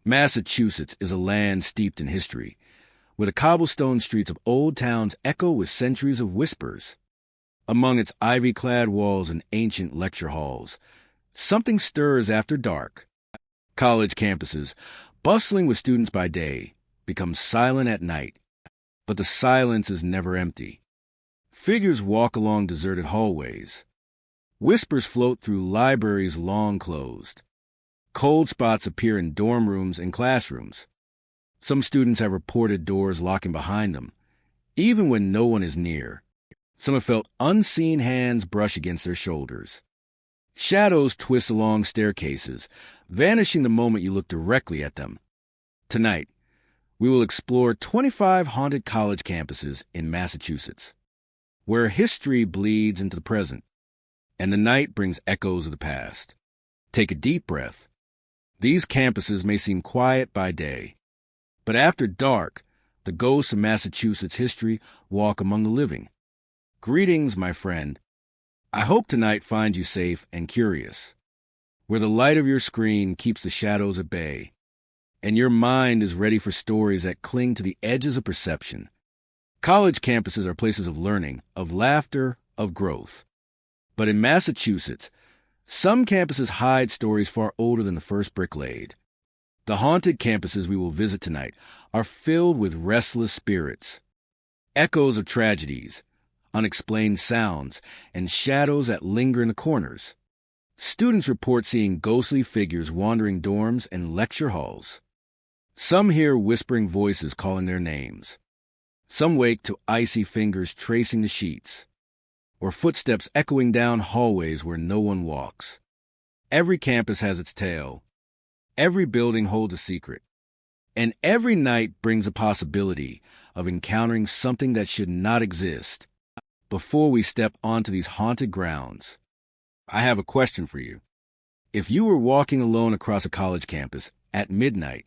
Massachusetts is a land steeped in history, where the cobblestone streets of old towns echo with centuries of whispers. Among its ivy-clad walls and ancient lecture halls, something stirs after dark. College campuses, bustling with students by day, become silent at night, but the silence is never empty. Figures walk along deserted hallways. Whispers float through libraries long closed. Cold spots appear in dorm rooms and classrooms. Some students have reported doors locking behind them, even when no one is near. Some have felt unseen hands brush against their shoulders. Shadows twist along staircases, vanishing the moment you look directly at them. Tonight, we will explore 25 haunted college campuses in Massachusetts, where history bleeds into the present, and the night brings echoes of the past. Take a deep breath. These campuses may seem quiet by day, but after dark, the ghosts of Massachusetts history walk among the living. Greetings, my friend. I hope tonight finds you safe and curious, where the light of your screen keeps the shadows at bay, and your mind is ready for stories that cling to the edges of perception. College campuses are places of learning, of laughter, of growth. But in Massachusetts, some campuses hide stories far older than the first brick laid. The haunted campuses we will visit tonight are filled with restless spirits, echoes of tragedies, unexplained sounds, and shadows that linger in the corners. Students report seeing ghostly figures wandering dorms and lecture halls. Some hear whispering voices calling their names. Some wake to icy fingers tracing the sheets, or footsteps echoing down hallways where no one walks. Every campus has its tale. Every building holds a secret. And every night brings a possibility of encountering something that should not exist. Before we step onto these haunted grounds, I have a question for you. If you were walking alone across a college campus at midnight,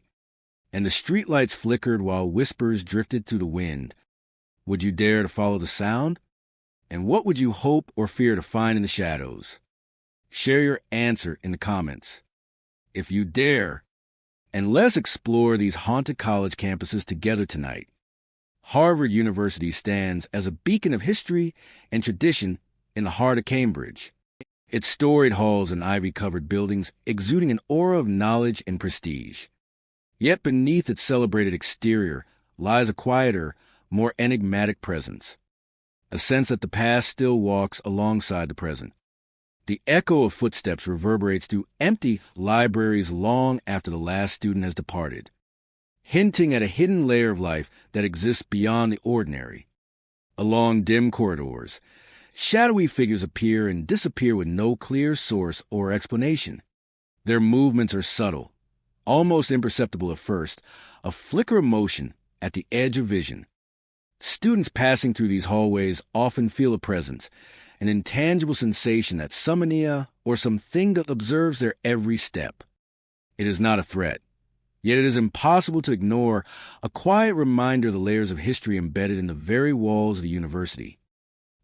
and the streetlights flickered while whispers drifted through the wind, would you dare to follow the sound? And what would you hope or fear to find in the shadows? Share your answer in the comments, if you dare. And let's explore these haunted college campuses together tonight. Harvard University stands as a beacon of history and tradition in the heart of Cambridge. Its storied halls and ivy-covered buildings exuding an aura of knowledge and prestige. Yet beneath its celebrated exterior lies a quieter, more enigmatic presence. A sense that the past still walks alongside the present. The echo of footsteps reverberates through empty libraries long after the last student has departed, hinting at a hidden layer of life that exists beyond the ordinary. Along dim corridors, shadowy figures appear and disappear with no clear source or explanation. Their movements are subtle, almost imperceptible at first, a flicker of motion at the edge of vision. Students passing through these hallways often feel a presence, an intangible sensation that summonia or something that observes their every step. It is not a threat, yet it is impossible to ignore, a quiet reminder of the layers of history embedded in the very walls of the university.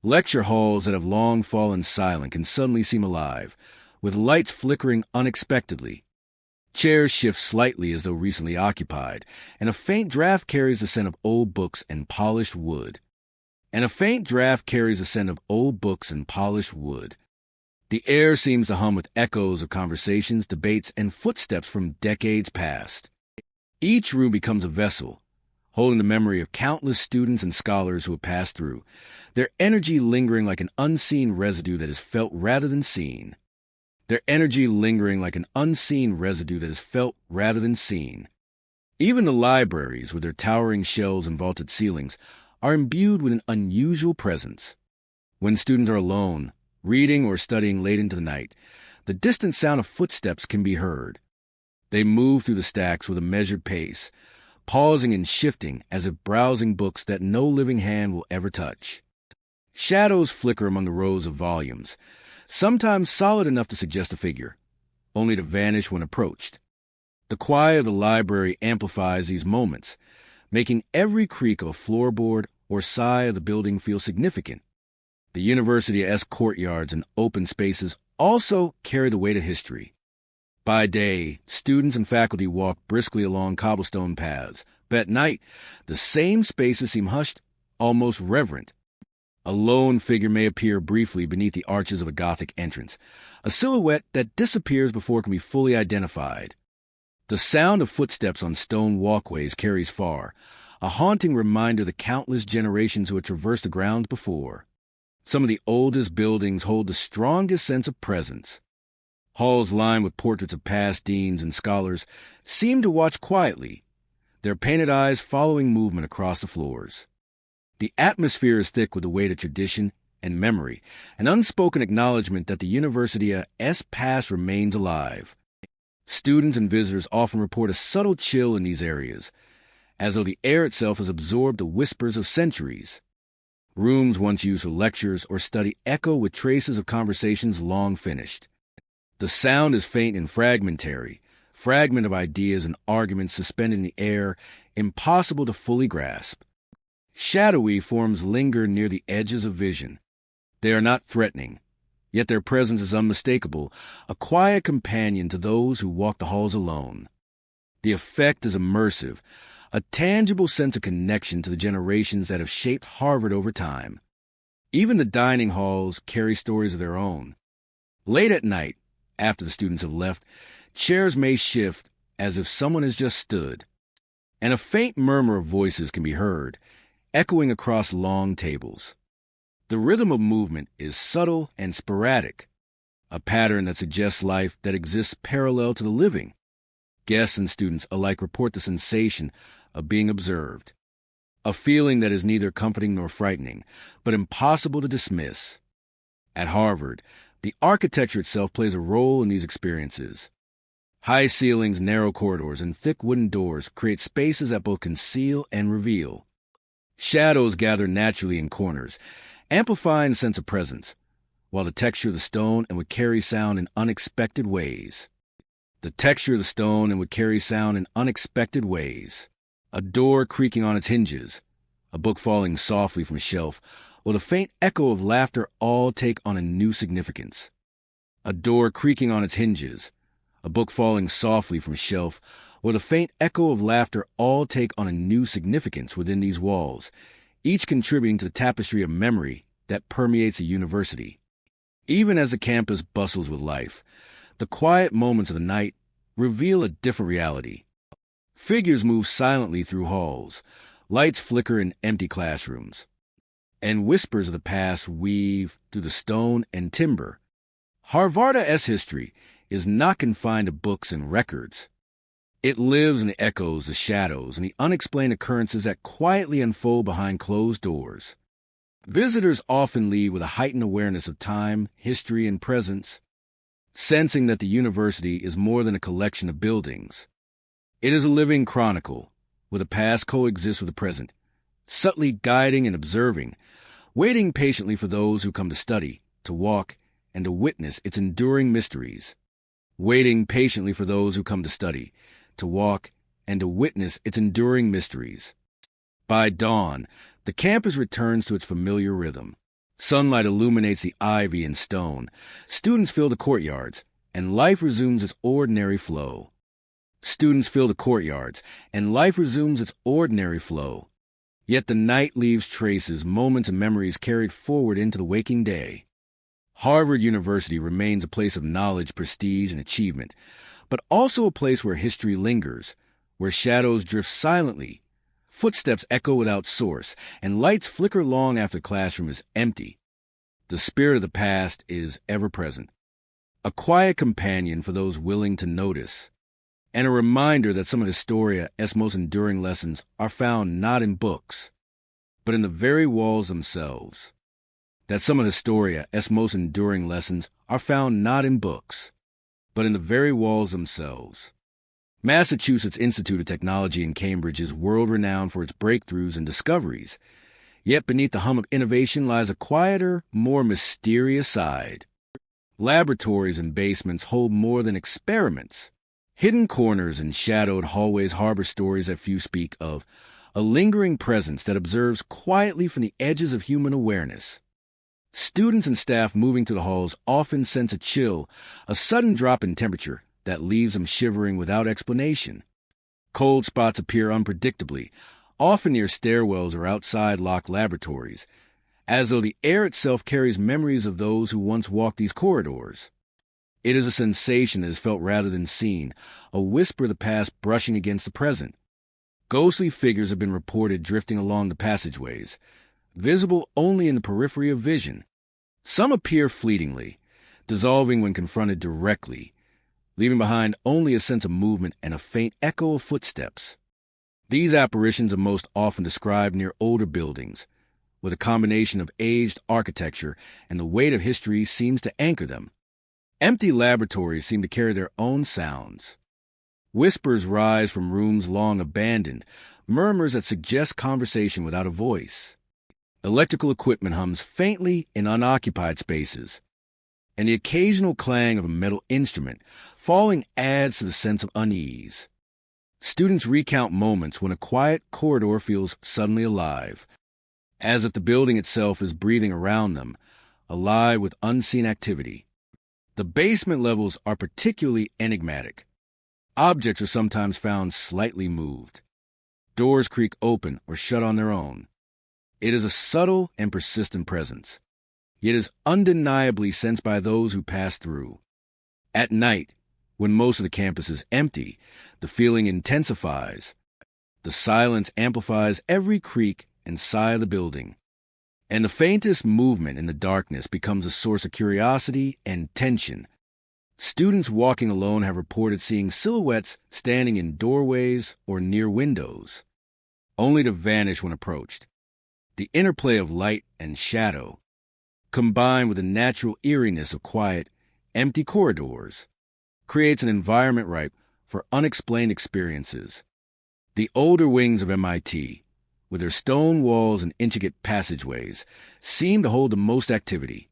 Lecture halls that have long fallen silent can suddenly seem alive, with lights flickering unexpectedly. Chairs shift slightly as though recently occupied, and a faint draft carries the scent of old books and polished wood. The air seems to hum with echoes of conversations, debates, and footsteps from decades past. Each room becomes a vessel, holding the memory of countless students and scholars who have passed through, their energy lingering like an unseen residue that is felt rather than seen. Even the libraries, with their towering shelves and vaulted ceilings, are imbued with an unusual presence. When students are alone, reading or studying late into the night, the distant sound of footsteps can be heard. They move through the stacks with a measured pace, pausing and shifting as if browsing books that no living hand will ever touch. Shadows flicker among the rows of volumes, sometimes solid enough to suggest a figure, only to vanish when approached. The quiet of the library amplifies these moments, making every creak of a floorboard or sigh of the building feel significant. The university-esque courtyards and open spaces also carry the weight of history. By day, students and faculty walk briskly along cobblestone paths, but at night, the same spaces seem hushed, almost reverent. A lone figure may appear briefly beneath the arches of a Gothic entrance, a silhouette that disappears before it can be fully identified. The sound of footsteps on stone walkways carries far, a haunting reminder of the countless generations who had traversed the grounds before. Some of the oldest buildings hold the strongest sense of presence. Halls lined with portraits of past deans and scholars seem to watch quietly, their painted eyes following movement across the floors. The atmosphere is thick with the weight of tradition and memory, an unspoken acknowledgement that the university's past remains alive. Students and visitors often report a subtle chill in these areas, as though the air itself has absorbed the whispers of centuries. Rooms once used for lectures or study echo with traces of conversations long finished. The sound is faint and fragmentary, fragment of ideas and arguments suspended in the air, impossible to fully grasp. Shadowy forms linger near the edges of vision. They are not threatening, yet their presence is unmistakable, a quiet companion to those who walk the halls alone. The effect is immersive, a tangible sense of connection to the generations that have shaped Harvard over time. Even the dining halls carry stories of their own. Late at night, after the students have left, chairs may shift as if someone has just stood, and a faint murmur of voices can be heard, echoing across long tables. The rhythm of movement is subtle and sporadic, a pattern that suggests life that exists parallel to the living. Guests and students alike report the sensation of being observed, a feeling that is neither comforting nor frightening, but impossible to dismiss. At Harvard, the architecture itself plays a role in these experiences. High ceilings, narrow corridors, and thick wooden doors create spaces that both conceal and reveal. Shadows gather naturally in corners, amplifying the sense of presence, while the texture of the stone would carry sound in unexpected ways. A door creaking on its hinges, a book falling softly from a shelf, or the faint echo of laughter all take on a new significance. A door creaking on its hinges, a book falling softly from a shelf, or the faint echo of laughter all take on a new significance within these walls, each contributing to the tapestry of memory that permeates the university. Even as the campus bustles with life, the quiet moments of the night reveal a different reality. Figures move silently through halls, lights flicker in empty classrooms, and whispers of the past weave through the stone and timber. Harvard's history is not confined to books and records. It lives in the echoes, the shadows, and the unexplained occurrences that quietly unfold behind closed doors. Visitors often leave with a heightened awareness of time, history, and presence, sensing that the university is more than a collection of buildings. It is a living chronicle, where the past coexists with the present, subtly guiding and observing, waiting patiently for those who come to study, to walk, and to witness its enduring mysteries. Waiting patiently for those who come to study, to walk, and to witness its enduring mysteries. By dawn, the campus returns to its familiar rhythm. Sunlight illuminates the ivy and stone. Students fill the courtyards, and life resumes its ordinary flow. Yet the night leaves traces, moments, and memories carried forward into the waking day. Harvard University remains a place of knowledge, prestige, and achievement, but also a place where history lingers, where shadows drift silently, footsteps echo without source, and lights flicker long after the classroom is empty. The spirit of the past is ever present, a quiet companion for those willing to notice, and a reminder that some of Historia's most enduring lessons are found not in books, but in the very walls themselves. Massachusetts Institute of Technology in Cambridge is world-renowned for its breakthroughs and discoveries, yet beneath the hum of innovation lies a quieter, more mysterious side. Laboratories and basements hold more than experiments. Hidden corners and shadowed hallways harbor stories that few speak of, a lingering presence that observes quietly from the edges of human awareness. Students and staff moving through the halls often sense a chill, a sudden drop in temperature that leaves them shivering without explanation. Cold spots appear unpredictably, often near stairwells or outside locked laboratories, as though the air itself carries memories of those who once walked these corridors. It is a sensation that is felt rather than seen, a whisper of the past brushing against the present. Ghostly figures have been reported drifting along the passageways, visible only in the periphery of vision. Some appear fleetingly, dissolving when confronted directly, leaving behind only a sense of movement and a faint echo of footsteps. These apparitions are most often described near older buildings, where the combination of aged architecture and the weight of history seems to anchor them. Empty laboratories seem to carry their own sounds. Whispers rise from rooms long abandoned, murmurs that suggest conversation without a voice. Electrical equipment hums faintly in unoccupied spaces, and the occasional clang of a metal instrument falling adds to the sense of unease. Students recount moments when a quiet corridor feels suddenly alive, as if the building itself is breathing around them, alive with unseen activity. The basement levels are particularly enigmatic. Objects are sometimes found slightly moved. Doors creak open or shut on their own. It is a subtle and persistent presence, yet is undeniably sensed by those who pass through. At night, when most of the campus is empty, the feeling intensifies. The silence amplifies every creak and sigh of the building, and the faintest movement in the darkness becomes a source of curiosity and tension. Students walking alone have reported seeing silhouettes standing in doorways or near windows, only to vanish when approached. The interplay of light and shadow, combined with the natural eeriness of quiet, empty corridors, creates an environment ripe for unexplained experiences. The older wings of MIT, with their stone walls and intricate passageways, seem to hold the most activity.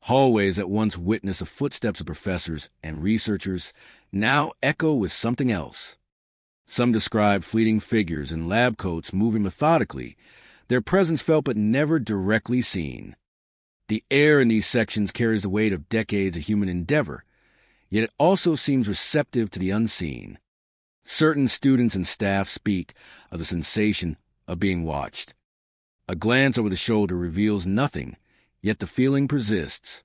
Hallways that once witnessed the footsteps of professors and researchers now echo with something else. Some describe fleeting figures in lab coats moving methodically, their presence felt but never directly seen. The air in these sections carries the weight of decades of human endeavor, yet it also seems receptive to the unseen. Certain students and staff speak of the sensation of being watched. A glance over the shoulder reveals nothing, yet the feeling persists.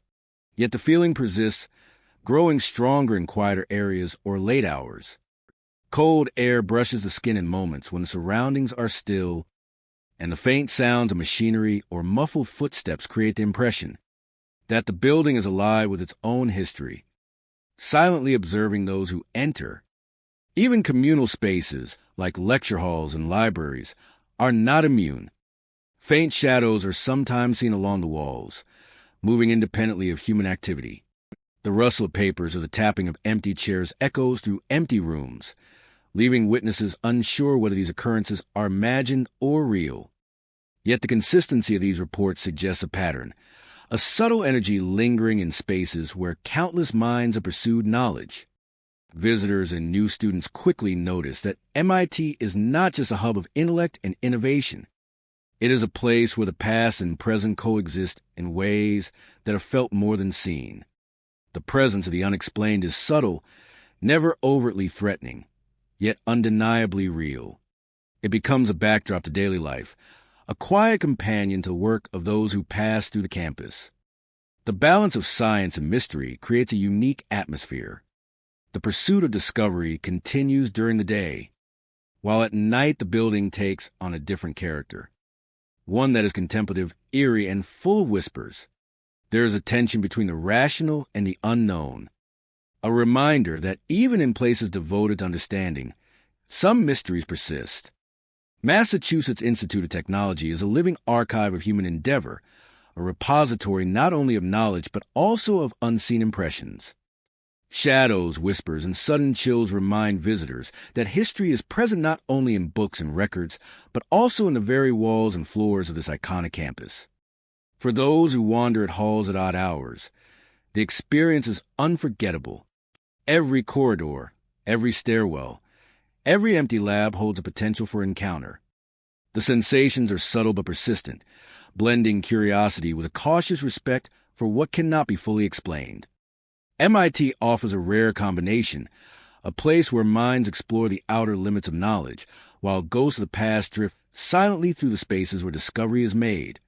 Growing stronger in quieter areas or late hours. Cold air brushes the skin in moments when the surroundings are still, and the faint sounds of machinery or muffled footsteps create the impression that the building is alive with its own history, silently observing those who enter. Even communal spaces, like lecture halls and libraries, are not immune. Faint shadows are sometimes seen along the walls, moving independently of human activity. The rustle of papers or the tapping of empty chairs echoes through empty rooms, leaving witnesses unsure whether these occurrences are imagined or real. Yet the consistency of these reports suggests a pattern, a subtle energy lingering in spaces where countless minds have pursued knowledge. Visitors and new students quickly notice that MIT is not just a hub of intellect and innovation. It is a place where the past and present coexist in ways that are felt more than seen. The presence of the unexplained is subtle, never overtly threatening, yet undeniably real. It becomes a backdrop to daily life, a quiet companion to the work of those who pass through the campus. The balance of science and mystery creates a unique atmosphere. The pursuit of discovery continues during the day, while at night the building takes on a different character, one that is contemplative, eerie, and full of whispers. There is a tension between the rational and the unknown, a reminder that even in places devoted to understanding, some mysteries persist. Massachusetts Institute of Technology is a living archive of human endeavor, a repository not only of knowledge but also of unseen impressions. Shadows, whispers, and sudden chills remind visitors that history is present not only in books and records, but also in the very walls and floors of this iconic campus. For those who wander at halls at odd hours, the experience is unforgettable. Every corridor, every stairwell, every empty lab holds a potential for encounter. The sensations are subtle but persistent, blending curiosity with a cautious respect for what cannot be fully explained. MIT offers a rare combination, a place where minds explore the outer limits of knowledge, while ghosts of the past drift silently through the spaces where discovery is made.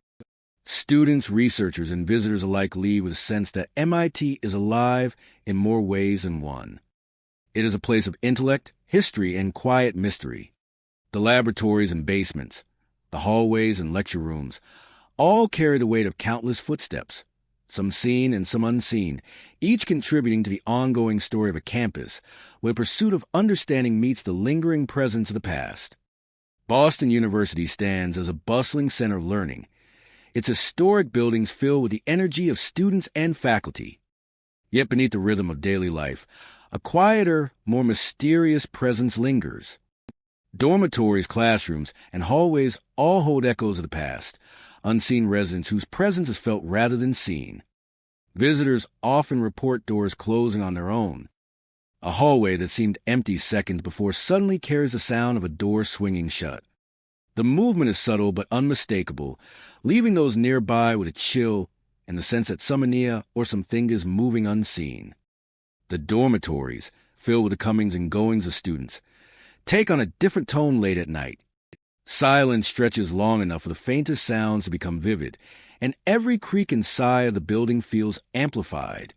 Students, researchers, and visitors alike leave with a sense that MIT is alive in more ways than one. It is a place of intellect, history, and quiet mystery. The laboratories and basements, the hallways and lecture rooms, all carry the weight of countless footsteps, some seen and some unseen, each contributing to the ongoing story of a campus where the pursuit of understanding meets the lingering presence of the past. Boston University stands as a bustling center of learning, its historic buildings filled with the energy of students and faculty. Yet beneath the rhythm of daily life, a quieter, more mysterious presence lingers. Dormitories, classrooms, and hallways all hold echoes of the past, unseen residents whose presence is felt rather than seen. Visitors often report doors closing on their own. A hallway that seemed empty seconds before suddenly carries the sound of a door swinging shut. The movement is subtle but unmistakable, leaving those nearby with a chill and the sense that some Ania or something is moving unseen. The dormitories, filled with the comings and goings of students, take on a different tone late at night. Silence stretches long enough for the faintest sounds to become vivid, and every creak and sigh of the building feels amplified.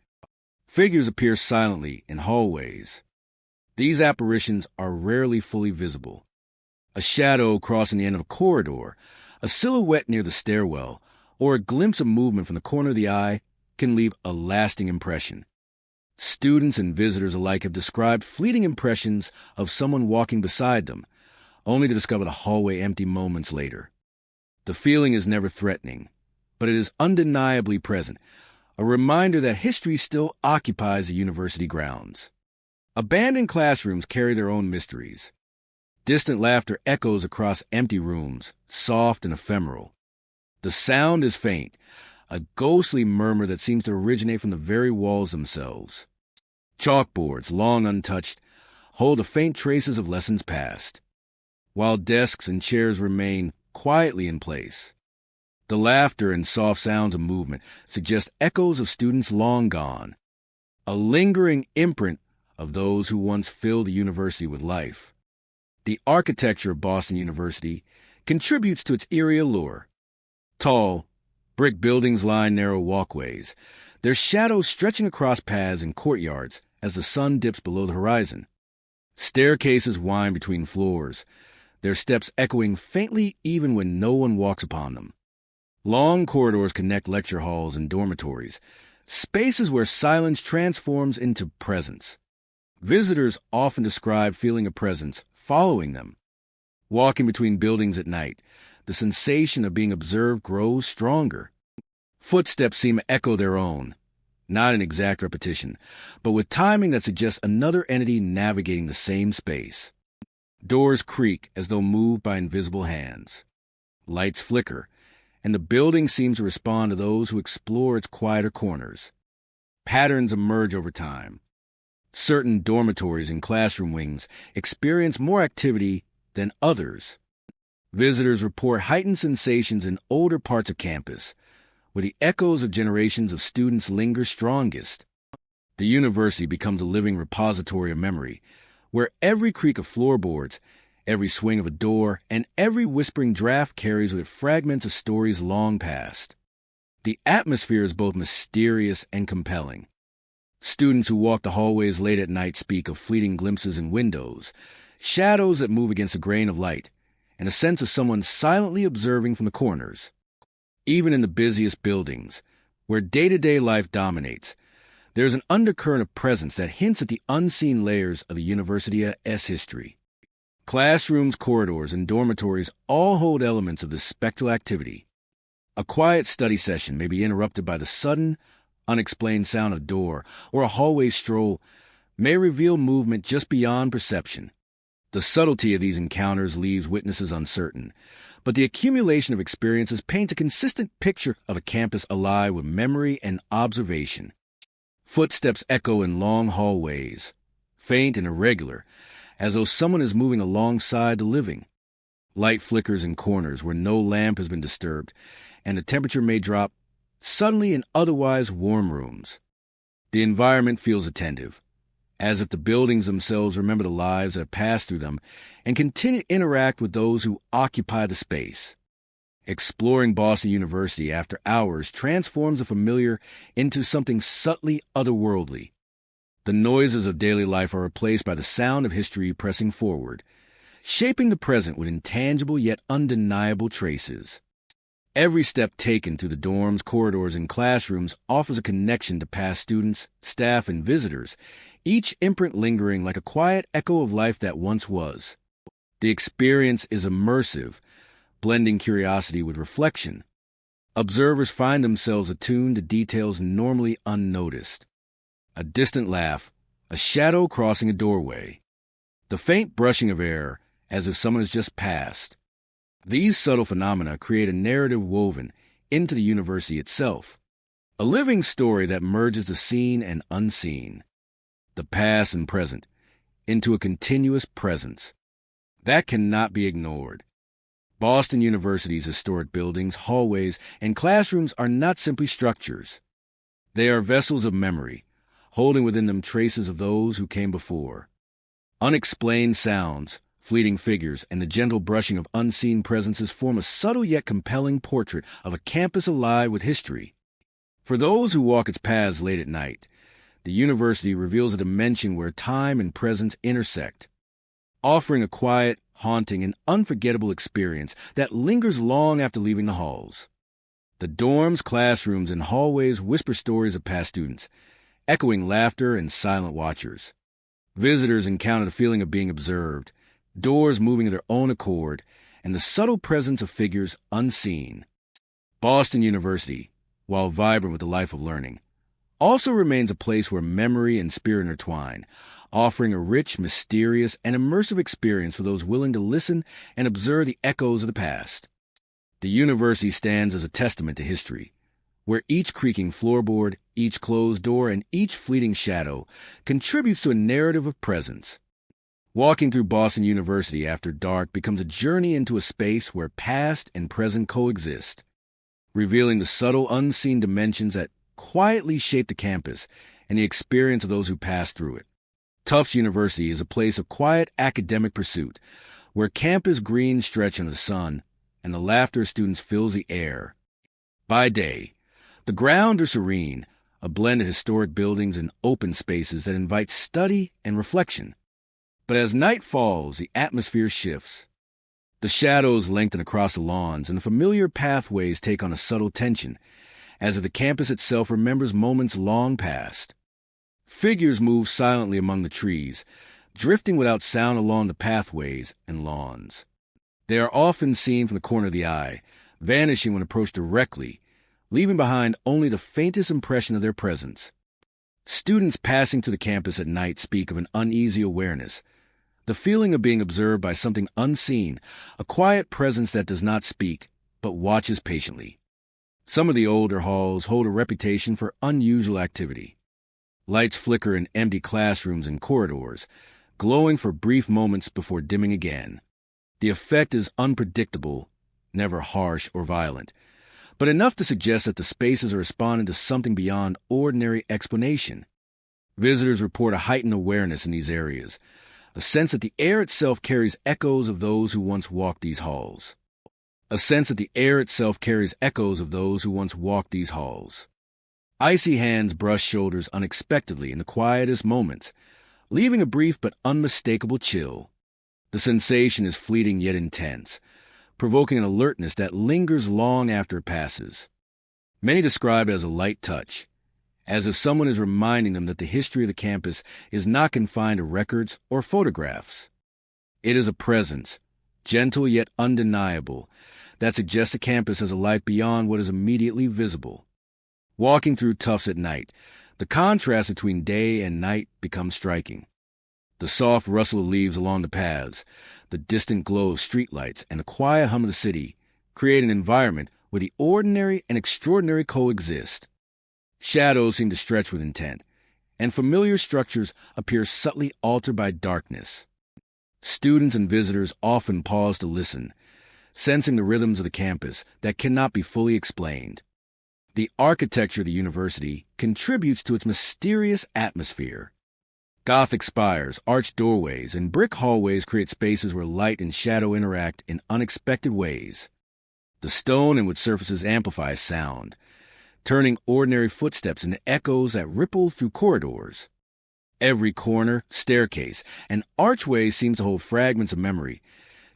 Figures appear silently in hallways. These apparitions are rarely fully visible. A shadow crossing the end of a corridor, a silhouette near the stairwell, or a glimpse of movement from the corner of the eye can leave a lasting impression. Students and visitors alike have described fleeting impressions of someone walking beside them, only to discover the hallway empty moments later. The feeling is never threatening, but it is undeniably present, a reminder that history still occupies the university grounds. Abandoned classrooms carry their own mysteries. Distant laughter echoes across empty rooms, soft and ephemeral. The sound is faint, a ghostly murmur that seems to originate from the very walls themselves. Chalkboards, long untouched, hold the faint traces of lessons past, while desks and chairs remain quietly in place. The laughter and soft sounds of movement suggest echoes of students long gone, a lingering imprint of those who once filled the university with life. The architecture of Boston University contributes to its eerie allure. Tall, brick buildings line narrow walkways, their shadows stretching across paths and courtyards as the sun dips below the horizon. Staircases wind between floors, their steps echoing faintly even when no one walks upon them. Long corridors connect lecture halls and dormitories, spaces where silence transforms into presence. Visitors often describe feeling a presence following them. Walking between buildings at night, the sensation of being observed grows stronger. Footsteps seem to echo their own, not in exact repetition, but with timing that suggests another entity navigating the same space. Doors creak as though moved by invisible hands. Lights flicker, and the building seems to respond to those who explore its quieter corners. Patterns emerge over time. Certain dormitories and classroom wings experience more activity than others. Visitors report heightened sensations in older parts of campus, where the echoes of generations of students linger strongest. The university becomes a living repository of memory, where every creak of floorboards, every swing of a door, and every whispering draft carries with it fragments of stories long past. The atmosphere is both mysterious and compelling. Students who walk the hallways late at night speak of fleeting glimpses in windows, shadows that move against a grain of light, and a sense of someone silently observing from the corners. Even in the busiest buildings, where day-to-day life dominates, there is an undercurrent of presence that hints at the unseen layers of the university's history. Classrooms, corridors, and dormitories all hold elements of this spectral activity. A quiet study session may be interrupted by the sudden, unexplained sound of a door, or a hallway stroll may reveal movement just beyond perception. The subtlety of these encounters leaves witnesses uncertain, but the accumulation of experiences paints a consistent picture of a campus alive with memory and observation. Footsteps echo in long hallways, faint and irregular, as though someone is moving alongside the living. Light flickers in corners where no lamp has been disturbed, and the temperature may drop suddenly in otherwise warm rooms. The environment feels attentive, as if the buildings themselves remember the lives that have passed through them and continue to interact with those who occupy the space. Exploring Boston University after hours transforms the familiar into something subtly otherworldly. The noises of daily life are replaced by the sound of history pressing forward, shaping the present with intangible yet undeniable traces. Every step taken through the dorms, corridors, and classrooms offers a connection to past students, staff, and visitors, each imprint lingering like a quiet echo of life that once was. The experience is immersive, blending curiosity with reflection. Observers find themselves attuned to details normally unnoticed. A distant laugh, a shadow crossing a doorway, the faint brushing of air as if someone has just passed. These subtle phenomena create a narrative woven into the university itself, a living story that merges the seen and unseen, the past and present, into a continuous presence that cannot be ignored. Boston University's historic buildings, hallways, and classrooms are not simply structures. They are vessels of memory, holding within them traces of those who came before. Unexplained sounds, fleeting figures, and the gentle brushing of unseen presences form a subtle yet compelling portrait of a campus alive with history. For those who walk its paths late at night, the university reveals a dimension where time and presence intersect, offering a quiet, haunting, and unforgettable experience that lingers long after leaving the halls. The dorms, classrooms, and hallways whisper stories of past students, echoing laughter and silent watchers. Visitors encounter the feeling of being observed, doors moving of their own accord, and the subtle presence of figures unseen. Boston University, while vibrant with the life of learning, also remains a place where memory and spirit intertwine, offering a rich, mysterious, and immersive experience for those willing to listen and observe the echoes of the past. The university stands as a testament to history, where each creaking floorboard, each closed door, and each fleeting shadow contributes to a narrative of presence. Walking through Boston University after dark becomes a journey into a space where past and present coexist, revealing the subtle, unseen dimensions that quietly shape the campus and the experience of those who pass through it. Tufts University is a place of quiet academic pursuit, where campus greens stretch in the sun and the laughter of students fills the air. By day, the grounds are serene, a blend of historic buildings and open spaces that invite study and reflection. But as night falls, the atmosphere shifts. The shadows lengthen across the lawns, and the familiar pathways take on a subtle tension, as if the campus itself remembers moments long past. Figures move silently among the trees, drifting without sound along the pathways and lawns. They are often seen from the corner of the eye, vanishing when approached directly, leaving behind only the faintest impression of their presence. Students passing through the campus at night speak of an uneasy awareness, the feeling of being observed by something unseen, a quiet presence that does not speak, but watches patiently. Some of the older halls hold a reputation for unusual activity. Lights flicker in empty classrooms and corridors, glowing for brief moments before dimming again. The effect is unpredictable, never harsh or violent, but enough to suggest that the spaces are responding to something beyond ordinary explanation. Visitors report a heightened awareness in these areas, a sense that the air itself carries echoes of those who once walked these halls. Icy hands brush shoulders unexpectedly in the quietest moments, leaving a brief but unmistakable chill. The sensation is fleeting yet intense, provoking an alertness that lingers long after it passes. Many describe it as a light touch, as if someone is reminding them that the history of the campus is not confined to records or photographs. It is a presence, gentle yet undeniable, that suggests the campus has a life beyond what is immediately visible. Walking through Tufts at night, the contrast between day and night becomes striking. The soft rustle of leaves along the paths, the distant glow of streetlights, and the quiet hum of the city create an environment where the ordinary and extraordinary coexist. Shadows seem to stretch with intent, and familiar structures appear subtly altered by darkness. Students and visitors often pause to listen, sensing the rhythms of the campus that cannot be fully explained. The architecture of the university contributes to its mysterious atmosphere. Gothic spires, arched doorways, and brick hallways create spaces where light and shadow interact in unexpected ways. The stone in which surfaces amplify sound, turning ordinary footsteps into echoes that ripple through corridors. Every corner, staircase, and archway seems to hold fragments of memory,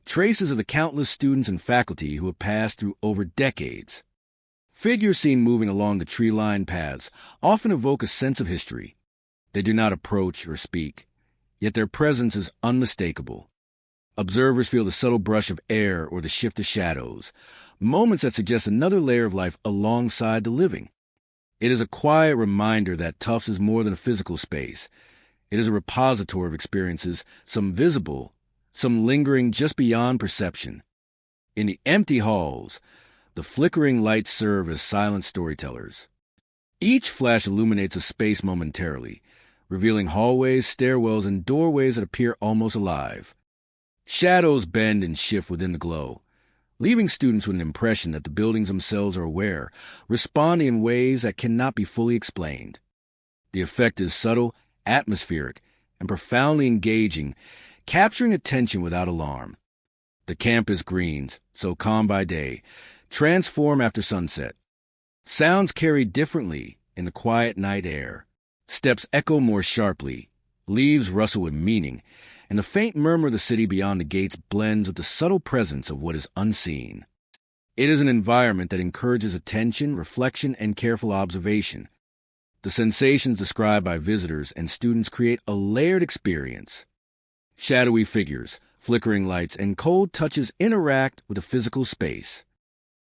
traces of the countless students and faculty who have passed through over decades. Figures seen moving along the tree-lined paths often evoke a sense of history. They do not approach or speak, yet their presence is unmistakable. Observers feel the subtle brush of air or the shift of shadows, moments that suggest another layer of life alongside the living. It is a quiet reminder that Tufts is more than a physical space. It is a repository of experiences, some visible, some lingering just beyond perception. In the empty halls, the flickering lights serve as silent storytellers. Each flash illuminates a space momentarily, revealing hallways, stairwells, and doorways that appear almost alive. Shadows bend and shift within the glow, leaving students with an impression that the buildings themselves are aware, responding in ways that cannot be fully explained. The effect is subtle, atmospheric, and profoundly engaging, capturing attention without alarm. The campus greens, so calm by day, transform after sunset. Sounds carry differently in the quiet night air. Steps echo more sharply, leaves rustle with meaning, and the faint murmur of the city beyond the gates blends with the subtle presence of what is unseen. It is an environment that encourages attention, reflection, and careful observation. The sensations described by visitors and students create a layered experience. Shadowy figures, flickering lights, and cold touches interact with the physical space,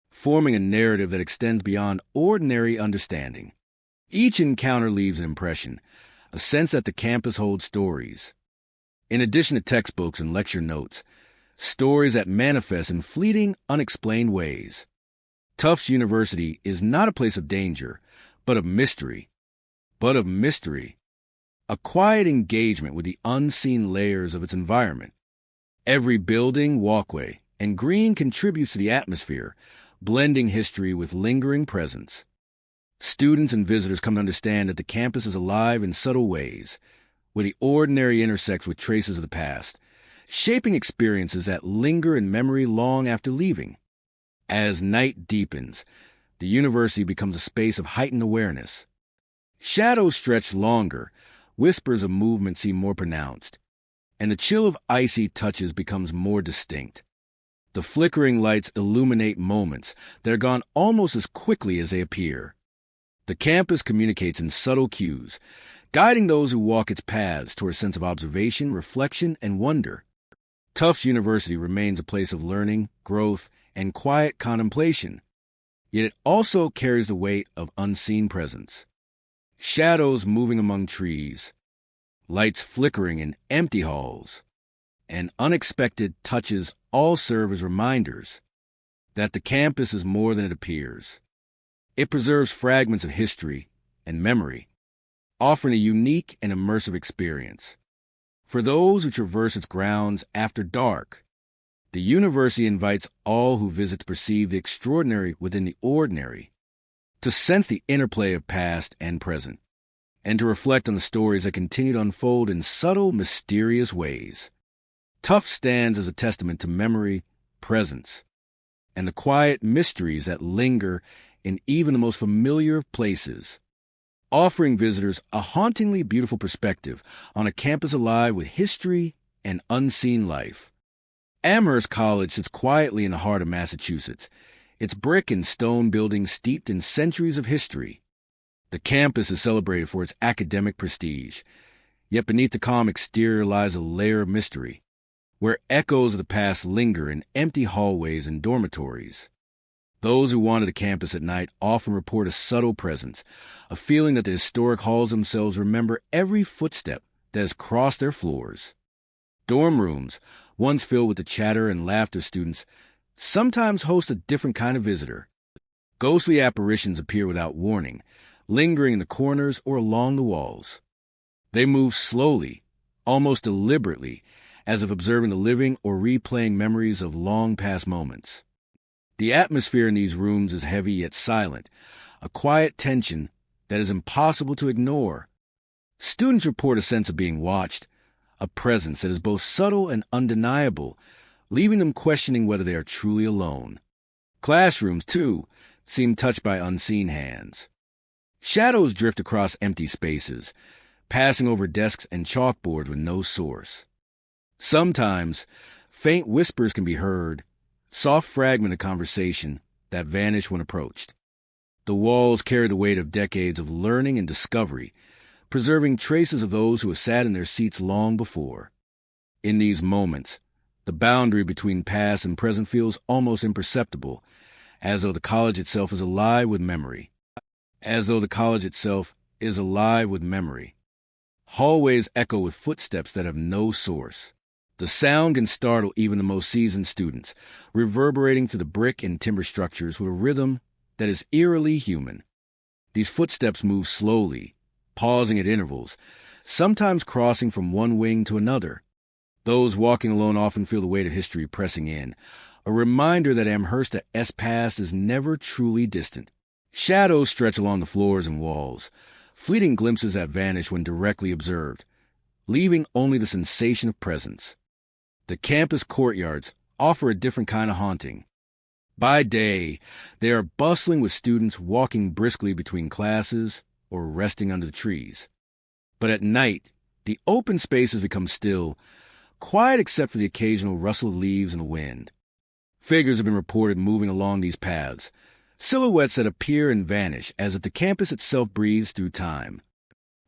forming a narrative that extends beyond ordinary understanding. Each encounter leaves an impression, a sense that the campus holds stories. In addition to textbooks and lecture notes, stories that manifest in fleeting, unexplained ways. Tufts University is not a place of danger, but of mystery. A quiet engagement with the unseen layers of its environment. Every building, walkway, and green contributes to the atmosphere, blending history with lingering presence. Students and visitors come to understand that the campus is alive in subtle ways, where the ordinary intersects with traces of the past, shaping experiences that linger in memory long after leaving. As night deepens, the university becomes a space of heightened awareness. Shadows stretch longer, whispers of movement seem more pronounced, and the chill of icy touches becomes more distinct. The flickering lights illuminate moments that are gone almost as quickly as they appear. The campus communicates in subtle cues, guiding those who walk its paths toward a sense of observation, reflection, and wonder. Tufts University remains a place of learning, growth, and quiet contemplation, yet it also carries the weight of unseen presence. Shadows moving among trees, lights flickering in empty halls, and unexpected touches all serve as reminders that the campus is more than it appears. It preserves fragments of history and memory, offering a unique and immersive experience. For those who traverse its grounds after dark, the university invites all who visit to perceive the extraordinary within the ordinary, to sense the interplay of past and present, and to reflect on the stories that continue to unfold in subtle, mysterious ways. Tufts stands as a testament to memory, presence, and the quiet mysteries that linger in even the most familiar of places, offering visitors a hauntingly beautiful perspective on a campus alive with history and unseen life. Amherst College sits quietly in the heart of Massachusetts, its brick and stone buildings steeped in centuries of history. The campus is celebrated for its academic prestige, yet beneath the calm exterior lies a layer of mystery, where echoes of the past linger in empty hallways and dormitories. Those who wander the campus at night often report a subtle presence, a feeling that the historic halls themselves remember every footstep that has crossed their floors. Dorm rooms, once filled with the chatter and laughter of students, sometimes host a different kind of visitor. Ghostly apparitions appear without warning, lingering in the corners or along the walls. They move slowly, almost deliberately, as if observing the living or replaying memories of long past moments. The atmosphere in these rooms is heavy yet silent, a quiet tension that is impossible to ignore. Students report a sense of being watched, a presence that is both subtle and undeniable, leaving them questioning whether they are truly alone. Classrooms, too, seem touched by unseen hands. Shadows drift across empty spaces, passing over desks and chalkboards with no source. Sometimes, faint whispers can be heard, soft fragments of conversation that vanish when approached. The walls carry the weight of decades of learning and discovery, preserving traces of those who have sat in their seats long before. In these moments, the boundary between past and present feels almost imperceptible, as though the college itself is alive with memory. Hallways echo with footsteps that have no source. The sound can startle even the most seasoned students, reverberating through the brick and timber structures with a rhythm that is eerily human. These footsteps move slowly, pausing at intervals, sometimes crossing from one wing to another. Those walking alone often feel the weight of history pressing in, a reminder that Amherst's past is never truly distant. Shadows stretch along the floors and walls, fleeting glimpses that vanish when directly observed, leaving only the sensation of presence. The campus courtyards offer a different kind of haunting. By day, they are bustling with students walking briskly between classes or resting under the trees. But at night, the open spaces become still, quiet except for the occasional rustle of leaves in the wind. Figures have been reported moving along these paths, silhouettes that appear and vanish as if the campus itself breathes through time.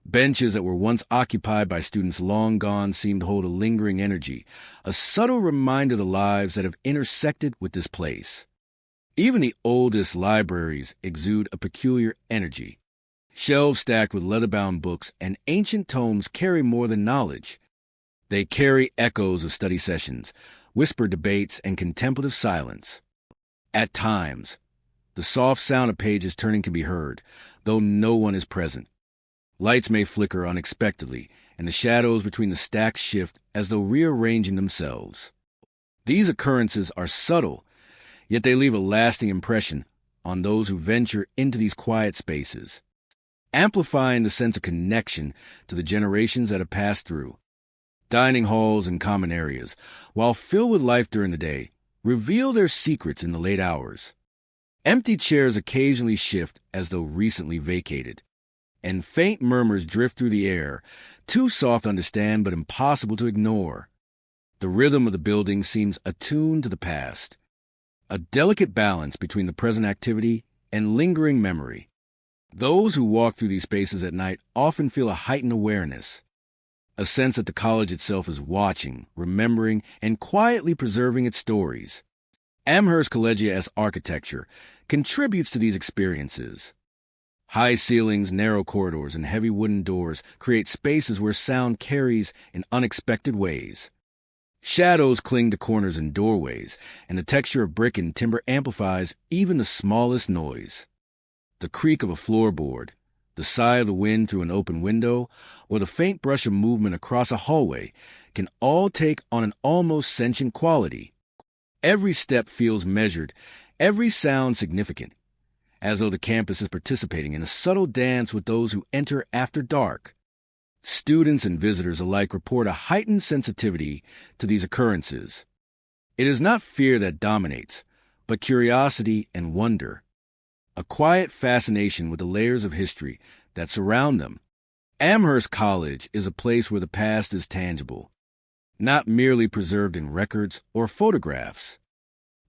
Benches that were once occupied by students long gone seem to hold a lingering energy, a subtle reminder of the lives that have intersected with this place. Even the oldest libraries exude a peculiar energy. Shelves stacked with leather-bound books and ancient tomes carry more than knowledge. They carry echoes of study sessions, whispered debates, and contemplative silence. At times, the soft sound of pages turning can be heard, though no one is present. Lights may flicker unexpectedly, and the shadows between the stacks shift as though rearranging themselves. These occurrences are subtle, yet they leave a lasting impression on those who venture into these quiet spaces, amplifying the sense of connection to the generations that have passed through. Dining halls and common areas, while filled with life during the day, reveal their secrets in the late hours. Empty chairs occasionally shift as though recently vacated, and faint murmurs drift through the air, too soft to understand but impossible to ignore. The rhythm of the building seems attuned to the past, a delicate balance between the present activity and lingering memory. Those who walk through these spaces at night often feel a heightened awareness, a sense that the college itself is watching, remembering, and quietly preserving its stories. Amherst Collegia's architecture contributes to these experiences. High ceilings, narrow corridors, and heavy wooden doors create spaces where sound carries in unexpected ways. Shadows cling to corners and doorways, and the texture of brick and timber amplifies even the smallest noise. The creak of a floorboard, the sigh of the wind through an open window, or the faint brush of movement across a hallway can all take on an almost sentient quality. Every step feels measured, every sound significant, as though the campus is participating in a subtle dance with those who enter after dark. Students and visitors alike report a heightened sensitivity to these occurrences. It is not fear that dominates, but curiosity and wonder, a quiet fascination with the layers of history that surround them. Amherst College is a place where the past is tangible, not merely preserved in records or photographs,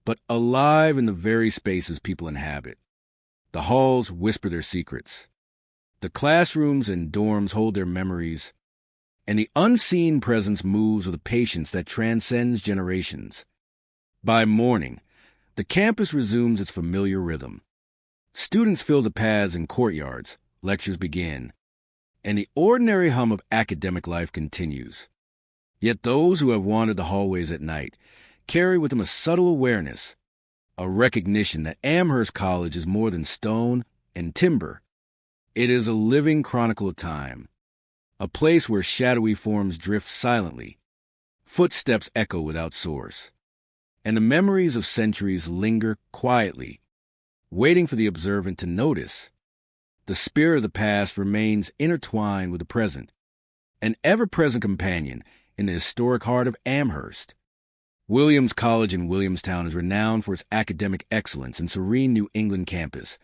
but alive in the very spaces people inhabit. The halls whisper their secrets. The classrooms and dorms hold their memories, and the unseen presence moves with a patience that transcends generations. By morning, the campus resumes its familiar rhythm. Students fill the paths and courtyards, lectures begin, and the ordinary hum of academic life continues. Yet those who have wandered the hallways at night carry with them a subtle awareness, a recognition that Amherst College is more than stone and timber. It is a living chronicle of time, a place where shadowy forms drift silently, footsteps echo without source, and the memories of centuries linger quietly, waiting for the observant to notice. The spirit of the past remains intertwined with the present, an ever-present companion in the historic heart of Amherst. Williams College in Williamstown is renowned for its academic excellence and serene New England campus.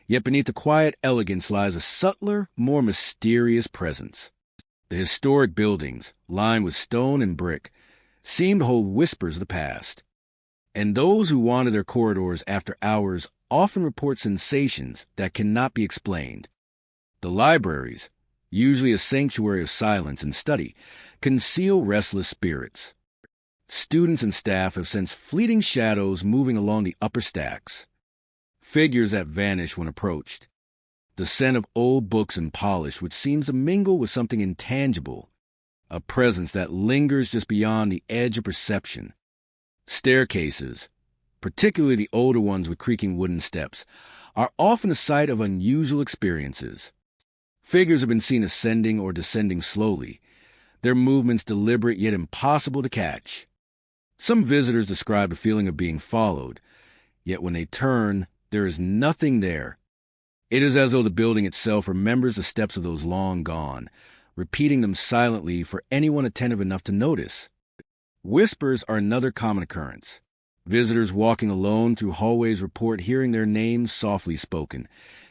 Yet beneath the quiet elegance lies a subtler, more mysterious presence. The historic buildings, lined with stone and brick, seem to hold whispers of the past. And those who wander their corridors after hours often report sensations that cannot be explained. The libraries, usually a sanctuary of silence and study, conceal restless spirits. Students and staff have sensed fleeting shadows moving along the upper stacks, figures that vanish when approached. The scent of old books and polish which seems to mingle with something intangible, a presence that lingers just beyond the edge of perception. Staircases, particularly the older ones with creaking wooden steps, are often a site of unusual experiences. Figures have been seen ascending or descending slowly, their movements deliberate yet impossible to catch. Some visitors describe a feeling of being followed, yet when they turn, there is nothing there. It is as though the building itself remembers the steps of those long gone, repeating them silently for anyone attentive enough to notice. Whispers are another common occurrence. Visitors walking alone through hallways report hearing their names softly spoken,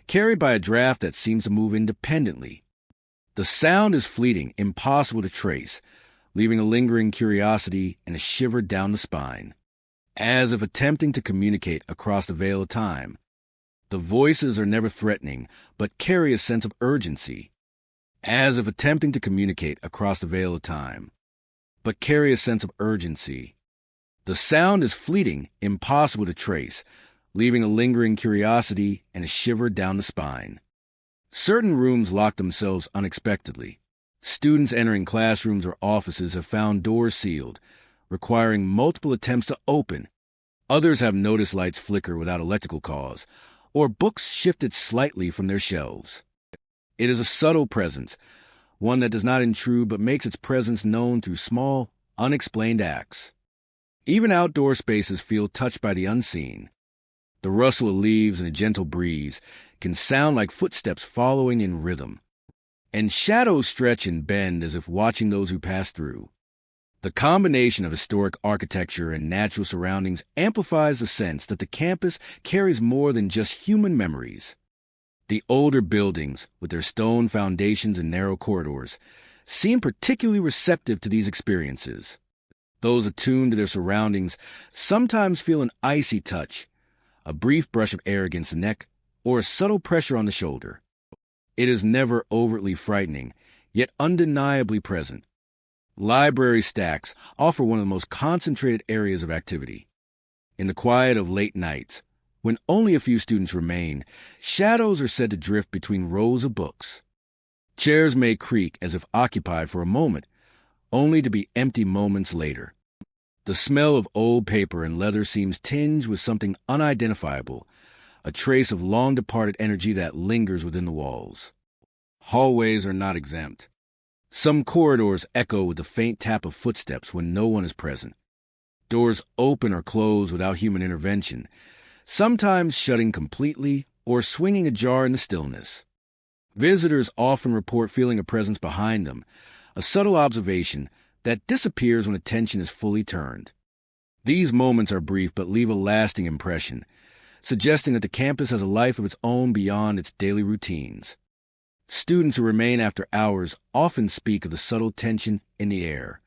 carried by a draft that seems to move independently. The sound is fleeting, impossible to trace, leaving a lingering curiosity and a shiver down the spine. As if attempting to communicate across the veil of time, the voices are never threatening, but carry a sense of urgency. As if attempting to communicate across the veil of time, but carry a sense of urgency. The sound is fleeting, impossible to trace, leaving a lingering curiosity and a shiver down the spine. Certain rooms lock themselves unexpectedly. Students entering classrooms or offices have found doors sealed, requiring multiple attempts to open. Others have noticed lights flicker without electrical cause, or books shifted slightly from their shelves. It is a subtle presence, one that does not intrude but makes its presence known through small, unexplained acts. Even outdoor spaces feel touched by the unseen. The rustle of leaves and a gentle breeze can sound like footsteps following in rhythm, and shadows stretch and bend as if watching those who pass through. The combination of historic architecture and natural surroundings amplifies the sense that the campus carries more than just human memories. The older buildings, with their stone foundations and narrow corridors, seem particularly receptive to these experiences. Those attuned to their surroundings sometimes feel an icy touch, a brief brush of air against the neck, or a subtle pressure on the shoulder. It is never overtly frightening, yet undeniably present. Library stacks offer one of the most concentrated areas of activity. In the quiet of late nights, when only a few students remain, shadows are said to drift between rows of books. Chairs may creak as if occupied for a moment, only to be empty moments later. The smell of old paper and leather seems tinged with something unidentifiable, a trace of long-departed energy that lingers within the walls. Hallways are not exempt. Some corridors echo with the faint tap of footsteps when no one is present. Doors open or close without human intervention, sometimes shutting completely or swinging ajar in the stillness. Visitors often report feeling a presence behind them, a subtle observation that disappears when attention is fully turned. These moments are brief but leave a lasting impression, suggesting that the campus has a life of its own beyond its daily routines. Students who remain after hours often speak of the subtle tension in the air.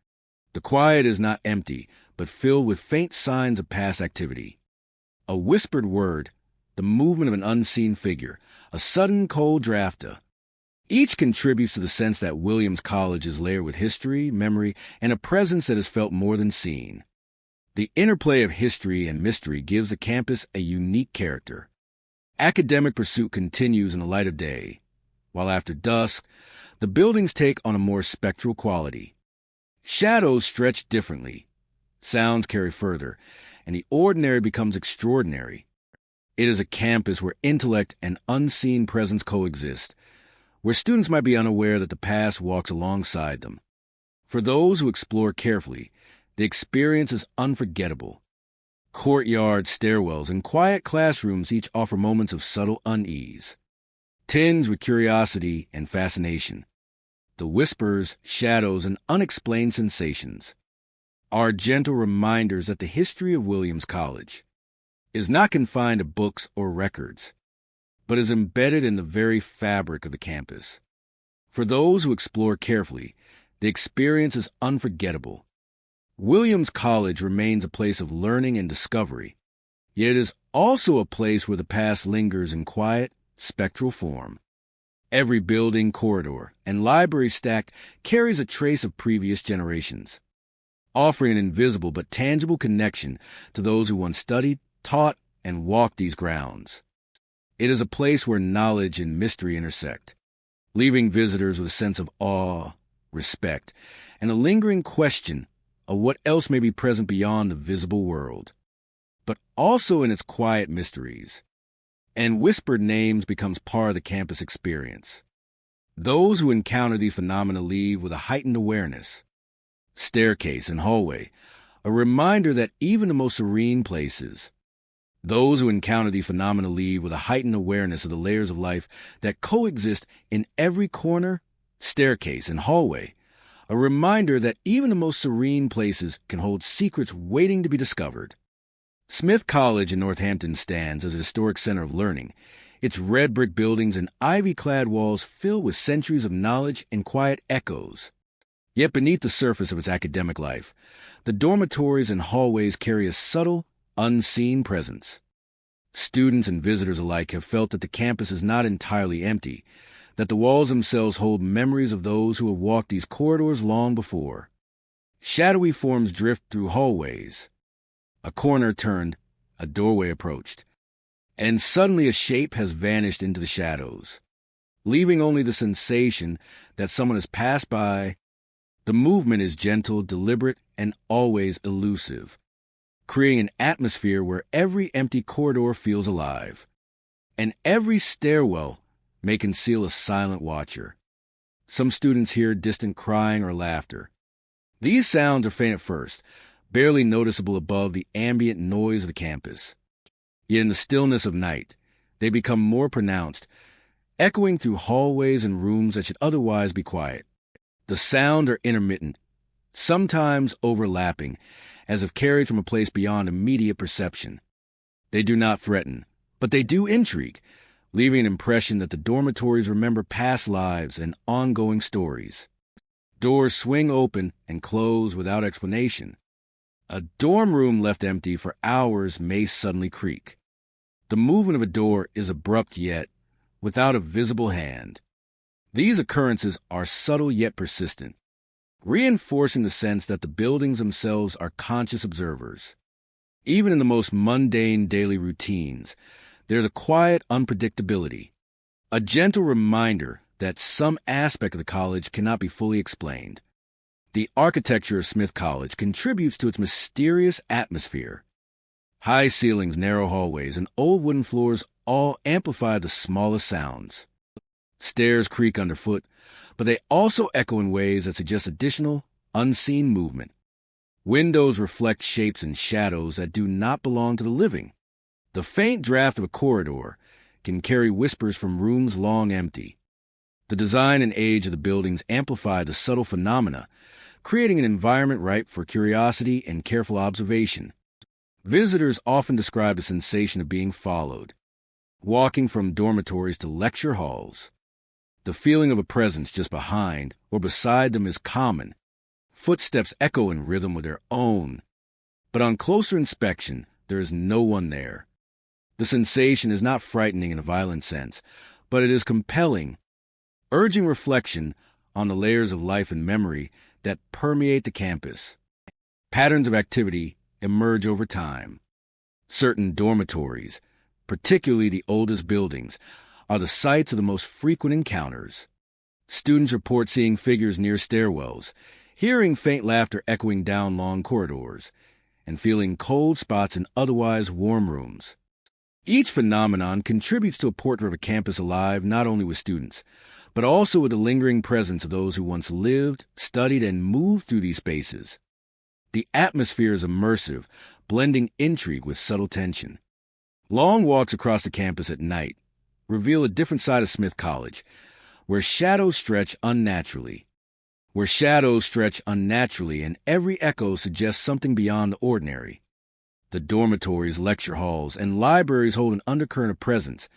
The quiet is not empty, but filled with faint signs of past activity. A whispered word, the movement of an unseen figure, a sudden cold drafter. Each contributes to the sense that Williams College is layered with history, memory, and a presence that is felt more than seen. The interplay of history and mystery gives the campus a unique character. Academic pursuit continues in the light of day, while after dusk, the buildings take on a more spectral quality. Shadows stretch differently, sounds carry further, and the ordinary becomes extraordinary. It is a campus where intellect and unseen presence coexist, where students might be unaware that the past walks alongside them. For those who explore carefully, the experience is unforgettable. Courtyards, stairwells, and quiet classrooms each offer moments of subtle unease, tinged with curiosity and fascination. The whispers, shadows, and unexplained sensations are gentle reminders that the history of Williams College is not confined to books or records, but is embedded in the very fabric of the campus. For those who explore carefully, the experience is unforgettable. Williams College remains a place of learning and discovery, yet it is also a place where the past lingers in quiet, spectral form. Every building, corridor, and library stack carries a trace of previous generations, offering an invisible but tangible connection to those who once studied, taught, and walked these grounds. It is a place where knowledge and mystery intersect, leaving visitors with a sense of awe, respect, and a lingering question of what else may be present beyond the visible world, but also in its quiet mysteries. And whispered names becomes part of the campus experience. Those who encounter these phenomena leave with a heightened awareness. Staircase and hallway, a reminder that even the most serene places, those who encounter these phenomena leave with a heightened awareness of the layers of life that coexist in every corner, staircase, and hallway, a reminder that even the most serene places can hold secrets waiting to be discovered. Smith College in Northampton stands as a historic center of learning, its red brick buildings and ivy-clad walls filled with centuries of knowledge and quiet echoes. Yet beneath the surface of its academic life, the dormitories and hallways carry a subtle, unseen presence. Students and visitors alike have felt that the campus is not entirely empty, that the walls themselves hold memories of those who have walked these corridors long before. Shadowy forms drift through hallways. A corner turned, a doorway approached, and suddenly a shape has vanished into the shadows, leaving only the sensation that someone has passed by. The movement is gentle, deliberate, and always elusive, creating an atmosphere where every empty corridor feels alive, and every stairwell may conceal a silent watcher. Some students hear distant crying or laughter. These sounds are faint at first, barely noticeable above the ambient noise of the campus. Yet in the stillness of night, they become more pronounced, echoing through hallways and rooms that should otherwise be quiet. The sounds are intermittent, sometimes overlapping, as if carried from a place beyond immediate perception. They do not threaten, but they do intrigue, leaving an impression that the dormitories remember past lives and ongoing stories. Doors swing open and close without explanation. A dorm room left empty for hours may suddenly creak. The movement of a door is abrupt yet without a visible hand. These occurrences are subtle yet persistent, reinforcing the sense that the buildings themselves are conscious observers. Even in the most mundane daily routines, there's a quiet unpredictability, a gentle reminder that some aspect of the college cannot be fully explained. The architecture of Smith College contributes to its mysterious atmosphere. High ceilings, narrow hallways, and old wooden floors all amplify the smallest sounds. Stairs creak underfoot, but they also echo in ways that suggest additional, unseen movement. Windows reflect shapes and shadows that do not belong to the living. The faint draft of a corridor can carry whispers from rooms long empty. The design and age of the buildings amplify the subtle phenomena, creating an environment ripe for curiosity and careful observation. Visitors often describe the sensation of being followed, walking from dormitories to lecture halls. The feeling of a presence just behind or beside them is common. Footsteps echo in rhythm with their own. But on closer inspection, there is no one there. The sensation is not frightening in a violent sense, but it is compelling, urging reflection on the layers of life and memory that permeate the campus. Patterns of activity emerge over time. Certain dormitories, particularly the oldest buildings, are the sites of the most frequent encounters. Students report seeing figures near stairwells, hearing faint laughter echoing down long corridors, and feeling cold spots in otherwise warm rooms. Each phenomenon contributes to a portrait of a campus alive not only with students, but also with the lingering presence of those who once lived, studied, and moved through these spaces. The atmosphere is immersive, blending intrigue with subtle tension. Long walks across the campus at night reveal a different side of Smith College, where shadows stretch unnaturally. And every echo suggests something beyond the ordinary. The dormitories, lecture halls, and libraries hold an undercurrent of presence,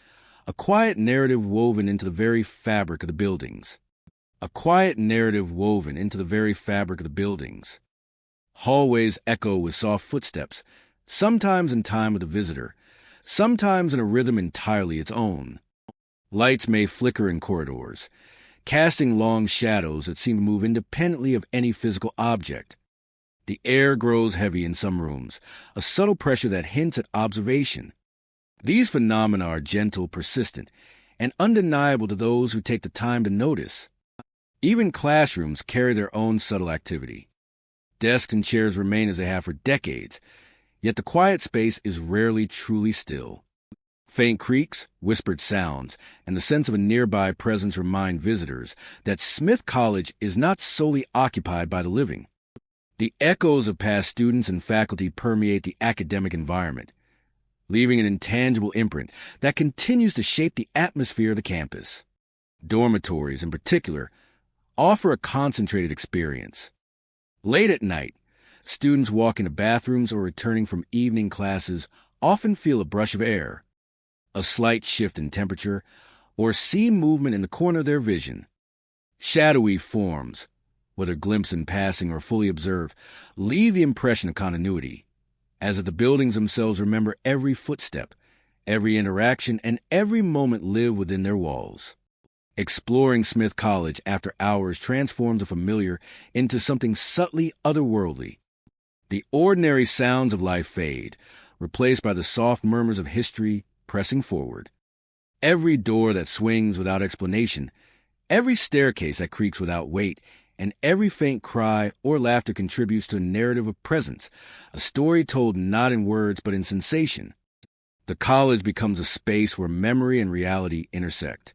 a quiet narrative woven into the very fabric of the buildings. Hallways echo with soft footsteps, sometimes in time with the visitor, sometimes in a rhythm entirely its own. Lights may flicker in corridors, casting long shadows that seem to move independently of any physical object. The air grows heavy in some rooms, a subtle pressure that hints at observation. These phenomena are gentle, persistent, and undeniable to those who take the time to notice. Even classrooms carry their own subtle activity. Desks and chairs remain as they have for decades, yet the quiet space is rarely truly still. Faint creaks, whispered sounds, and the sense of a nearby presence remind visitors that Smith College is not solely occupied by the living. The echoes of past students and faculty permeate the academic environment, leaving an intangible imprint that continues to shape the atmosphere of the campus. Dormitories, in particular, offer a concentrated experience. Late at night, students walking to bathrooms or returning from evening classes often feel a brush of air, a slight shift in temperature, or see movement in the corner of their vision. Shadowy forms, whether glimpsed in passing or fully observed, leave the impression of continuity, as if the buildings themselves remember every footstep, every interaction, and every moment lived within their walls. Exploring Smith College after hours transforms the familiar into something subtly otherworldly. The ordinary sounds of life fade, replaced by the soft murmurs of history pressing forward. Every door that swings without explanation, every staircase that creaks without weight, and every faint cry or laughter contributes to a narrative of presence, a story told not in words but in sensation. The college becomes a space where memory and reality intersect.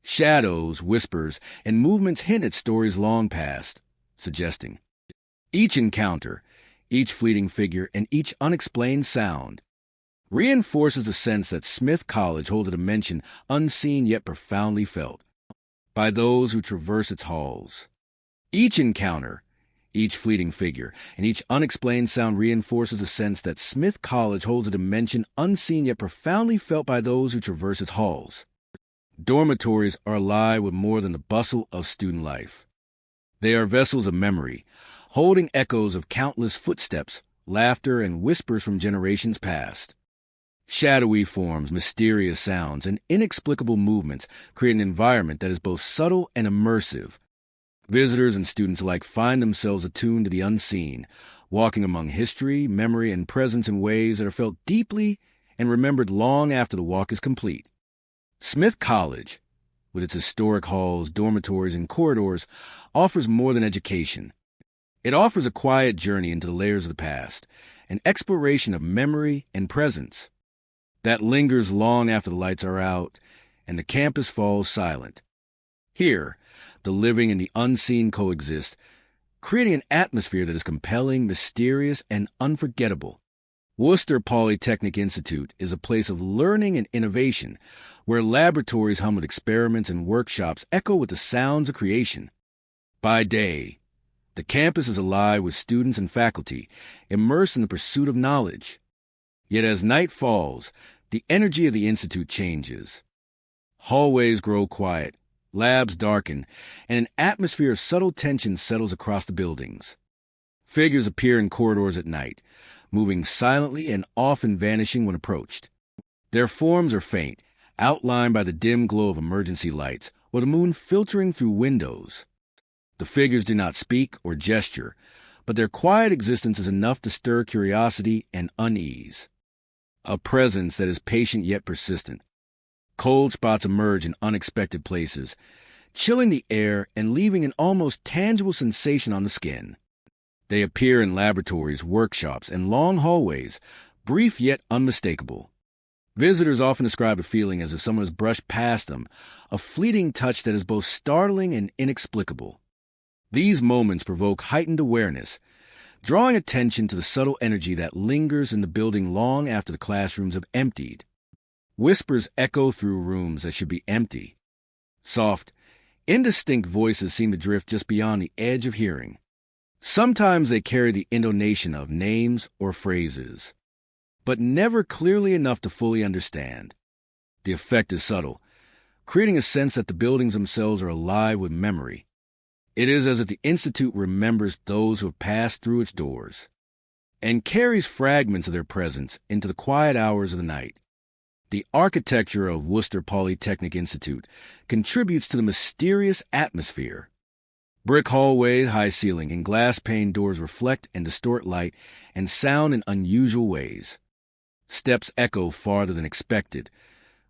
Shadows, whispers, and movements hint at stories long past, suggesting. Each encounter, each fleeting figure, and each unexplained sound reinforces the sense that Smith College holds a dimension unseen yet profoundly felt by those who traverse its halls. Each encounter, each fleeting figure, and each unexplained sound reinforces the sense that Smith College holds a dimension unseen yet profoundly felt by those who traverse its halls. Dormitories are alive with more than the bustle of student life. They are vessels of memory, holding echoes of countless footsteps, laughter, and whispers from generations past. Shadowy forms, mysterious sounds, and inexplicable movements create an environment that is both subtle and immersive. Visitors and students alike find themselves attuned to the unseen, walking among history, memory, and presence in ways that are felt deeply and remembered long after the walk is complete. Smith College, with its historic halls, dormitories, and corridors, offers more than education. It offers a quiet journey into the layers of the past, an exploration of memory and presence that lingers long after the lights are out and the campus falls silent. Here, the living and the unseen coexist, creating an atmosphere that is compelling, mysterious, and unforgettable. Worcester Polytechnic Institute is a place of learning and innovation, where laboratories hum with experiments and workshops echo with the sounds of creation. By day, the campus is alive with students and faculty, immersed in the pursuit of knowledge. Yet as night falls, the energy of the institute changes. Hallways grow quiet, labs darken, and an atmosphere of subtle tension settles across the buildings. Figures appear in corridors at night, moving silently and often vanishing when approached. Their forms are faint, outlined by the dim glow of emergency lights or the moon filtering through windows. The figures do not speak or gesture, but their quiet existence is enough to stir curiosity and unease. A presence that is patient yet persistent. Cold spots emerge in unexpected places, chilling the air and leaving an almost tangible sensation on the skin. They appear in laboratories, workshops, and long hallways, brief yet unmistakable. Visitors often describe a feeling as if someone has brushed past them, a fleeting touch that is both startling and inexplicable. These moments provoke heightened awareness, drawing attention to the subtle energy that lingers in the building long after the classrooms have emptied. Whispers echo through rooms that should be empty. Soft, indistinct voices seem to drift just beyond the edge of hearing. Sometimes they carry the intonation of names or phrases, but never clearly enough to fully understand. The effect is subtle, creating a sense that the buildings themselves are alive with memory. It is as if the Institute remembers those who have passed through its doors, and carries fragments of their presence into the quiet hours of the night. The architecture of Worcester Polytechnic Institute contributes to the mysterious atmosphere. Brick hallways, high ceiling, and glass-paned doors reflect and distort light and sound in unusual ways. Steps echo farther than expected,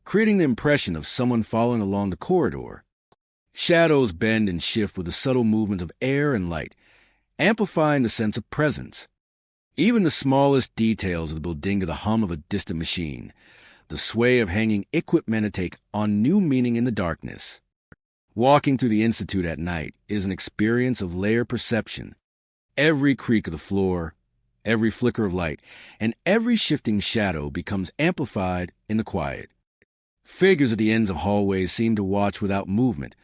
creating the impression of someone following along the corridor. Shadows bend and shift with the subtle movement of air and light, amplifying the sense of presence. Even the smallest details of the bodega, the hum of a distant machine, the sway of hanging equipment take on new meaning in the darkness. Walking through the Institute at night is an experience of layered perception. Every creak of the floor, every flicker of light, and every shifting shadow becomes amplified in the quiet. Figures at the ends of hallways seem to watch without movement,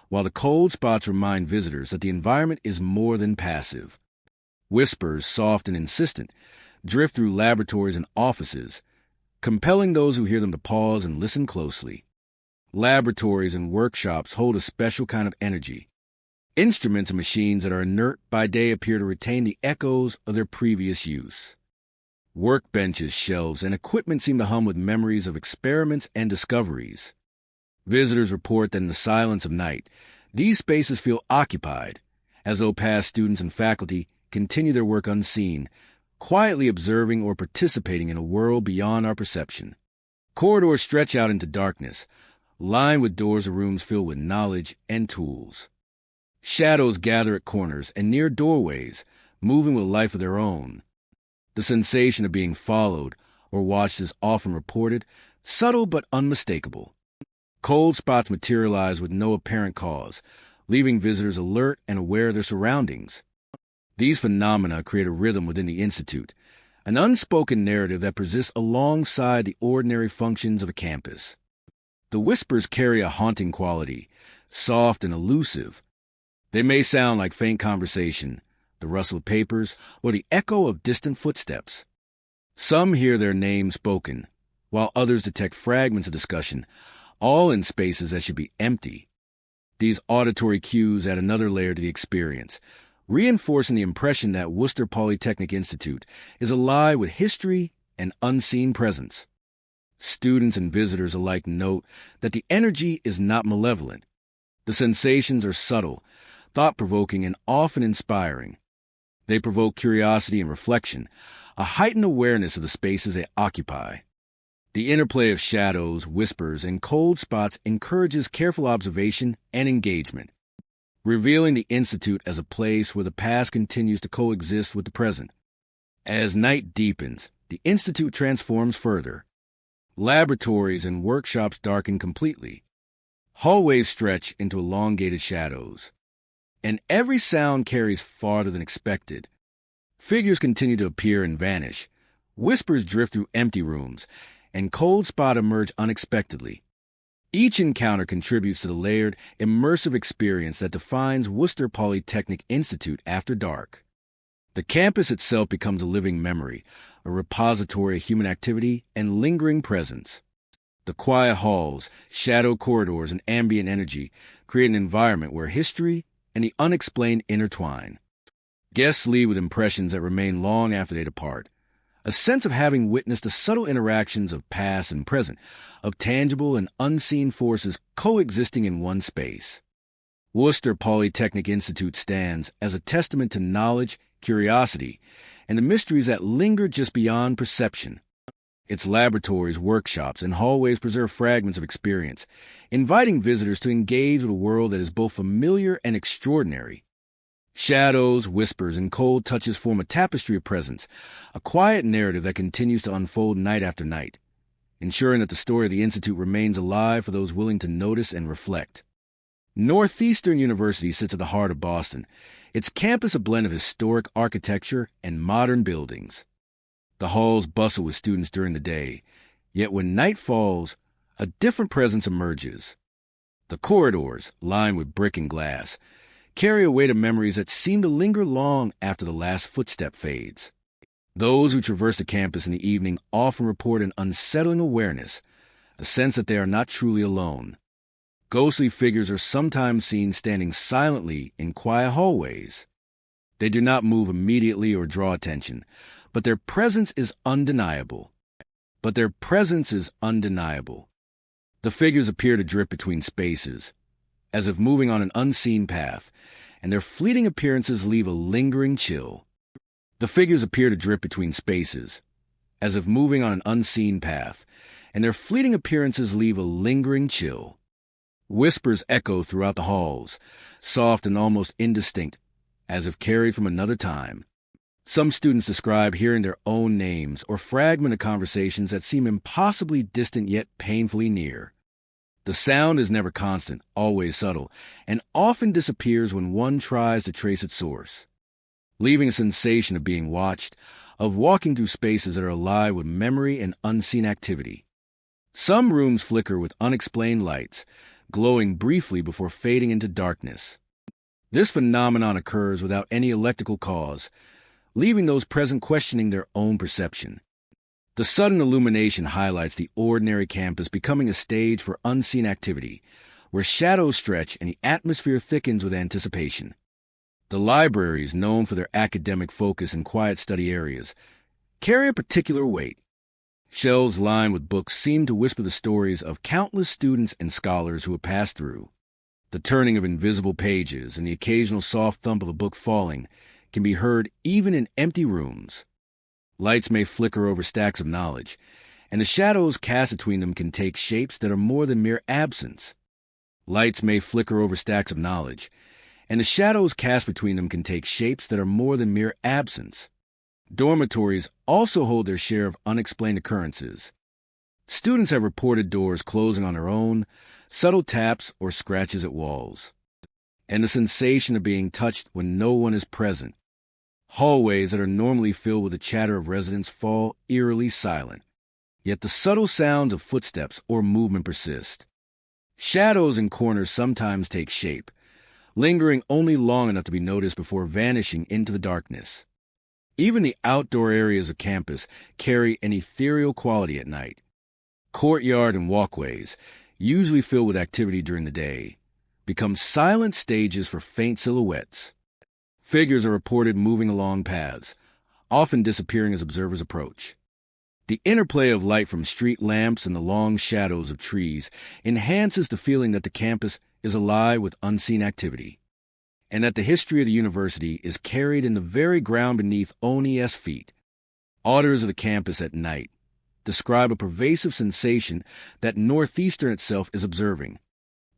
while the cold spots remind visitors that the environment is more than passive. Whispers, soft and insistent, drift through laboratories and offices, compelling those who hear them to pause and listen closely. Laboratories and workshops hold a special kind of energy. Instruments and machines that are inert by day appear to retain the echoes of their previous use. Workbenches, shelves, and equipment seem to hum with memories of experiments and discoveries. Visitors report that in the silence of night, these spaces feel occupied, as though past students and faculty continue their work unseen, quietly observing or participating in a world beyond our perception. Corridors stretch out into darkness, lined with doors of rooms filled with knowledge and tools. Shadows gather at corners and near doorways, moving with life of their own. The sensation of being followed or watched is often reported, subtle but unmistakable. Cold spots materialize with no apparent cause, leaving visitors alert and aware of their surroundings. These phenomena create a rhythm within the Institute, an unspoken narrative that persists alongside the ordinary functions of a campus. The whispers carry a haunting quality, soft and elusive. They may sound like faint conversation, the rustle of papers, or the echo of distant footsteps. Some hear their names spoken, while others detect fragments of discussion, all in spaces that should be empty. These auditory cues add another layer to the experience, reinforcing the impression that Worcester Polytechnic Institute is alive with history and unseen presence. Students and visitors alike note that the energy is not malevolent. The sensations are subtle, thought-provoking, and often inspiring. They provoke curiosity and reflection, a heightened awareness of the spaces they occupy. The interplay of shadows, whispers, and cold spots encourages careful observation and engagement, revealing the Institute as a place where the past continues to coexist with the present. As night deepens, the Institute transforms further. Laboratories and workshops darken completely. Hallways stretch into elongated shadows. And every sound carries farther than expected. Figures continue to appear and vanish. Whispers drift through empty rooms, and cold spots emerge unexpectedly. Each encounter contributes to the layered, immersive experience that defines Worcester Polytechnic Institute after dark. The campus itself becomes a living memory, a repository of human activity and lingering presence. The quiet halls, shadow corridors, and ambient energy create an environment where history and the unexplained intertwine. Guests leave with impressions that remain long after they depart, a sense of having witnessed the subtle interactions of past and present, of tangible and unseen forces coexisting in one space. Worcester Polytechnic Institute stands as a testament to knowledge, curiosity, and the mysteries that linger just beyond perception. Its laboratories, workshops, and hallways preserve fragments of experience, inviting visitors to engage with a world that is both familiar and extraordinary. Shadows, whispers, and cold touches form a tapestry of presence, a quiet narrative that continues to unfold night after night, ensuring that the story of the Institute remains alive for those willing to notice and reflect. Northeastern University sits at the heart of Boston. Its campus a blend of historic architecture and modern buildings. The halls bustle with students during the day, yet when night falls, a different presence emerges. The corridors, lined with brick and glass, carry a weight of memories that seem to linger long after the last footstep fades. Those who traverse the campus in the evening often report an unsettling awareness, a sense that they are not truly alone. Ghostly figures are sometimes seen standing silently in quiet hallways. They do not move immediately or draw attention, but their presence is undeniable. The figures appear to drift between spaces, as if moving on an unseen path, and their fleeting appearances leave a lingering chill. Whispers echo throughout the halls, soft and almost indistinct, as if carried from another time. Some students describe hearing their own names or fragment of conversations that seem impossibly distant yet painfully near. The sound is never constant, always subtle, and often disappears when one tries to trace its source, leaving a sensation of being watched, of walking through spaces that are alive with memory and unseen activity. Some rooms flicker with unexplained lights, glowing briefly before fading into darkness. This phenomenon occurs without any electrical cause, leaving those present questioning their own perception. The sudden illumination highlights the ordinary campus becoming a stage for unseen activity, where shadows stretch and the atmosphere thickens with anticipation. The libraries, known for their academic focus and quiet study areas, carry a particular weight. Shelves lined with books seem to whisper the stories of countless students and scholars who have passed through. The turning of invisible pages and the occasional soft thump of a book falling can be heard even in empty rooms. Lights may flicker over stacks of knowledge, and the shadows cast between them can take shapes that are more than mere absence. Dormitories also hold their share of unexplained occurrences. Students have reported doors closing on their own, subtle taps or scratches at walls, and the sensation of being touched when no one is present. Hallways that are normally filled with the chatter of residents fall eerily silent, yet the subtle sounds of footsteps or movement persist. Shadows in corners sometimes take shape, lingering only long enough to be noticed before vanishing into the darkness. Even the outdoor areas of campus carry an ethereal quality at night. Courtyard and walkways, usually filled with activity during the day, become silent stages for faint silhouettes. Figures are reported moving along paths, often disappearing as observers approach. The interplay of light from street lamps and the long shadows of trees enhances the feeling that the campus is alive with unseen activity, and that the history of the university is carried in the very ground beneath Oni's feet. Auditors of the campus at night describe a pervasive sensation that Northeastern itself is observing.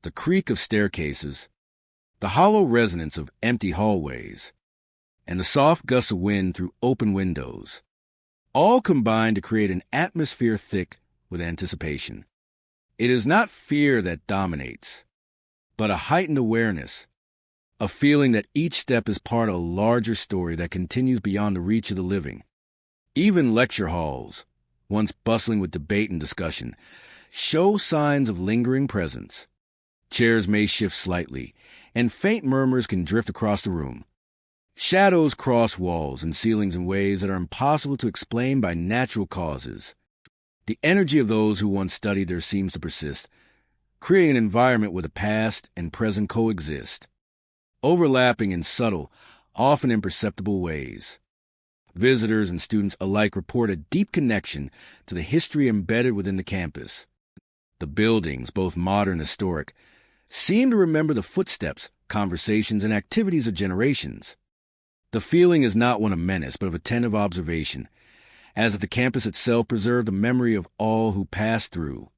The creak of staircases, the hollow resonance of empty hallways, and the soft gusts of wind through open windows, all combine to create an atmosphere thick with anticipation. It is not fear that dominates, but a heightened awareness, a feeling that each step is part of a larger story that continues beyond the reach of the living. Even lecture halls, once bustling with debate and discussion, show signs of lingering presence. Chairs may shift slightly, and faint murmurs can drift across the room. Shadows cross walls and ceilings in ways that are impossible to explain by natural causes. The energy of those who once studied there seems to persist, creating an environment where the past and present coexist, overlapping in subtle, often imperceptible ways. Visitors and students alike report a deep connection to the history embedded within the campus. The buildings, both modern and historic, seem to remember the footsteps, conversations, and activities of generations. The feeling is not one of menace, but of attentive observation, as if the campus itself preserved the memory of all who passed through.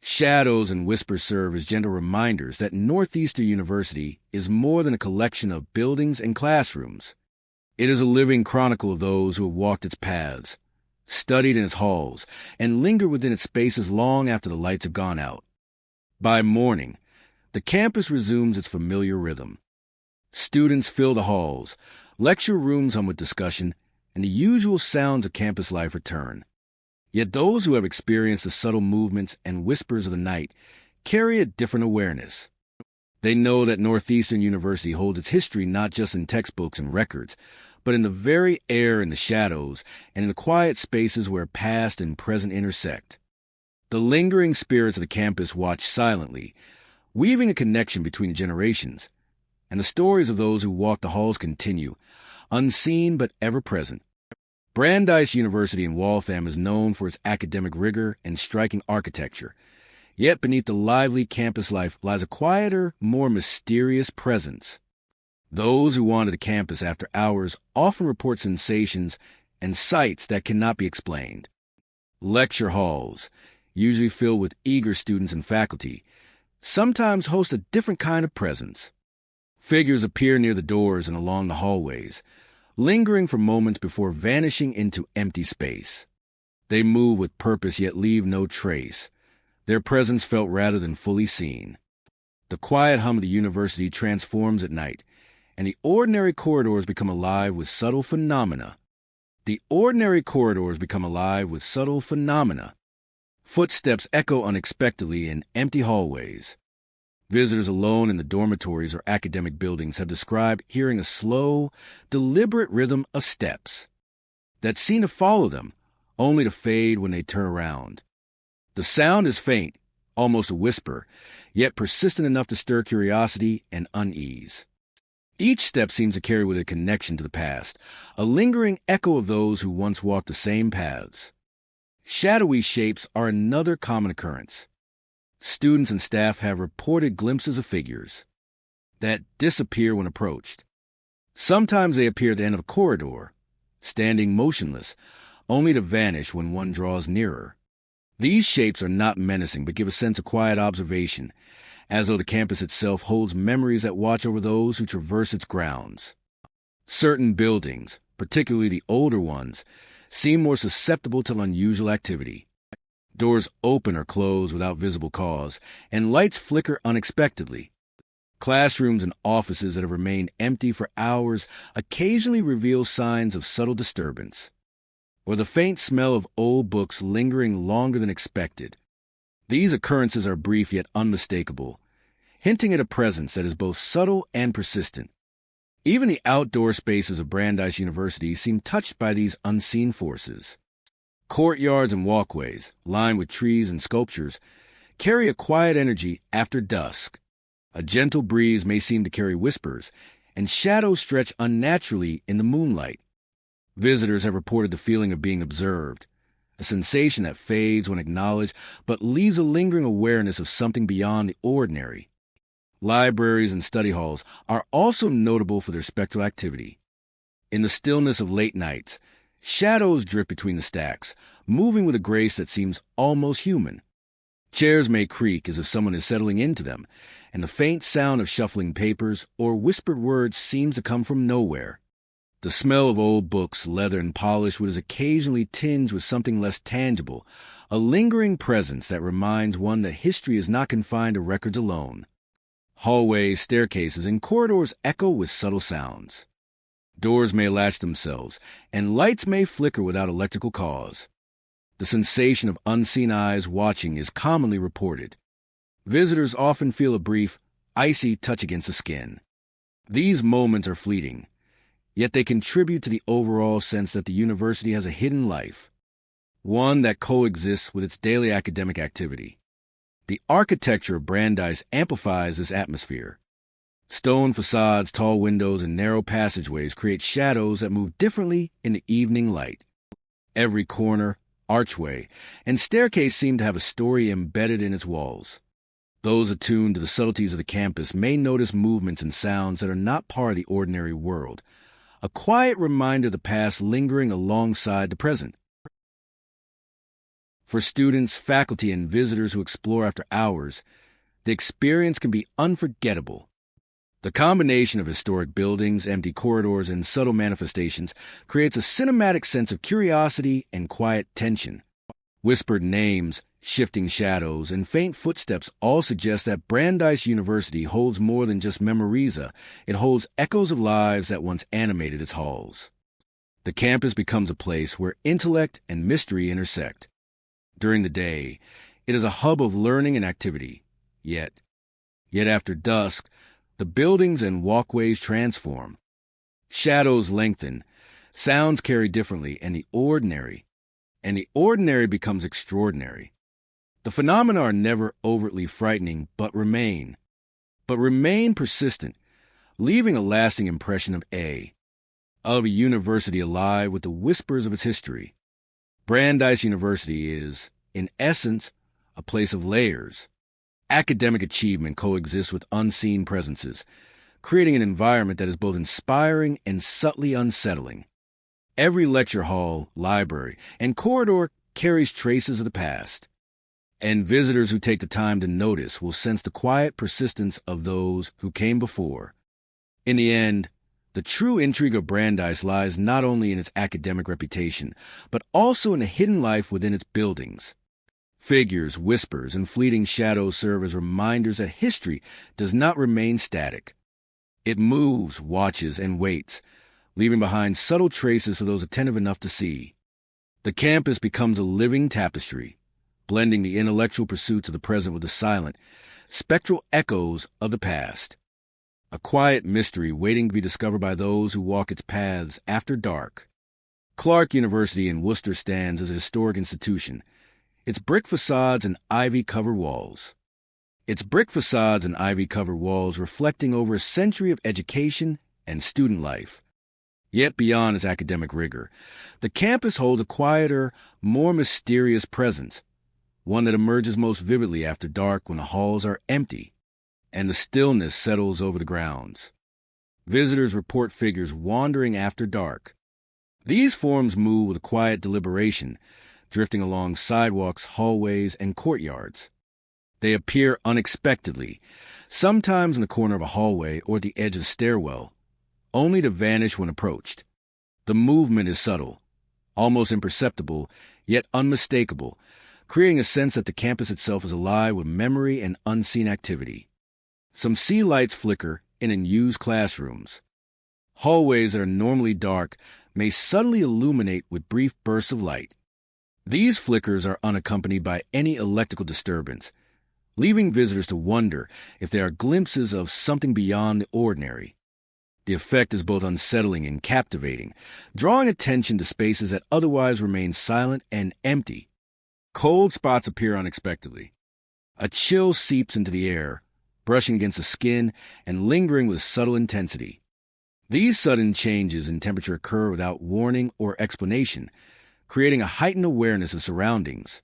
Shadows and whispers serve as gentle reminders that Northeastern University is more than a collection of buildings and classrooms. It is a living chronicle of those who have walked its paths, studied in its halls, and lingered within its spaces long after the lights have gone out. By morning, the campus resumes its familiar rhythm. Students fill the halls, lecture rooms hum with discussion, and the usual sounds of campus life return. Yet those who have experienced the subtle movements and whispers of the night carry a different awareness. They know that Northeastern University holds its history not just in textbooks and records, but in the very air and the shadows, and in the quiet spaces where past and present intersect. The lingering spirits of the campus watch silently, weaving a connection between the generations, and the stories of those who walk the halls continue, unseen but ever present. Brandeis University in Waltham is known for its academic rigor and striking architecture, yet beneath the lively campus life lies a quieter, more mysterious presence. Those who wander the campus after hours often report sensations and sights that cannot be explained. Lecture halls, usually filled with eager students and faculty, sometimes host a different kind of presence. Figures appear near the doors and along the hallways, lingering for moments before vanishing into empty space. They move with purpose yet leave no trace, their presence felt rather than fully seen. The quiet hum of the university transforms at night, and the ordinary corridors become alive with subtle phenomena. Footsteps echo unexpectedly in empty hallways. Visitors alone in the dormitories or academic buildings have described hearing a slow, deliberate rhythm of steps that seem to follow them, only to fade when they turn around. The sound is faint, almost a whisper, yet persistent enough to stir curiosity and unease. Each step seems to carry with it a connection to the past, a lingering echo of those who once walked the same paths. Shadowy shapes are another common occurrence. Students and staff have reported glimpses of figures that disappear when approached. Sometimes they appear at the end of a corridor, standing motionless, only to vanish when one draws nearer. These shapes are not menacing but give a sense of quiet observation, as though the campus itself holds memories that watch over those who traverse its grounds. Certain buildings, particularly the older ones, seem more susceptible to unusual activity. Doors open or close without visible cause, and lights flicker unexpectedly. Classrooms and offices that have remained empty for hours occasionally reveal signs of subtle disturbance, or the faint smell of old books lingering longer than expected. These occurrences are brief yet unmistakable, hinting at a presence that is both subtle and persistent. Even the outdoor spaces of Brandeis University seem touched by these unseen forces. Courtyards and walkways, lined with trees and sculptures, carry a quiet energy after dusk. A gentle breeze may seem to carry whispers, and shadows stretch unnaturally in the moonlight. Visitors have reported the feeling of being observed, a sensation that fades when acknowledged but leaves a lingering awareness of something beyond the ordinary. Libraries and study halls are also notable for their spectral activity. In the stillness of late nights, shadows drift between the stacks, moving with a grace that seems almost human. Chairs may creak as if someone is settling into them, and the faint sound of shuffling papers or whispered words seems to come from nowhere. The smell of old books, leather and polish, is occasionally tinged with something less tangible, a lingering presence that reminds one that history is not confined to records alone. Hallways, staircases, and corridors echo with subtle sounds. Doors may latch themselves, and lights may flicker without electrical cause. The sensation of unseen eyes watching is commonly reported. Visitors often feel a brief, icy touch against the skin. These moments are fleeting, yet they contribute to the overall sense that the university has a hidden life, one that coexists with its daily academic activity. The architecture of Brandeis amplifies this atmosphere. Stone facades, tall windows, and narrow passageways create shadows that move differently in the evening light. Every corner, archway, and staircase seem to have a story embedded in its walls. Those attuned to the subtleties of the campus may notice movements and sounds that are not part of the ordinary world, a quiet reminder of the past lingering alongside the present. For students, faculty, and visitors who explore after hours, the experience can be unforgettable. The combination of historic buildings, empty corridors, and subtle manifestations creates a cinematic sense of curiosity and quiet tension. Whispered names, Shifting shadows and faint footsteps all suggest that Brandeis University holds more than just memorisa. It holds echoes of lives that once animated its halls. The campus becomes a place where intellect and mystery intersect. During the day, it is a hub of learning and activity. Yet after dusk, the buildings and walkways transform. Shadows lengthen, sounds carry differently, and the ordinary becomes extraordinary. The phenomena are never overtly frightening, but remain persistent, leaving a lasting impression of a university alive with the whispers of its history. Brandeis University is, in essence, a place of layers. Academic achievement coexists with unseen presences, creating an environment that is both inspiring and subtly unsettling. Every lecture hall, library, and corridor carries traces of the past, and visitors who take the time to notice will sense the quiet persistence of those who came before. In the end, the true intrigue of Brandeis lies not only in its academic reputation, but also in the hidden life within its buildings. Figures, whispers, and fleeting shadows serve as reminders that history does not remain static. It moves, watches, and waits, leaving behind subtle traces for those attentive enough to see. The campus becomes a living tapestry, blending the intellectual pursuits of the present with the silent, spectral echoes of the past. A quiet mystery waiting to be discovered by those who walk its paths after dark. Clark University in Worcester stands as a historic institution, its brick facades and ivy-covered walls. Reflecting over a century of education and student life. Yet beyond its academic rigor, the campus holds a quieter, more mysterious presence, one that emerges most vividly after dark when the halls are empty and the stillness settles over the grounds. Visitors report figures wandering after dark. These forms move with a quiet deliberation, drifting along sidewalks, hallways, and courtyards. They appear unexpectedly, sometimes in the corner of a hallway or at the edge of a stairwell, only to vanish when approached. The movement is subtle, almost imperceptible, yet unmistakable, creating a sense that the campus itself is alive with memory and unseen activity. Some sea lights flicker in unused classrooms. Hallways that are normally dark may suddenly illuminate with brief bursts of light. These flickers are unaccompanied by any electrical disturbance, leaving visitors to wonder if they are glimpses of something beyond the ordinary. The effect is both unsettling and captivating, drawing attention to spaces that otherwise remain silent and empty. Cold spots appear unexpectedly. A chill seeps into the air, brushing against the skin and lingering with subtle intensity. These sudden changes in temperature occur without warning or explanation, creating a heightened awareness of surroundings.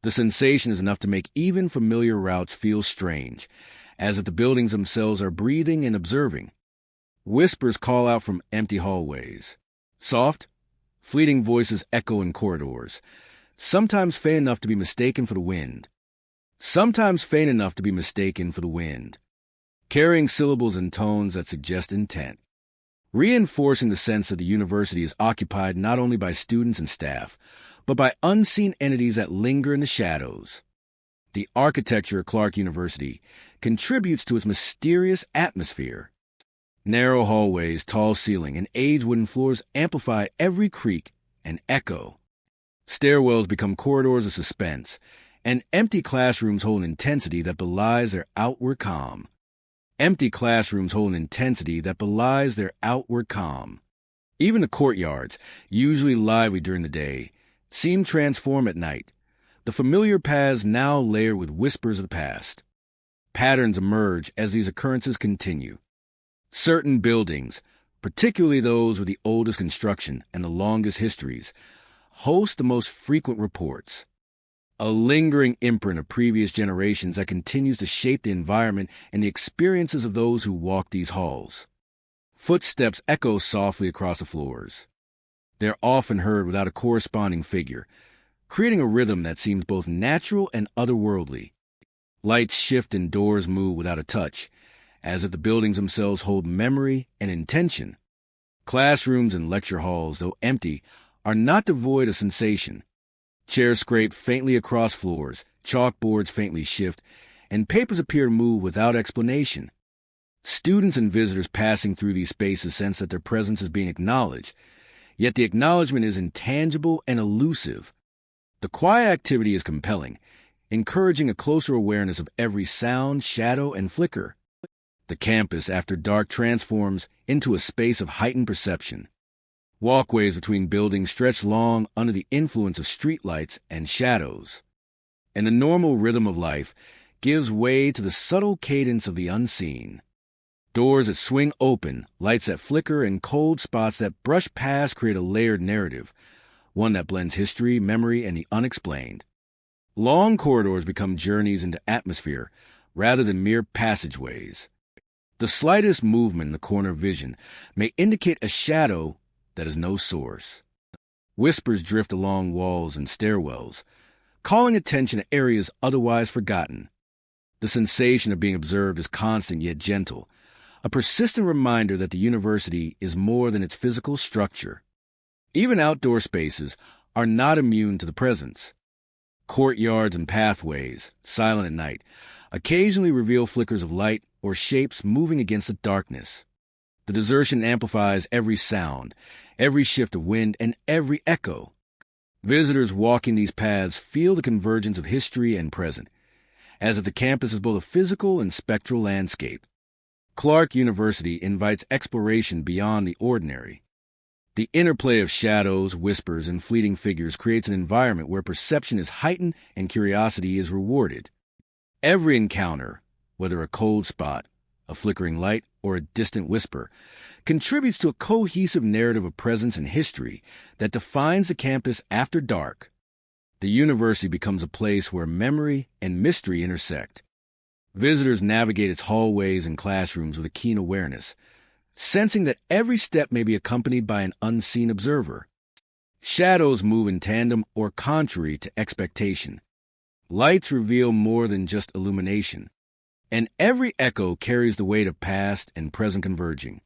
The sensation is enough to make even familiar routes feel strange, as if the buildings themselves are breathing and observing. Whispers call out from empty hallways. Soft, fleeting voices echo in corridors, sometimes faint enough to be mistaken for the wind. Carrying syllables and tones that suggest intent, reinforcing the sense that the university is occupied not only by students and staff, but by unseen entities that linger in the shadows. The architecture of Clark University contributes to its mysterious atmosphere. Narrow hallways, tall ceiling, and aged wooden floors amplify every creak and echo. Stairwells become corridors of suspense, and empty classrooms hold an intensity that belies their outward calm. Even the courtyards, usually lively during the day, seem transformed at night, the familiar paths now layered with whispers of the past. Patterns emerge as these occurrences continue. Certain buildings, particularly those with the oldest construction and the longest histories, host the most frequent reports. A lingering imprint of previous generations that continues to shape the environment and the experiences of those who walk these halls. Footsteps echo softly across the floors. They're often heard without a corresponding figure, creating a rhythm that seems both natural and otherworldly. Lights shift and doors move without a touch, as if the buildings themselves hold memory and intention. Classrooms and lecture halls, though empty, are not devoid of sensation. Chairs scrape faintly across floors, chalkboards faintly shift, and papers appear to move without explanation. Students and visitors passing through these spaces sense that their presence is being acknowledged, yet the acknowledgement is intangible and elusive. The quiet activity is compelling, encouraging a closer awareness of every sound, shadow, and flicker. The campus, after dark, transforms into a space of heightened perception. Walkways between buildings stretch long under the influence of streetlights and shadows, and the normal rhythm of life gives way to the subtle cadence of the unseen. Doors that swing open, lights that flicker, and cold spots that brush past create a layered narrative, one that blends history, memory, and the unexplained. Long corridors become journeys into atmosphere rather than mere passageways. The slightest movement in the corner of vision may indicate a shadow that has no source. Whispers drift along walls and stairwells, calling attention to areas otherwise forgotten. The sensation of being observed is constant yet gentle, a persistent reminder that the university is more than its physical structure. Even outdoor spaces are not immune to the presence. Courtyards and pathways, silent at night, occasionally reveal flickers of light or shapes moving against the darkness. The desertion amplifies every sound, every shift of wind, and every echo. Visitors walking these paths feel the convergence of history and present, as if the campus is both a physical and spectral landscape. Clark University invites exploration beyond the ordinary. The interplay of shadows, whispers, and fleeting figures creates an environment where perception is heightened and curiosity is rewarded. Every encounter, whether a cold spot, a flickering light, or a distant whisper, contributes to a cohesive narrative of presence and history that defines the campus after dark. The university becomes a place where memory and mystery intersect. Visitors navigate its hallways and classrooms with a keen awareness, sensing that every step may be accompanied by an unseen observer. Shadows move in tandem or contrary to expectation. Lights reveal more than just illumination, and every echo carries the weight of past and present converging.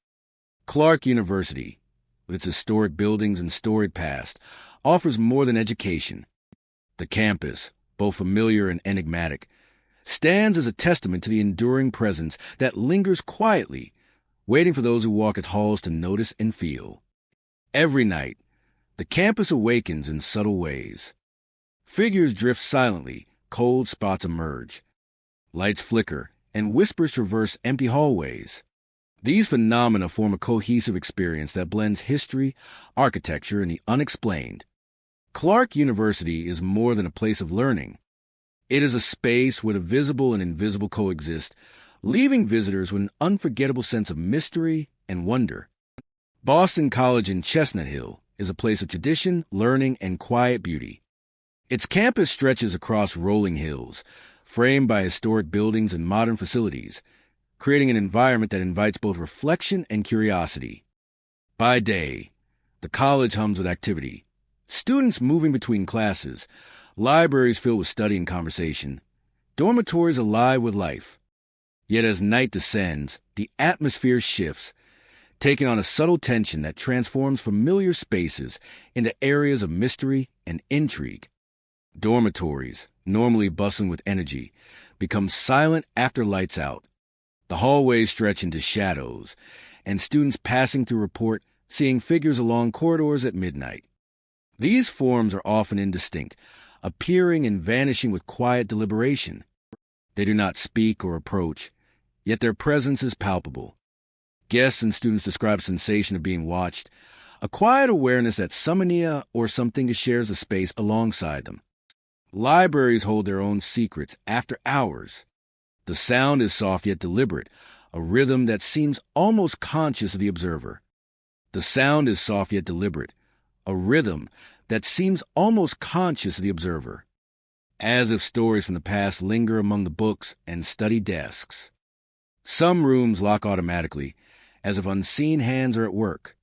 Clark University, with its historic buildings and storied past, offers more than education. The campus, both familiar and enigmatic, stands as a testament to the enduring presence that lingers quietly, waiting for those who walk its halls to notice and feel. Every night, the campus awakens in subtle ways. Figures drift silently, cold spots emerge. Lights flicker, and whispers traverse empty hallways. These phenomena form a cohesive experience that blends history, architecture, and the unexplained. Clark University is more than a place of learning. It is a space where the visible and invisible coexist, leaving visitors with an unforgettable sense of mystery and wonder. Boston College in Chestnut Hill is a place of tradition, learning, and quiet beauty. Its campus stretches across rolling hills, framed by historic buildings and modern facilities, creating an environment that invites both reflection and curiosity. By day, the college hums with activity. Students moving between classes, libraries filled with study and conversation, dormitories alive with life. Yet as night descends, the atmosphere shifts, taking on a subtle tension that transforms familiar spaces into areas of mystery and intrigue. Dormitories, normally bustling with energy, become silent after lights out. The hallways stretch into shadows, and students passing through report seeing figures along corridors at midnight. These forms are often indistinct, appearing and vanishing with quiet deliberation. They do not speak or approach, yet their presence is palpable. Guests and students describe a sensation of being watched, a quiet awareness that someone or something shares a space alongside them. Libraries hold their own secrets after hours. The sound is soft yet deliberate, a rhythm that seems almost conscious of the observer. The sound is soft yet deliberate, a rhythm that seems almost conscious of the observer, as if stories from the past linger among the books and study desks. Some rooms lock automatically, as if unseen hands are at work.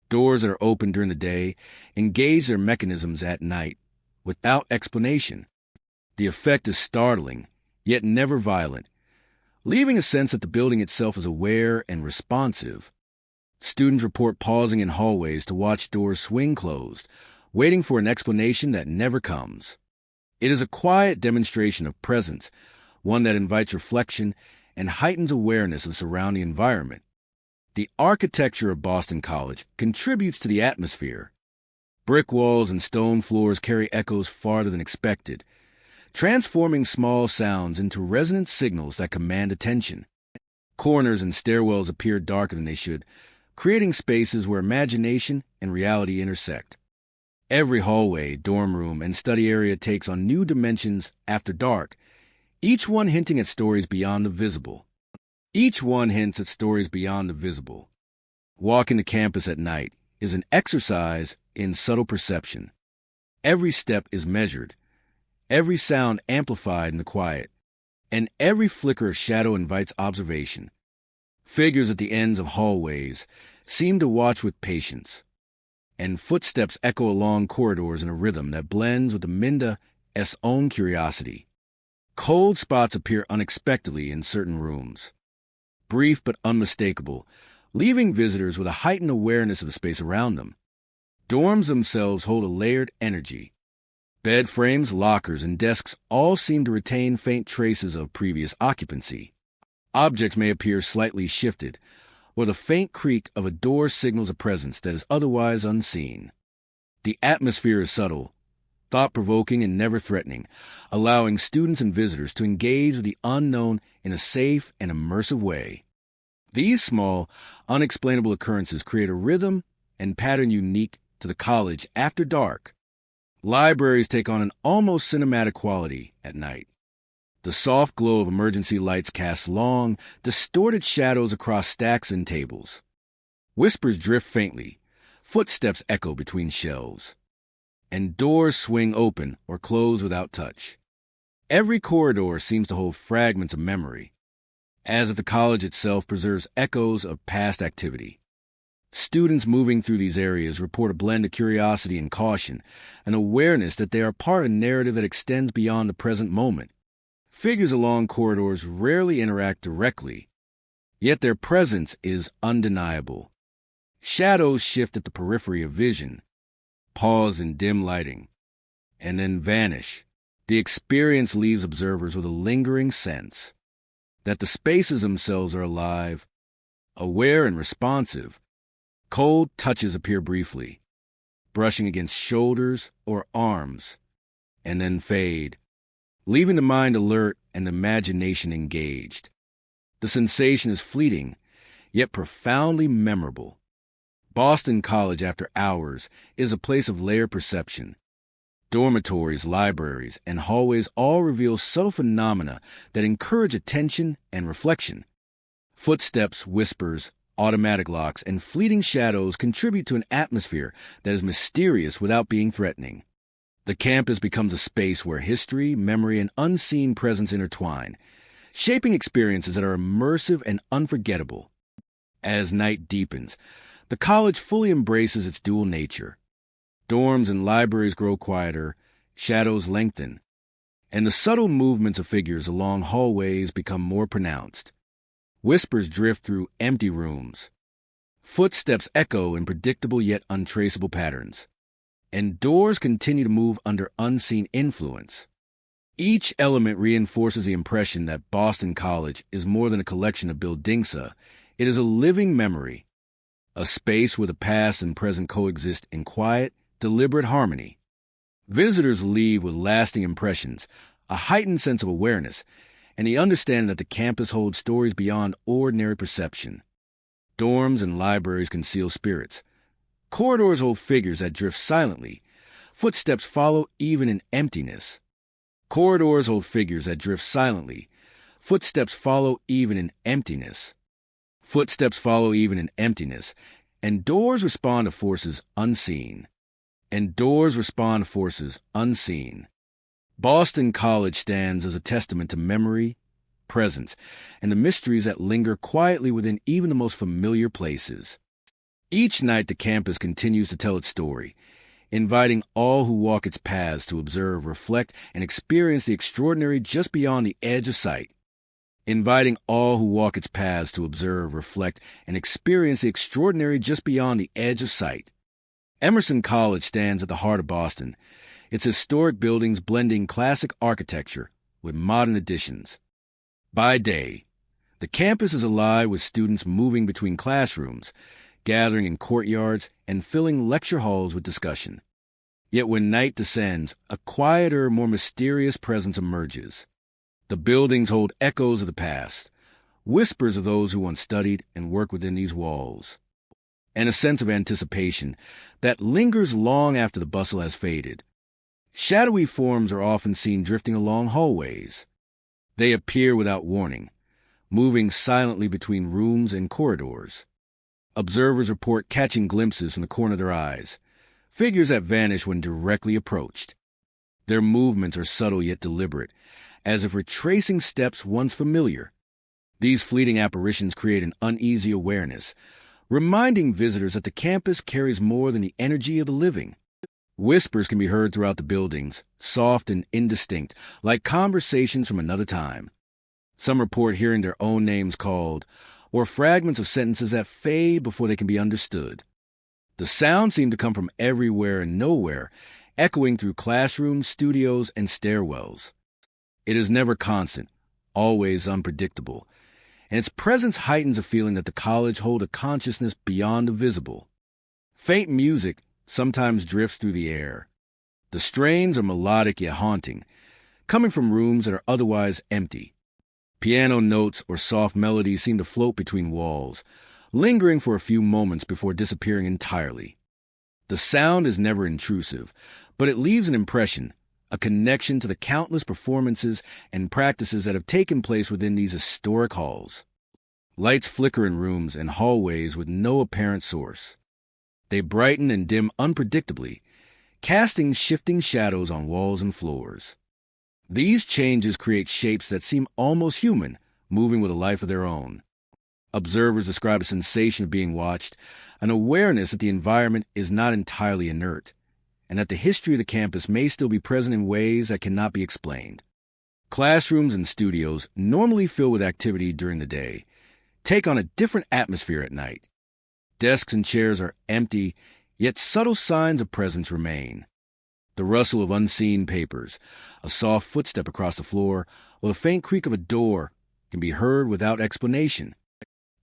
Doors that are open during the day engage their mechanisms at night, without explanation. The effect is startling, yet never violent, leaving a sense that the building itself is aware and responsive. Students report pausing in hallways to watch doors swing closed, waiting for an explanation that never comes. It is a quiet demonstration of presence, one that invites reflection and heightens awareness of the surrounding environment. The architecture of Boston College contributes to the atmosphere. Brick walls and stone floors carry echoes farther than expected, transforming small sounds into resonant signals that command attention. Corners and stairwells appear darker than they should, creating spaces where imagination and reality intersect. Every hallway, dorm room, and study area takes on new dimensions after dark, each one hinting at stories beyond the visible. Walking the campus at night is an exercise in subtle perception. Every step is measured, every sound amplified in the quiet, and every flicker of shadow invites observation. Figures at the ends of hallways seem to watch with patience, and footsteps echo along corridors in a rhythm that blends with the Minda's own curiosity. Cold spots appear unexpectedly in certain rooms, brief but unmistakable, leaving visitors with a heightened awareness of the space around them. Dorms themselves hold a layered energy. Bed frames, lockers, and desks all seem to retain faint traces of previous occupancy. Objects may appear slightly shifted, or the faint creak of a door signals a presence that is otherwise unseen. The atmosphere is subtle, thought-provoking, and never threatening, allowing students and visitors to engage with the unknown in a safe and immersive way. These small, unexplainable occurrences create a rhythm and pattern unique to the college after dark. Libraries take on an almost cinematic quality at night. The soft glow of emergency lights casts long, distorted shadows across stacks and tables. Whispers drift faintly, footsteps echo between shelves, and doors swing open or close without touch. Every corridor seems to hold fragments of memory, as if the college itself preserves echoes of past activity. Students moving through these areas report a blend of curiosity and caution, an awareness that they are part of a narrative that extends beyond the present moment. Figures along corridors rarely interact directly, yet their presence is undeniable. Shadows shift at the periphery of vision, pause in dim lighting, and then vanish. The experience leaves observers with a lingering sense that the spaces themselves are alive, aware and responsive. Cold touches appear briefly, brushing against shoulders or arms, and then fade, leaving the mind alert and the imagination engaged. The sensation is fleeting, yet profoundly memorable. Boston College after hours is a place of layered perception. Dormitories, libraries, and hallways all reveal subtle phenomena that encourage attention and reflection. Footsteps, whispers, automatic locks, and fleeting shadows contribute to an atmosphere that is mysterious without being threatening. The campus becomes a space where history, memory, and unseen presence intertwine, shaping experiences that are immersive and unforgettable. As night deepens, the college fully embraces its dual nature. Dorms and libraries grow quieter, shadows lengthen, and the subtle movements of figures along hallways become more pronounced. Whispers drift through empty rooms. Footsteps echo in predictable yet untraceable patterns, and doors continue to move under unseen influence. Each element reinforces the impression that Boston College is more than a collection of buildings. It is a living memory, a space where the past and present coexist in quiet, deliberate harmony. Visitors leave with lasting impressions, a heightened sense of awareness, and the understanding that the campus holds stories beyond ordinary perception. Dorms and libraries conceal spirits. Corridors hold figures that drift silently. Footsteps follow even in emptiness. Corridors hold figures that drift silently. Footsteps follow even in emptiness. Footsteps follow even in emptiness. And doors respond to forces unseen. Boston College stands as a testament to memory, presence, and the mysteries that linger quietly within even the most familiar places. Each night the campus continues to tell its story, inviting all who walk its paths to observe, reflect, and experience the extraordinary just beyond the edge of sight. Inviting all who walk its paths to observe, reflect, and experience the extraordinary just beyond the edge of sight. Emerson College stands at the heart of Boston, its historic buildings blending classic architecture with modern additions. By day, the campus is alive with students moving between classrooms, gathering in courtyards, and filling lecture halls with discussion. Yet when night descends, a quieter, more mysterious presence emerges. The buildings hold echoes of the past, whispers of those who once studied and worked within these walls, and a sense of anticipation that lingers long after the bustle has faded. Shadowy forms are often seen drifting along hallways. They appear without warning, moving silently between rooms and corridors. Observers report catching glimpses from the corner of their eyes, figures that vanish when directly approached. Their movements are subtle yet deliberate, as if retracing steps once familiar. These fleeting apparitions create an uneasy awareness, reminding visitors that the campus carries more than the energy of the living. Whispers can be heard throughout the buildings, soft and indistinct, like conversations from another time. Some report hearing their own names called, or fragments of sentences that fade before they can be understood. The sounds seem to come from everywhere and nowhere, echoing through classrooms, studios, and stairwells. It is never constant, always unpredictable, and its presence heightens a feeling that the college holds a consciousness beyond the visible. Faint music sometimes drifts through the air. The strains are melodic yet haunting, coming from rooms that are otherwise empty. Piano notes or soft melodies seem to float between walls, lingering for a few moments before disappearing entirely. The sound is never intrusive, but it leaves an impression, a connection to the countless performances and practices that have taken place within these historic halls. Lights flicker in rooms and hallways with no apparent source. They brighten and dim unpredictably, casting shifting shadows on walls and floors. These changes create shapes that seem almost human, moving with a life of their own. Observers describe a sensation of being watched, an awareness that the environment is not entirely inert, and that the history of the campus may still be present in ways that cannot be explained. Classrooms and studios, normally filled with activity during the day, take on a different atmosphere at night. Desks and chairs are empty, yet subtle signs of presence remain. The rustle of unseen papers, a soft footstep across the floor, or the faint creak of a door can be heard without explanation.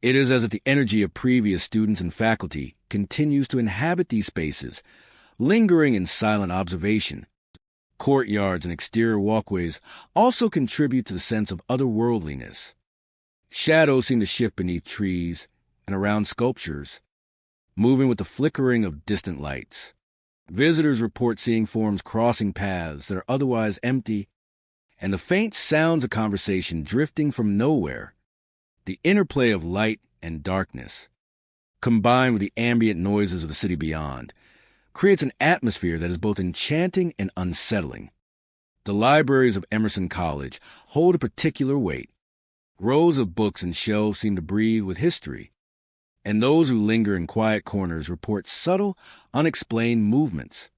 It is as if the energy of previous students and faculty continues to inhabit these spaces, lingering in silent observation. Courtyards and exterior walkways also contribute to the sense of otherworldliness. Shadows seem to shift beneath trees and around sculptures, moving with the flickering of distant lights. Visitors report seeing forms crossing paths that are otherwise empty, and the faint sounds of conversation drifting from nowhere. The interplay of light and darkness, combined with the ambient noises of the city beyond, creates an atmosphere that is both enchanting and unsettling. The libraries of Emerson College hold a particular weight. Rows of books and shelves seem to breathe with history, and those who linger in quiet corners report subtle, unexplained movements.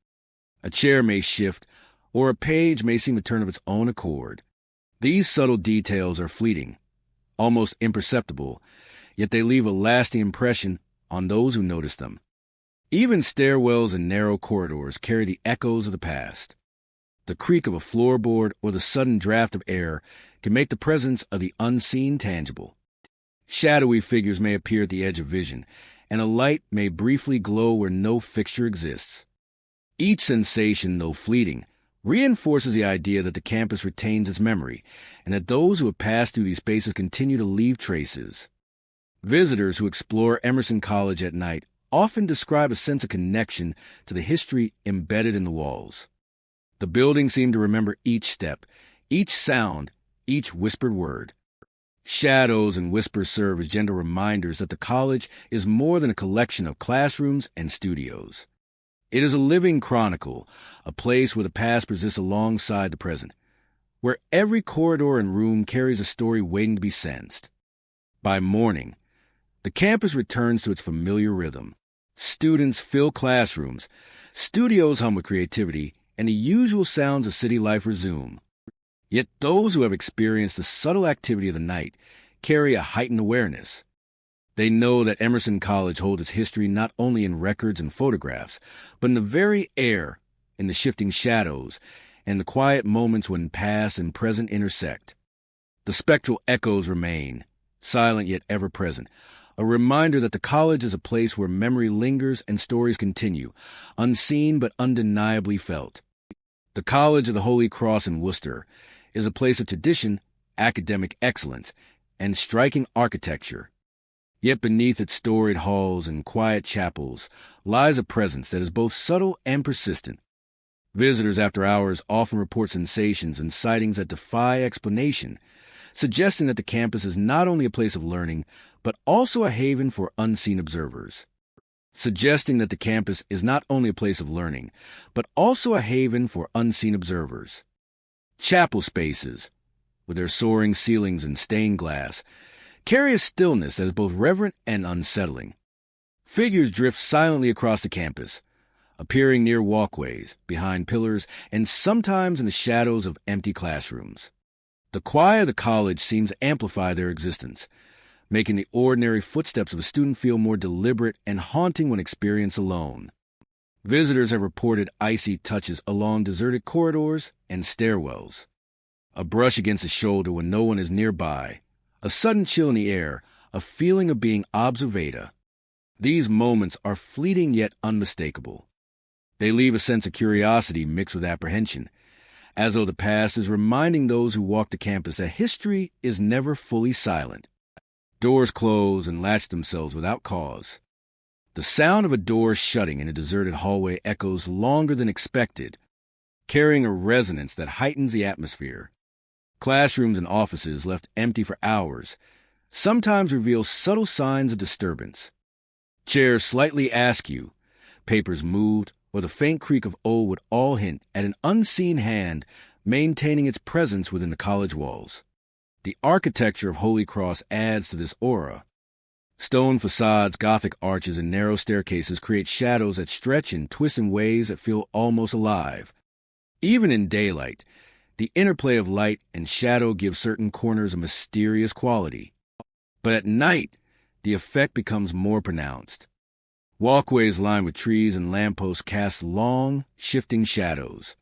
A chair may shift, or a page may seem to turn of its own accord. These subtle details are fleeting, almost imperceptible, yet they leave a lasting impression on those who notice them. Even stairwells and narrow corridors carry the echoes of the past. The creak of a floorboard or the sudden draft of air can make the presence of the unseen tangible. Shadowy figures may appear at the edge of vision, and a light may briefly glow where no fixture exists. Each sensation, though fleeting, reinforces the idea that the campus retains its memory, and that those who have passed through these spaces continue to leave traces. Visitors who explore Emerson College at night often describe a sense of connection to the history embedded in the walls. The buildings seem to remember each step, each sound, each whispered word. Shadows and whispers serve as gentle reminders that the college is more than a collection of classrooms and studios. It is a living chronicle, a place where the past persists alongside the present, where every corridor and room carries a story waiting to be sensed. By morning, the campus returns to its familiar rhythm. Students fill classrooms, studios hum with creativity, and the usual sounds of city life resume. Yet those who have experienced the subtle activity of the night carry a heightened awareness. They know that Emerson College holds its history not only in records and photographs, but in the very air, in the shifting shadows, and the quiet moments when past and present intersect. The spectral echoes remain, silent yet ever present, a reminder that the college is a place where memory lingers and stories continue, unseen but undeniably felt. The College of the Holy Cross in Worcester is a place of tradition, academic excellence, and striking architecture. Yet beneath its storied halls and quiet chapels lies a presence that is both subtle and persistent. Visitors after hours often report sensations and sightings that defy explanation, suggesting that the campus is not only a place of learning, but also a haven for unseen observers. Suggesting that the campus is not only a place of learning, but also a haven for unseen observers. Chapel spaces, with their soaring ceilings and stained glass, carry a stillness that is both reverent and unsettling. Figures drift silently across the campus, appearing near walkways, behind pillars, and sometimes in the shadows of empty classrooms. The quiet of the college seems to amplify their existence, making the ordinary footsteps of a student feel more deliberate and haunting when experienced alone. Visitors have reported icy touches along deserted corridors and stairwells. A brush against the shoulder when no one is nearby, a sudden chill in the air, a feeling of being observata. These moments are fleeting yet unmistakable. They leave a sense of curiosity mixed with apprehension, as though the past is reminding those who walk the campus that history is never fully silent. Doors close and latch themselves without cause. The sound of a door shutting in a deserted hallway echoes longer than expected, carrying a resonance that heightens the atmosphere. Classrooms and offices left empty for hours sometimes reveal subtle signs of disturbance. Chairs slightly askew, papers moved, or the faint creak of old would all hint at an unseen hand maintaining its presence within the college walls. The architecture of Holy Cross adds to this aura. Stone facades, Gothic arches, and narrow staircases create shadows that stretch and twist in ways that feel almost alive. Even in daylight, the interplay of light and shadow gives certain corners a mysterious quality. But at night, the effect becomes more pronounced. Walkways lined with trees and lampposts cast long, shifting shadows,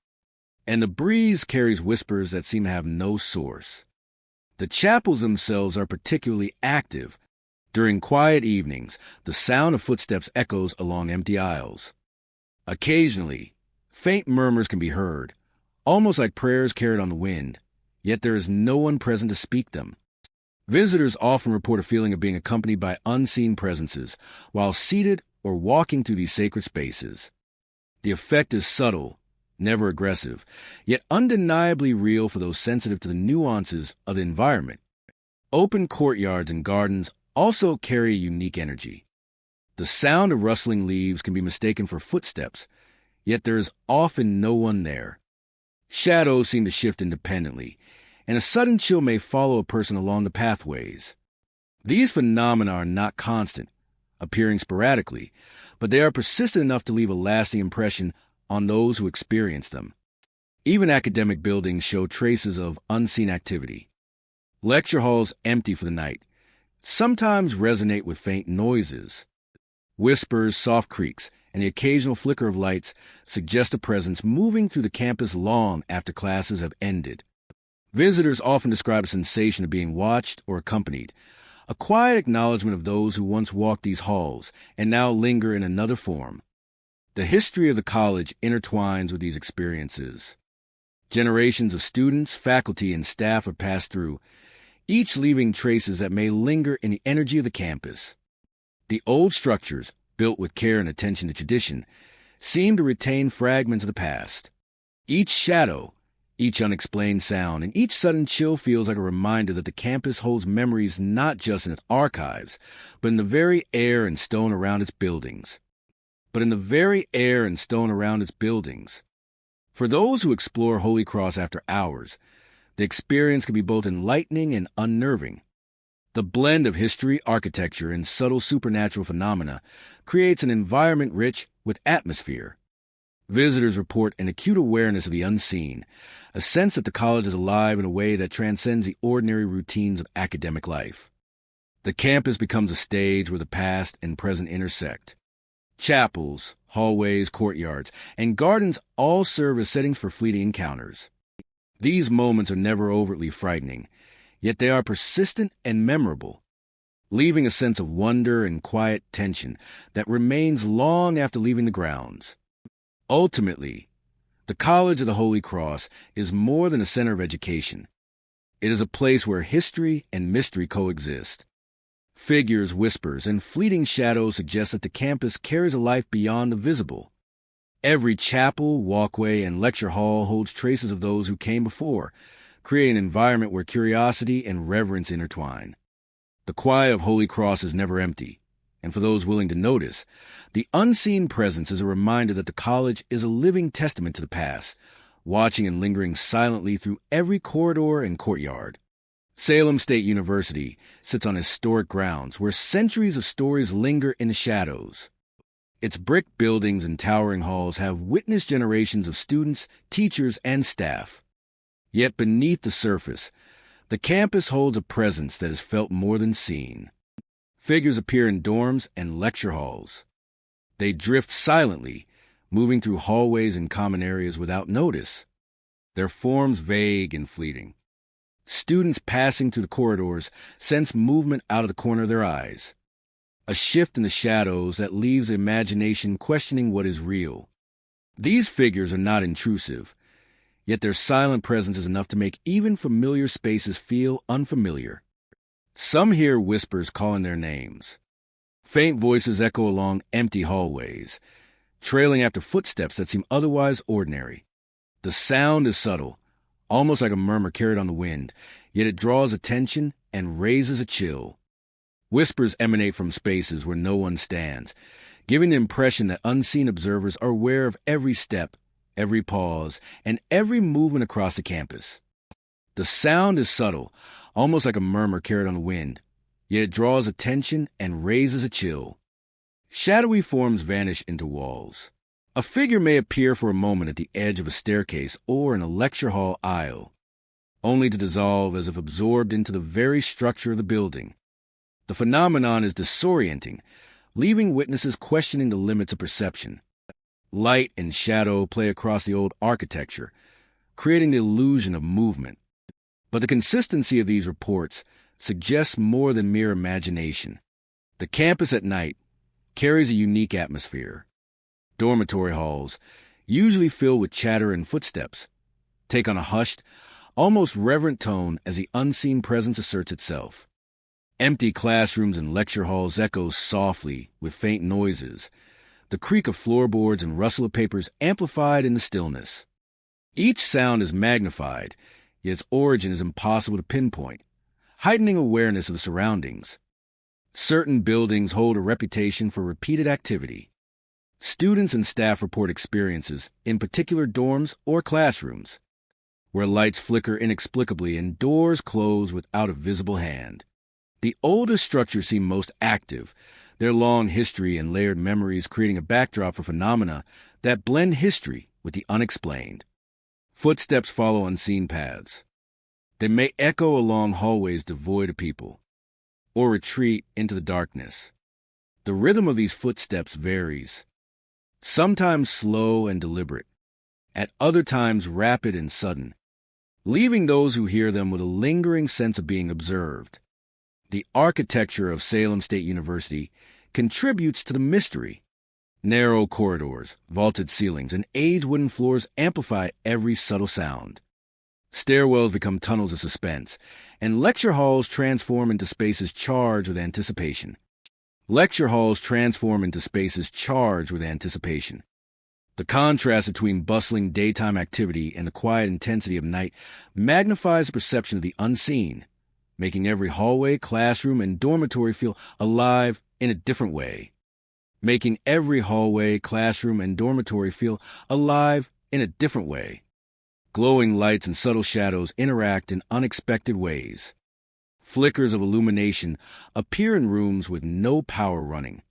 and the breeze carries whispers that seem to have no source. The chapels themselves are particularly active. During quiet evenings, the sound of footsteps echoes along empty aisles. Occasionally, faint murmurs can be heard, almost like prayers carried on the wind, yet there is no one present to speak them. Visitors often report a feeling of being accompanied by unseen presences while seated or walking through these sacred spaces. The effect is subtle, never aggressive, yet undeniably real for those sensitive to the nuances of the environment. Open courtyards and gardens also carry a unique energy. The sound of rustling leaves can be mistaken for footsteps, yet there is often no one there. Shadows seem to shift independently, and a sudden chill may follow a person along the pathways. These phenomena are not constant, appearing sporadically, but they are persistent enough to leave a lasting impression on those who experience them. Even academic buildings show traces of unseen activity. Lecture halls empty for the night sometimes resonate with faint noises. Whispers, soft creaks, and the occasional flicker of lights suggest a presence moving through the campus long after classes have ended. Visitors often describe a sensation of being watched or accompanied, a quiet acknowledgement of those who once walked these halls and now linger in another form. The history of the college intertwines with these experiences. Generations of students, faculty, and staff are passed through, each leaving traces that may linger in the energy of the campus. The old structures, built with care and attention to tradition, seem to retain fragments of the past. Each shadow, each unexplained sound, and each sudden chill feels like a reminder that the campus holds memories not just in its archives, but in the very air and stone around its buildings. For those who explore Holy Cross after hours, the experience can be both enlightening and unnerving. The blend of history, architecture, and subtle supernatural phenomena creates an environment rich with atmosphere. Visitors report an acute awareness of the unseen, a sense that the college is alive in a way that transcends the ordinary routines of academic life. The campus becomes a stage where the past and present intersect. Chapels, hallways, courtyards, and gardens all serve as settings for fleeting encounters. These moments are never overtly frightening, yet they are persistent and memorable, leaving a sense of wonder and quiet tension that remains long after leaving the grounds. Ultimately, the College of the Holy Cross is more than a center of education. It is a place where history and mystery coexist. Figures, whispers, and fleeting shadows suggest that the campus carries a life beyond the visible. Every chapel, walkway, and lecture hall holds traces of those who came before, creating an environment where curiosity and reverence intertwine. The quiet of Holy Cross is never empty, and for those willing to notice, the unseen presence is a reminder that the college is a living testament to the past, watching and lingering silently through every corridor and courtyard. Salem State University sits on historic grounds where centuries of stories linger in the shadows. Its brick buildings and towering halls have witnessed generations of students, teachers, and staff. Yet beneath the surface, the campus holds a presence that is felt more than seen. Figures appear in dorms and lecture halls. They drift silently, moving through hallways and common areas without notice, their forms vague and fleeting. Students passing through the corridors sense movement out of the corner of their eyes, a shift in the shadows that leaves the imagination questioning what is real. These figures are not intrusive, yet their silent presence is enough to make even familiar spaces feel unfamiliar. Some hear whispers calling their names. Faint voices echo along empty hallways, trailing after footsteps that seem otherwise ordinary. The sound is subtle, almost like a murmur carried on the wind, yet it draws attention and raises a chill. Whispers emanate from spaces where no one stands, giving the impression that unseen observers are aware of every step, every pause, and every movement across the campus. The sound is subtle, almost like a murmur carried on the wind, yet it draws attention and raises a chill. Shadowy forms vanish into walls. A figure may appear for a moment at the edge of a staircase or in a lecture hall aisle, only to dissolve as if absorbed into the very structure of the building. The phenomenon is disorienting, leaving witnesses questioning the limits of perception. Light and shadow play across the old architecture, creating the illusion of movement. But the consistency of these reports suggests more than mere imagination. The campus at night carries a unique atmosphere. Dormitory halls, usually filled with chatter and footsteps, take on a hushed, almost reverent tone as the unseen presence asserts itself. Empty classrooms and lecture halls echo softly with faint noises, the creak of floorboards and rustle of papers amplified in the stillness. Each sound is magnified, yet its origin is impossible to pinpoint, heightening awareness of the surroundings. Certain buildings hold a reputation for repeated activity. Students and staff report experiences in particular dorms or classrooms, where lights flicker inexplicably and doors close without a visible hand. The oldest structures seem most active, their long history and layered memories creating a backdrop for phenomena that blend history with the unexplained. Footsteps follow unseen paths. They may echo along hallways devoid of people, or retreat into the darkness. The rhythm of these footsteps varies, sometimes slow and deliberate, at other times rapid and sudden, leaving those who hear them with a lingering sense of being observed. The architecture of Salem State University contributes to the mystery. Narrow corridors, vaulted ceilings, and aged wooden floors amplify every subtle sound. Stairwells become tunnels of suspense, and lecture halls transform into spaces charged with anticipation. The contrast between bustling daytime activity and the quiet intensity of night magnifies the perception of the unseen, making every hallway, classroom, and dormitory feel alive in a different way. Glowing lights and subtle shadows interact in unexpected ways. Flickers of illumination appear in rooms with no power running,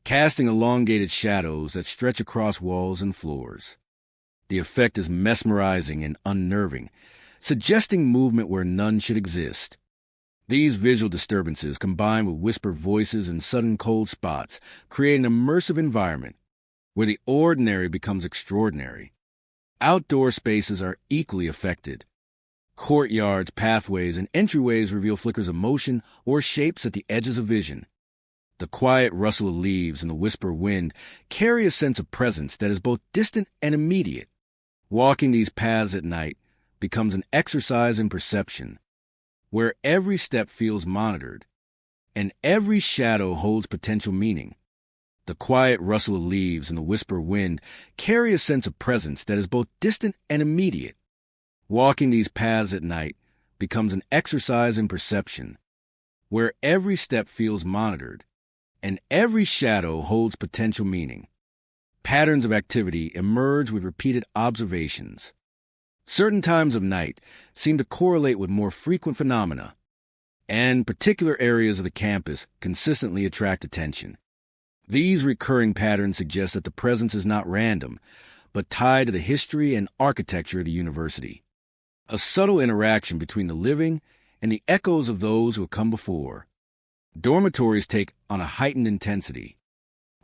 casting elongated shadows that stretch across walls and floors. The effect is mesmerizing and unnerving, suggesting movement where none should exist. These visual disturbances, combined with whispered voices and sudden cold spots, create an immersive environment where the ordinary becomes extraordinary. Outdoor spaces are equally affected. Courtyards, pathways, and entryways reveal flickers of motion or shapes at the edges of vision. The quiet rustle of leaves and the whisper of wind carry a sense of presence that is both distant and immediate. Walking these paths at night becomes an exercise in perception, where every step feels monitored, and every shadow holds potential meaning. The quiet rustle of leaves and the whisper of wind carry a sense of presence that is both distant and immediate. Walking these paths at night becomes an exercise in perception, where every step feels monitored, and every shadow holds potential meaning. Patterns of activity emerge with repeated observations. Certain times of night seem to correlate with more frequent phenomena, and particular areas of the campus consistently attract attention. These recurring patterns suggest that the presence is not random, but tied to the history and architecture of the university. A subtle interaction between the living and the echoes of those who have come before. Dormitories take on a heightened intensity.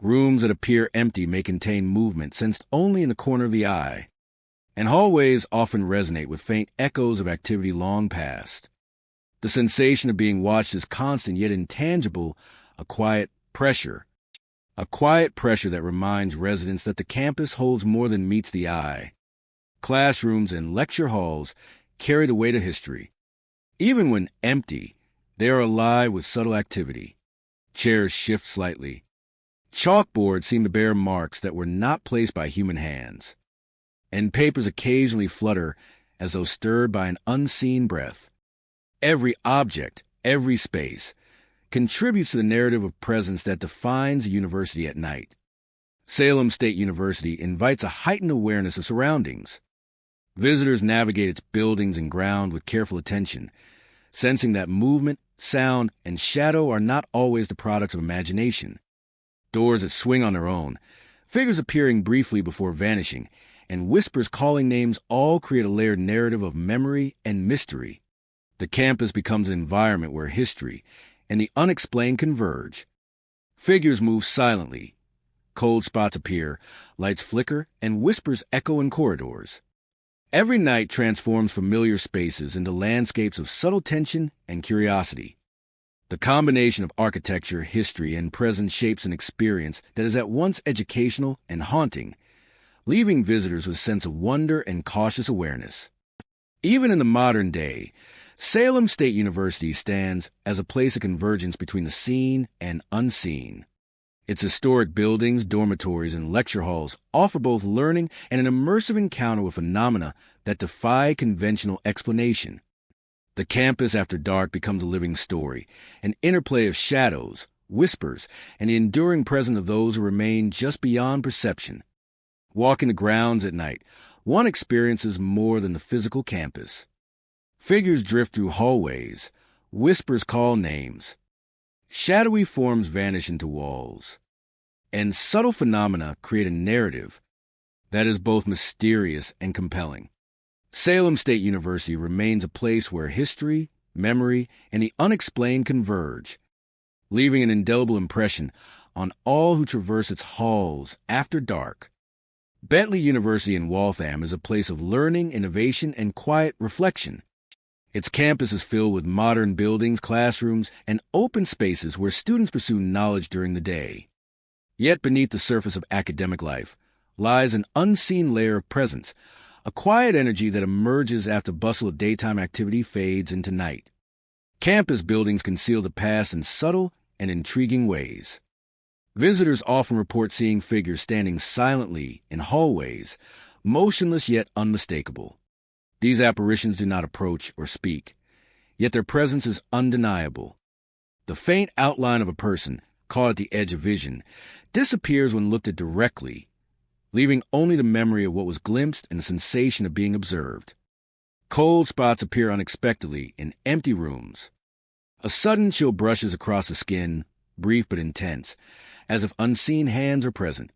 Rooms that appear empty may contain movement sensed only in the corner of the eye, and hallways often resonate with faint echoes of activity long past. The sensation of being watched is constant yet intangible, a quiet pressure that reminds residents that the campus holds more than meets the eye. Classrooms and lecture halls carry the weight of history. Even when empty, they are alive with subtle activity. Chairs shift slightly. Chalkboards seem to bear marks that were not placed by human hands. And papers occasionally flutter as though stirred by an unseen breath. Every object, every space, contributes to the narrative of presence that defines a university at night. Salem State University invites a heightened awareness of surroundings. Visitors navigate its buildings and ground with careful attention, sensing that movement, sound, and shadow are not always the products of imagination. Doors that swing on their own, figures appearing briefly before vanishing, and whispers calling names all create a layered narrative of memory and mystery. The campus becomes an environment where history and the unexplained converge. Figures move silently. Cold spots appear, lights flicker, and whispers echo in corridors. Every night transforms familiar spaces into landscapes of subtle tension and curiosity. The combination of architecture, history, and presence shapes an experience that is at once educational and haunting, leaving visitors with a sense of wonder and cautious awareness. Even in the modern day, Salem State University stands as a place of convergence between the seen and unseen. Its historic buildings, dormitories, and lecture halls offer both learning and an immersive encounter with phenomena that defy conventional explanation. The campus after dark becomes a living story, an interplay of shadows, whispers, and the enduring presence of those who remain just beyond perception. Walking the grounds at night, one experiences more than the physical campus. Figures drift through hallways, whispers call names. Shadowy forms vanish into walls, and subtle phenomena create a narrative that is both mysterious and compelling. Salem State University remains a place where history, memory, and the unexplained converge, leaving an indelible impression on all who traverse its halls after dark. Bentley University in Waltham is a place of learning, innovation, and quiet reflection. Its campus is filled with modern buildings, classrooms, and open spaces where students pursue knowledge during the day. Yet beneath the surface of academic life lies an unseen layer of presence, a quiet energy that emerges after bustle of daytime activity fades into night. Campus buildings conceal the past in subtle and intriguing ways. Visitors often report seeing figures standing silently in hallways, motionless yet unmistakable. These apparitions do not approach or speak, yet their presence is undeniable. The faint outline of a person, caught at the edge of vision, disappears when looked at directly, leaving only the memory of what was glimpsed and the sensation of being observed. Cold spots appear unexpectedly in empty rooms. A sudden chill brushes across the skin, brief but intense, as if unseen hands are present.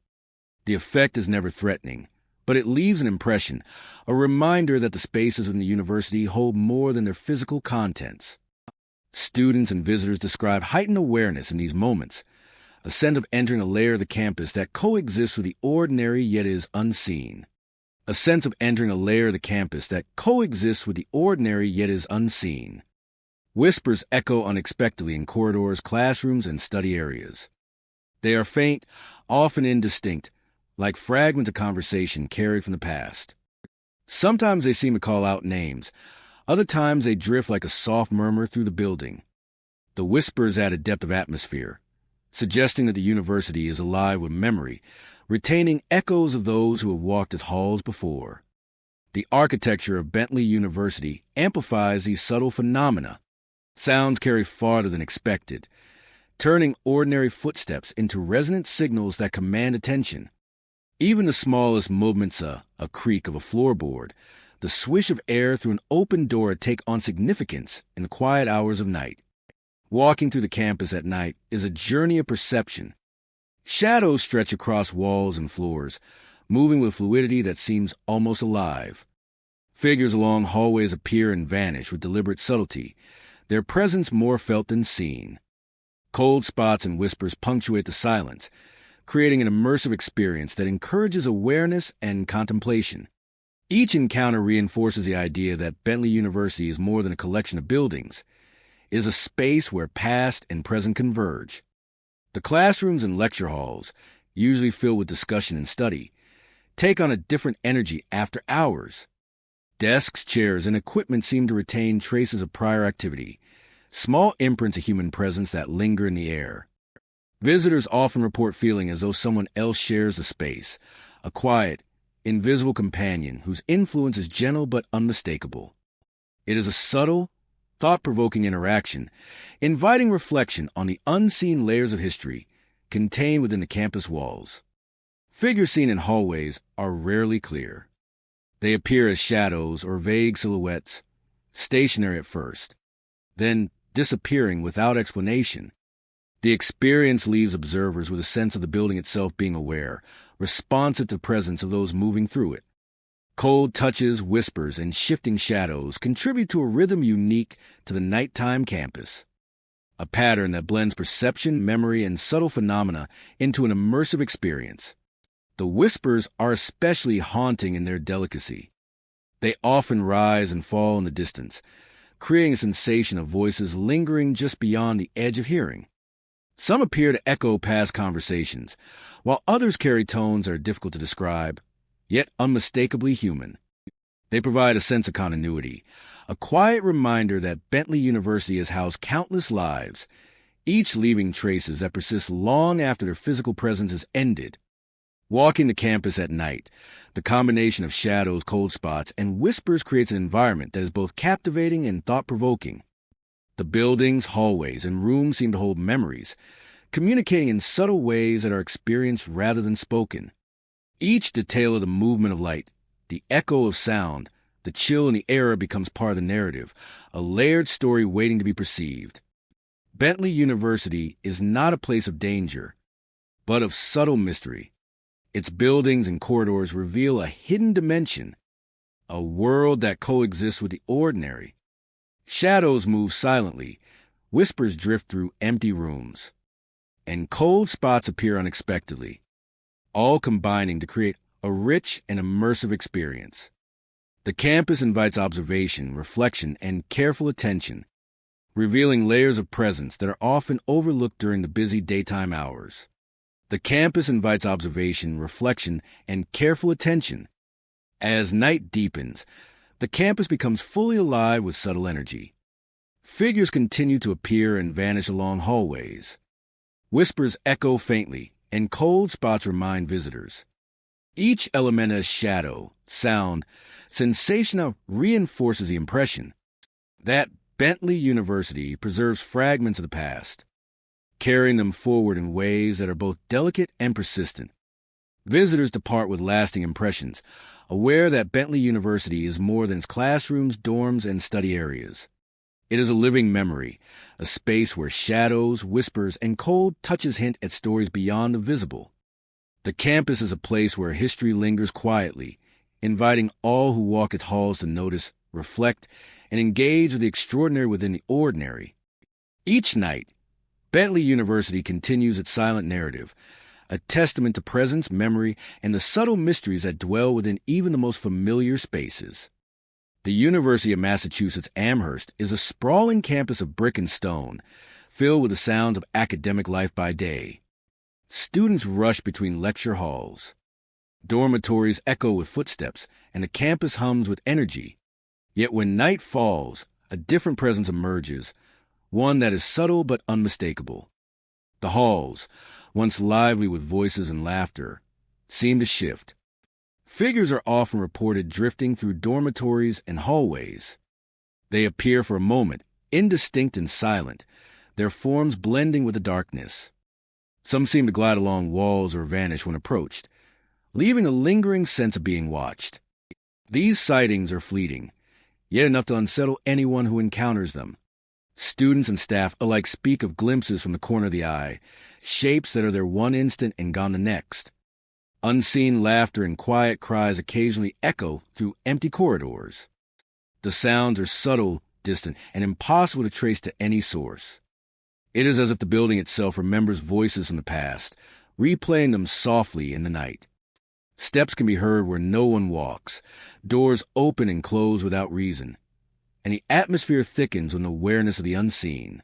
The effect is never threatening, but it leaves an impression, a reminder that the spaces in the university hold more than their physical contents. Students and visitors describe heightened awareness in these moments, a sense of entering a layer of the campus that coexists with the ordinary yet is unseen. A sense of entering a layer of the campus that coexists with the ordinary yet is unseen. Whispers echo unexpectedly in corridors, classrooms, and study areas. They are faint, often indistinct, like fragments of conversation carried from the past. Sometimes they seem to call out names. Other times they drift like a soft murmur through the building. The whispers add a depth of atmosphere, suggesting that the university is alive with memory, retaining echoes of those who have walked its halls before. The architecture of Bentley University amplifies these subtle phenomena. Sounds carry farther than expected, turning ordinary footsteps into resonant signals that command attention. Even the smallest movements, a creak of a floorboard, the swish of air through an open door take on significance in the quiet hours of night. Walking through the campus at night is a journey of perception. Shadows stretch across walls and floors, moving with fluidity that seems almost alive. Figures along hallways appear and vanish with deliberate subtlety, their presence more felt than seen. Cold spots and whispers punctuate the silence, creating an immersive experience that encourages awareness and contemplation. Each encounter reinforces the idea that Bentley University is more than a collection of buildings. It is a space where past and present converge. The classrooms and lecture halls, usually filled with discussion and study, take on a different energy after hours. Desks, chairs, and equipment seem to retain traces of prior activity, small imprints of human presence that linger in the air. Visitors often report feeling as though someone else shares the space, a quiet, invisible companion whose influence is gentle but unmistakable. It is a subtle, thought-provoking interaction, inviting reflection on the unseen layers of history contained within the campus walls. Figures seen in hallways are rarely clear. They appear as shadows or vague silhouettes, stationary at first, then disappearing without explanation. The experience leaves observers with a sense of the building itself being aware, responsive to the presence of those moving through it. Cold touches, whispers, and shifting shadows contribute to a rhythm unique to the nighttime campus, a pattern that blends perception, memory, and subtle phenomena into an immersive experience. The whispers are especially haunting in their delicacy. They often rise and fall in the distance, creating a sensation of voices lingering just beyond the edge of hearing. Some appear to echo past conversations, while others carry tones that are difficult to describe, yet unmistakably human. They provide a sense of continuity, a quiet reminder that Bentley University has housed countless lives, each leaving traces that persist long after their physical presence has ended. Walking the campus at night, the combination of shadows, cold spots, and whispers creates an environment that is both captivating and thought-provoking. The buildings, hallways, and rooms seem to hold memories, communicating in subtle ways that are experienced rather than spoken. Each detail of the movement of light, the echo of sound, the chill in the air becomes part of the narrative, a layered story waiting to be perceived. Bentley University is not a place of danger, but of subtle mystery. Its buildings and corridors reveal a hidden dimension, a world that coexists with the ordinary. Shadows move silently, whispers drift through empty rooms, and cold spots appear unexpectedly, all combining to create a rich and immersive experience. The campus invites observation, reflection, and careful attention, revealing layers of presence that are often overlooked during the busy daytime hours. The campus invites observation, reflection, and careful attention. As night deepens, the campus becomes fully alive with subtle energy. Figures continue to appear and vanish along hallways. Whispers echo faintly, and cold spots remind visitors. Each element as shadow, sound, sensation reinforces the impression that Bentley University preserves fragments of the past, carrying them forward in ways that are both delicate and persistent. Visitors depart with lasting impressions, aware that Bentley University is more than its classrooms, dorms, and study areas. It is a living memory, a space where shadows, whispers, and cold touches hint at stories beyond the visible. The campus is a place where history lingers quietly, inviting all who walk its halls to notice, reflect, and engage with the extraordinary within the ordinary. Each night, Bentley University continues its silent narrative, a testament to presence, memory, and the subtle mysteries that dwell within even the most familiar spaces. The University of Massachusetts Amherst is a sprawling campus of brick and stone, filled with the sounds of academic life by day. Students rush between lecture halls. Dormitories echo with footsteps, and the campus hums with energy. Yet when night falls, a different presence emerges, one that is subtle but unmistakable. The halls, once lively with voices and laughter, seem to shift. Figures are often reported drifting through dormitories and hallways. They appear for a moment, indistinct and silent, their forms blending with the darkness. Some seem to glide along walls or vanish when approached, leaving a lingering sense of being watched. These sightings are fleeting, yet enough to unsettle anyone who encounters them. Students and staff alike speak of glimpses from the corner of the eye, shapes that are there one instant and gone the next. Unseen laughter and quiet cries occasionally echo through empty corridors. The sounds are subtle, distant, and impossible to trace to any source. It is as if the building itself remembers voices from the past, replaying them softly in the night. Steps can be heard where no one walks, doors open and close without reason, and the atmosphere thickens with an awareness of the unseen.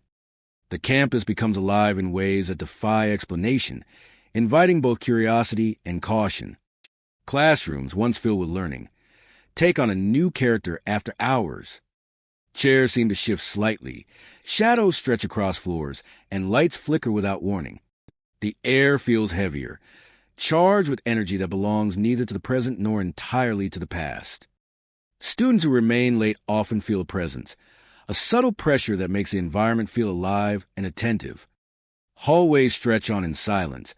The campus becomes alive in ways that defy explanation, inviting both curiosity and caution. Classrooms, once filled with learning, take on a new character after hours. Chairs seem to shift slightly, shadows stretch across floors, and lights flicker without warning. The air feels heavier, charged with energy that belongs neither to the present nor entirely to the past. Students who remain late often feel a presence, a subtle pressure that makes the environment feel alive and attentive. Hallways stretch on in silence,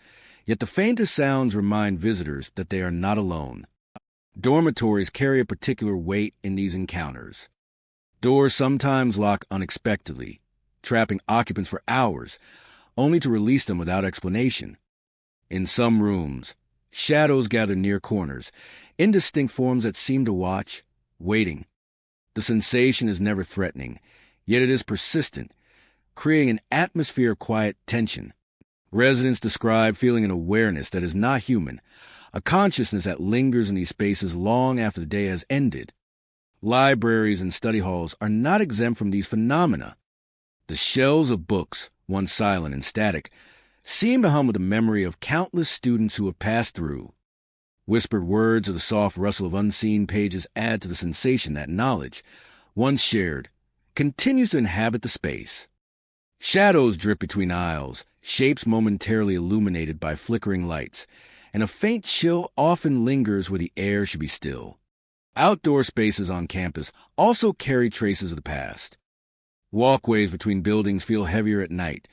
yet the faintest sounds remind visitors that they are not alone. Dormitories carry a particular weight in these encounters. Doors sometimes lock unexpectedly, trapping occupants for hours, only to release them without explanation. In some rooms, shadows gather near corners, indistinct forms that seem to watch, waiting. The sensation is never threatening, yet it is persistent, creating an atmosphere of quiet tension. Residents describe feeling an awareness that is not human, a consciousness that lingers in these spaces long after the day has ended. Libraries and study halls are not exempt from these phenomena. The shelves of books, once silent and static, seem to hum with the memory of countless students who have passed through. Whispered words or the soft rustle of unseen pages add to the sensation that knowledge, once shared, continues to inhabit the space. Shadows drip between aisles, shapes momentarily illuminated by flickering lights, and a faint chill often lingers where the air should be still. Outdoor spaces on campus also carry traces of the past. Walkways between buildings feel heavier at night,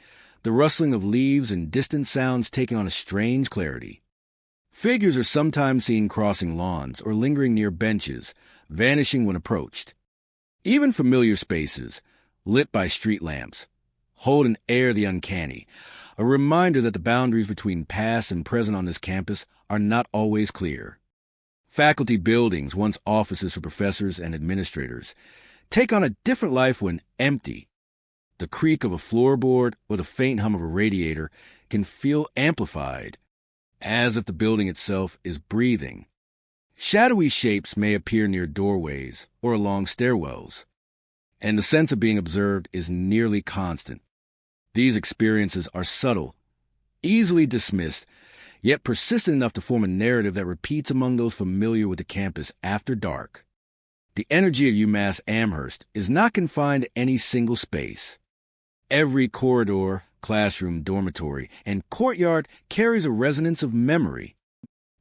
the rustling of leaves and distant sounds taking on a strange clarity. Figures are sometimes seen crossing lawns or lingering near benches, vanishing when approached. Even familiar spaces, lit by street lamps, hold an air of the uncanny, a reminder that the boundaries between past and present on this campus are not always clear. Faculty buildings, once offices for professors and administrators, take on a different life when empty. The creak of a floorboard or the faint hum of a radiator can feel amplified, as if the building itself is breathing. Shadowy shapes may appear near doorways or along stairwells, and the sense of being observed is nearly constant. These experiences are subtle, easily dismissed, yet persistent enough to form a narrative that repeats among those familiar with the campus after dark. The energy of UMass Amherst is not confined to any single space. Every corridor, classroom, dormitory, and courtyard carries a resonance of memory.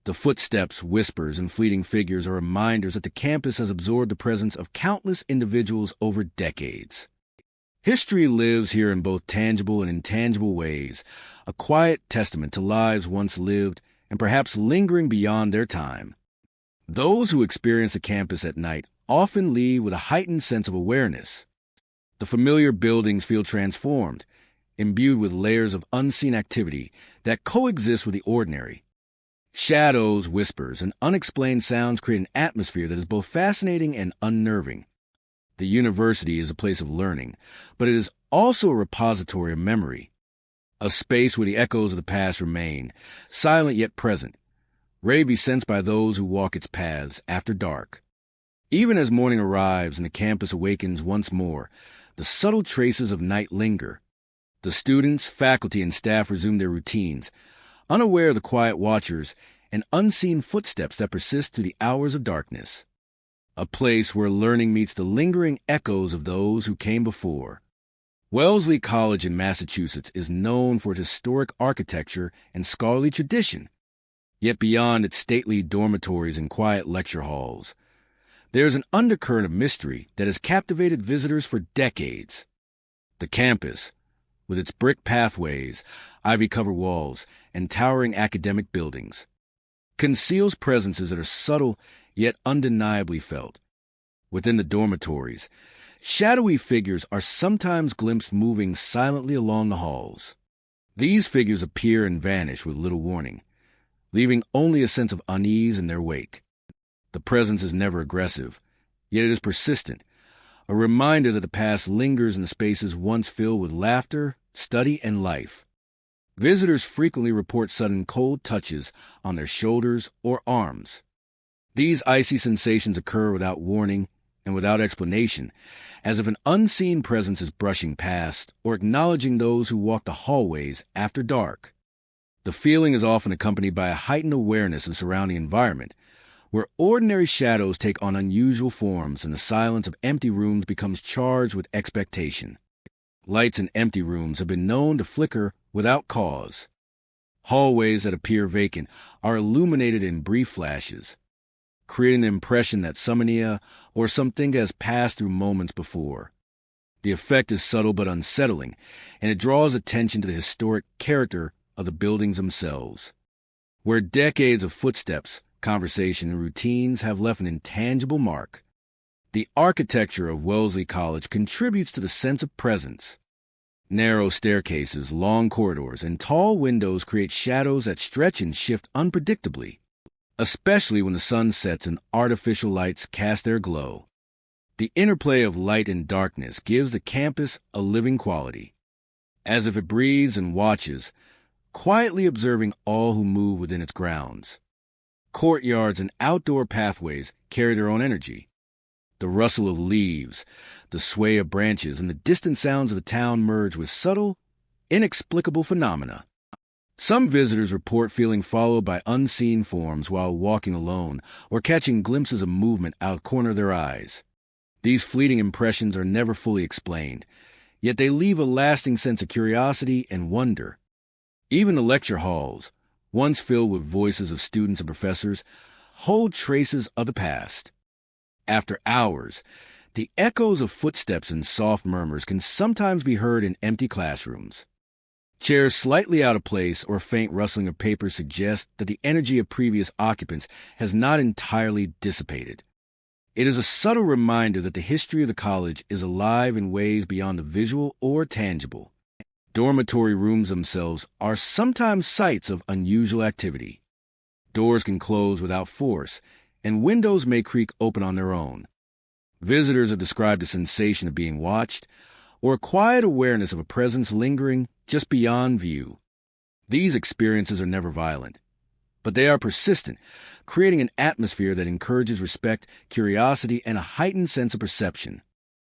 The footsteps, whispers, and fleeting figures are reminders that the campus has absorbed the presence of countless individuals over decades. History lives here in both tangible and intangible ways, a quiet testament to lives once lived and perhaps lingering beyond their time. Those who experience the campus at night often leave with a heightened sense of awareness. The familiar buildings feel transformed, imbued with layers of unseen activity that coexist with the ordinary. Shadows, whispers, and unexplained sounds create an atmosphere that is both fascinating and unnerving. The university is a place of learning, but it is also a repository of memory, a space where the echoes of the past remain, silent yet present, ready to be sensed by those who walk its paths after dark. Even as morning arrives and the campus awakens once more, the subtle traces of night linger. The students, faculty, and staff resume their routines, unaware of the quiet watchers and unseen footsteps that persist through the hours of darkness. A place where learning meets the lingering echoes of those who came before. Wellesley College in Massachusetts is known for its historic architecture and scholarly tradition. Yet beyond its stately dormitories and quiet lecture halls, there is an undercurrent of mystery that has captivated visitors for decades. The campus, with its brick pathways, ivy-covered walls, and towering academic buildings, conceals presences that are subtle yet undeniably felt. Within the dormitories, shadowy figures are sometimes glimpsed moving silently along the halls. These figures appear and vanish with little warning, leaving only a sense of unease in their wake. The presence is never aggressive, yet it is persistent, a reminder that the past lingers in the spaces once filled with laughter, study, and life. Visitors frequently report sudden cold touches on their shoulders or arms. These icy sensations occur without warning and without explanation, as if an unseen presence is brushing past or acknowledging those who walk the hallways after dark. The feeling is often accompanied by a heightened awareness of the surrounding environment, where ordinary shadows take on unusual forms and the silence of empty rooms becomes charged with expectation. Lights in empty rooms have been known to flicker without cause. Hallways that appear vacant are illuminated in brief flashes, creating the impression that something or something has passed through moments before. The effect is subtle but unsettling, and it draws attention to the historic character of the buildings themselves, where decades of footsteps, conversation, and routines have left an intangible mark. The architecture of Wellesley College contributes to the sense of presence. Narrow staircases, long corridors, and tall windows create shadows that stretch and shift unpredictably, especially when the sun sets and artificial lights cast their glow. The interplay of light and darkness gives the campus a living quality, as if it breathes and watches, quietly observing all who move within its grounds. Courtyards and outdoor pathways carry their own energy. The rustle of leaves, the sway of branches, and the distant sounds of the town merge with subtle, inexplicable phenomena. Some visitors report feeling followed by unseen forms while walking alone or catching glimpses of movement out of the corner of their eyes. These fleeting impressions are never fully explained, yet they leave a lasting sense of curiosity and wonder. Even the lecture halls, once filled with voices of students and professors, hold traces of the past. After hours, the echoes of footsteps and soft murmurs can sometimes be heard in empty classrooms. Chairs slightly out of place or faint rustling of paper suggest that the energy of previous occupants has not entirely dissipated. It is a subtle reminder that the history of the college is alive in ways beyond the visual or tangible. Dormitory rooms themselves are sometimes sites of unusual activity. Doors can close without force, and windows may creak open on their own. Visitors have described the sensation of being watched, or a quiet awareness of a presence lingering just beyond view. These experiences are never violent, but they are persistent, creating an atmosphere that encourages respect, curiosity, and a heightened sense of perception.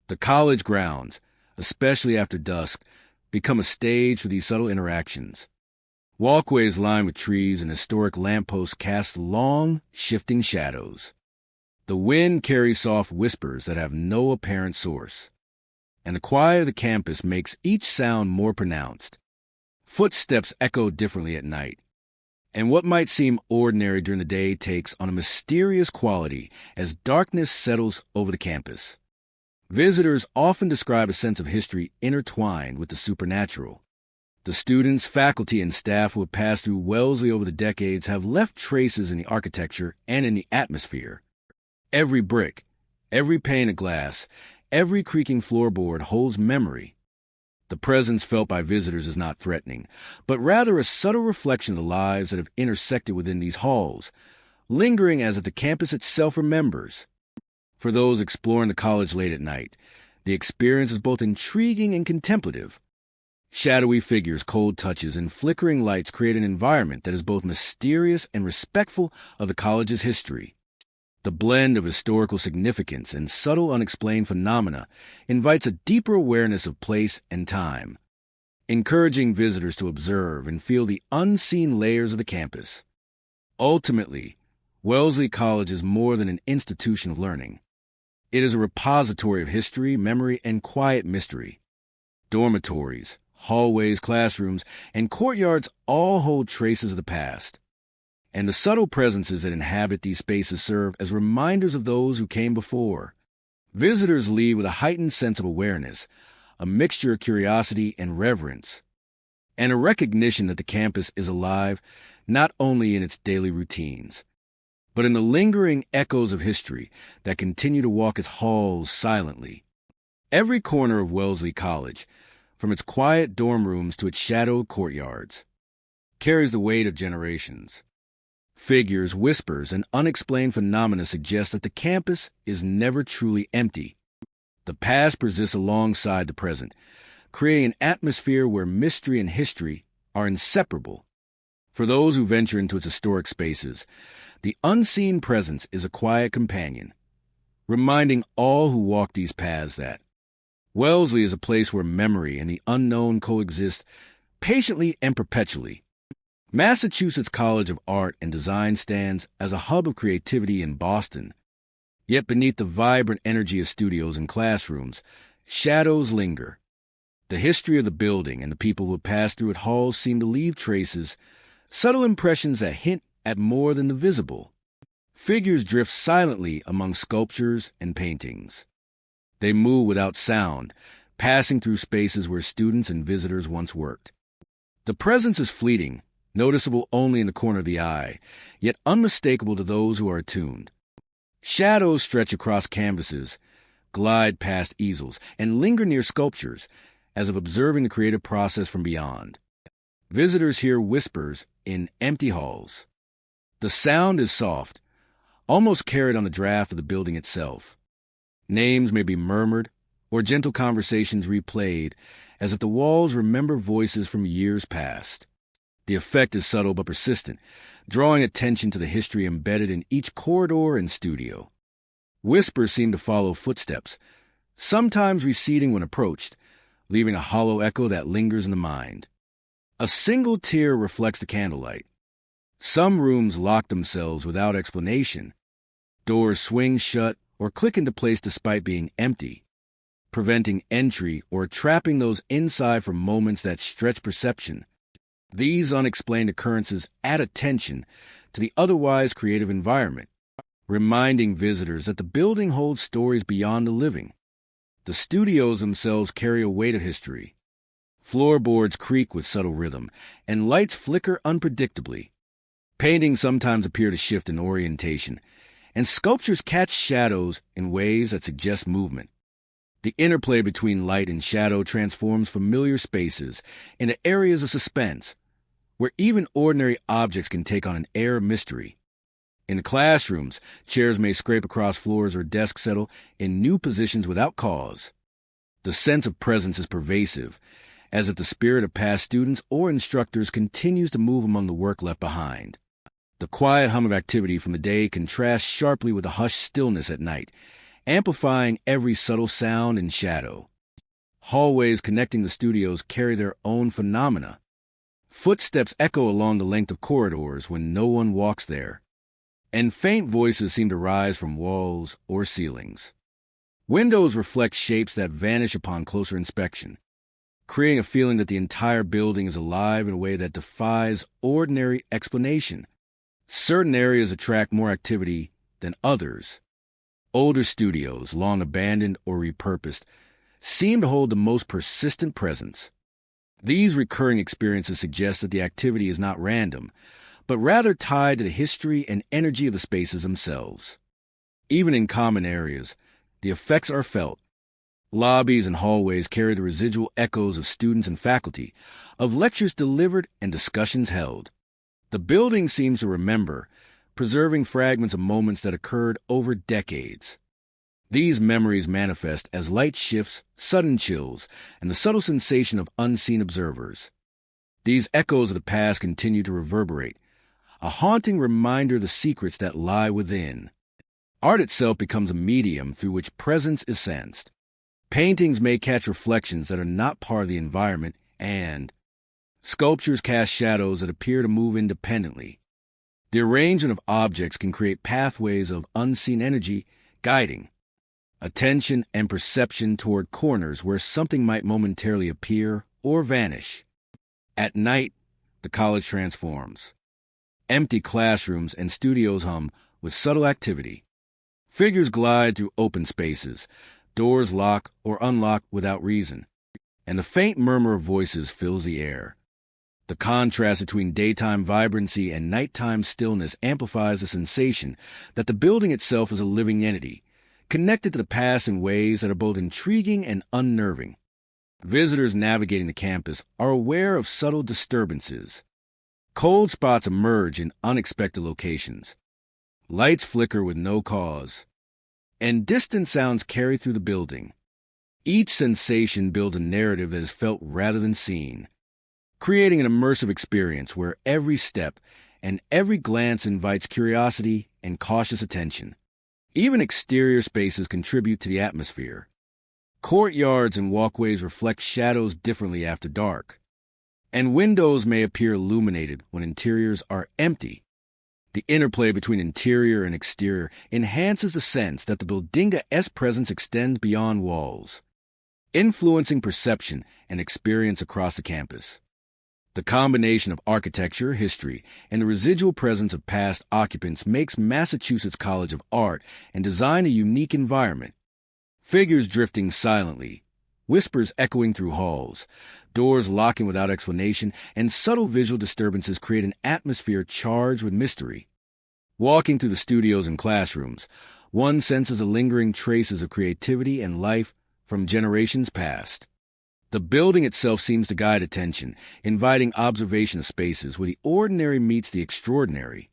The college grounds, especially after dusk, become a stage for these subtle interactions. Walkways lined with trees and historic lampposts cast long, shifting shadows. The wind carries soft whispers that have no apparent source, and the quiet of the campus makes each sound more pronounced. Footsteps echo differently at night, and what might seem ordinary during the day takes on a mysterious quality as darkness settles over the campus. Visitors often describe a sense of history intertwined with the supernatural. The students, faculty, and staff who have passed through Wellesley over the decades have left traces in the architecture and in the atmosphere. Every brick, every pane of glass, every creaking floorboard holds memory. The presence felt by visitors is not threatening, but rather a subtle reflection of the lives that have intersected within these halls, lingering as if the campus itself remembers. For those exploring the college late at night, The experience is both intriguing and contemplative. Shadowy figures, cold touches, and flickering lights create an environment that is both mysterious and respectful of the college's history. The blend of historical significance and subtle unexplained phenomena invites a deeper awareness of place and time, encouraging visitors to observe and feel the unseen layers of the campus. Ultimately, Wellesley College is more than an institution of learning. It is a repository of history, memory, and quiet mystery. Dormitories, hallways, classrooms, and courtyards all hold traces of the past. And the subtle presences that inhabit these spaces serve as reminders of those who came before. Visitors leave with a heightened sense of awareness, a mixture of curiosity and reverence, and a recognition that the campus is alive not only in its daily routines, but in the lingering echoes of history that continue to walk its halls silently. Every corner of Wellesley College, from its quiet dorm rooms to its shadowed courtyards, carries the weight of generations. Figures, whispers, and unexplained phenomena suggest that the campus is never truly empty. The past persists alongside the present, creating an atmosphere where mystery and history are inseparable. For those who venture into its historic spaces, the unseen presence is a quiet companion, reminding all who walk these paths that Wellesley is a place where memory and the unknown coexist patiently and perpetually. Massachusetts College of Art and Design stands as a hub of creativity in Boston. Yet beneath the vibrant energy of studios and classrooms, shadows linger. The history of the building and the people who pass through its halls seem to leave traces, subtle impressions that hint at more than the visible. Figures drift silently among sculptures and paintings. They move without sound, passing through spaces where students and visitors once worked. The presence is fleeting, noticeable only in the corner of the eye, yet unmistakable to those who are attuned. Shadows stretch across canvases, glide past easels, and linger near sculptures, as if observing the creative process from beyond. Visitors hear whispers in empty halls. The sound is soft, almost carried on the draft of the building itself. Names may be murmured, or gentle conversations replayed, as if the walls remember voices from years past. The effect is subtle but persistent, drawing attention to the history embedded in each corridor and studio. Whispers seem to follow footsteps, sometimes receding when approached, leaving a hollow echo that lingers in the mind. A single tear reflects the candlelight. Some rooms lock themselves without explanation. Doors swing shut or click into place despite being empty, preventing entry or trapping those inside for moments that stretch perception. These unexplained occurrences add attention to the otherwise creative environment, reminding visitors that the building holds stories beyond the living. The studios themselves carry a weight of history. Floorboards creak with subtle rhythm, and lights flicker unpredictably. Paintings sometimes appear to shift in orientation, and sculptures catch shadows in ways that suggest movement. The interplay between light and shadow transforms familiar spaces into areas of suspense, where even ordinary objects can take on an air of mystery. In the classrooms, chairs may scrape across floors or desks settle in new positions without cause. The sense of presence is pervasive, as if the spirit of past students or instructors continues to move among the work left behind. The quiet hum of activity from the day contrasts sharply with the hushed stillness at night, amplifying every subtle sound and shadow. Hallways connecting the studios carry their own phenomena. Footsteps echo along the length of corridors when no one walks there, and faint voices seem to rise from walls or ceilings. Windows reflect shapes that vanish upon closer inspection, creating a feeling that the entire building is alive in a way that defies ordinary explanation. Certain areas attract more activity than others. Older studios, long abandoned or repurposed, seem to hold the most persistent presence. These recurring experiences suggest that the activity is not random, but rather tied to the history and energy of the spaces themselves. Even in common areas, the effects are felt. Lobbies and hallways carry the residual echoes of students and faculty, of lectures delivered and discussions held. The building seems to remember, preserving fragments of moments that occurred over decades. These memories manifest as light shifts, sudden chills, and the subtle sensation of unseen observers. These echoes of the past continue to reverberate, a haunting reminder of the secrets that lie within. Art itself becomes a medium through which presence is sensed. Paintings may catch reflections that are not part of the environment, and sculptures cast shadows that appear to move independently. The arrangement of objects can create pathways of unseen energy, guiding attention and perception toward corners where something might momentarily appear or vanish. At night, the college transforms. Empty classrooms and studios hum with subtle activity. Figures glide through open spaces, doors lock or unlock without reason, and the faint murmur of voices fills the air. The contrast between daytime vibrancy and nighttime stillness amplifies the sensation that the building itself is a living entity, connected to the past in ways that are both intriguing and unnerving. Visitors navigating the campus are aware of subtle disturbances. Cold spots emerge in unexpected locations. Lights flicker with no cause, and distant sounds carry through the building. Each sensation builds a narrative that is felt rather than seen, creating an immersive experience where every step and every glance invites curiosity and cautious attention. Even exterior spaces contribute to the atmosphere. Courtyards and walkways reflect shadows differently after dark, and windows may appear illuminated when interiors are empty. The interplay between interior and exterior enhances the sense that the bodinga's presence extends beyond walls, influencing perception and experience across the campus. The combination of architecture, history, and the residual presence of past occupants makes Massachusetts College of Art and Design a unique environment. Figures drifting silently, whispers echoing through halls, doors locking without explanation, and subtle visual disturbances create an atmosphere charged with mystery. Walking through the studios and classrooms, one senses the lingering traces of creativity and life from generations past. The building itself seems to guide attention, inviting observation of spaces where the ordinary meets the extraordinary.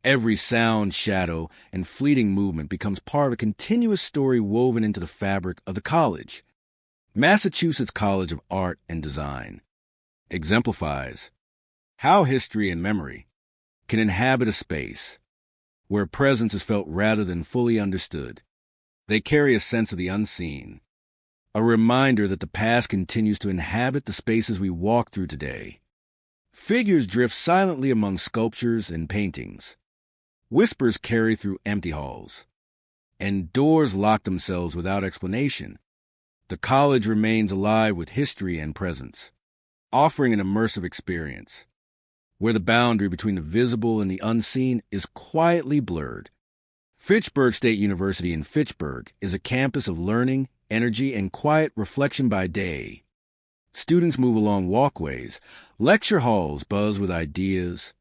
Every sound, shadow, and fleeting movement becomes part of a continuous story woven into the fabric of the college. Massachusetts College of Art and Design exemplifies how history and memory can inhabit a space where presence is felt rather than fully understood. They carry a sense of the unseen, a reminder that the past continues to inhabit the spaces we walk through today. Figures drift silently among sculptures and paintings. Whispers carry through empty halls, and doors lock themselves without explanation. The college remains alive with history and presence, offering an immersive experience, where the boundary between the visible and the unseen is quietly blurred. Fitchburg State University in Fitchburg is a campus of learning, energy, and quiet reflection by day. Students move along walkways, lecture halls buzz with ideas,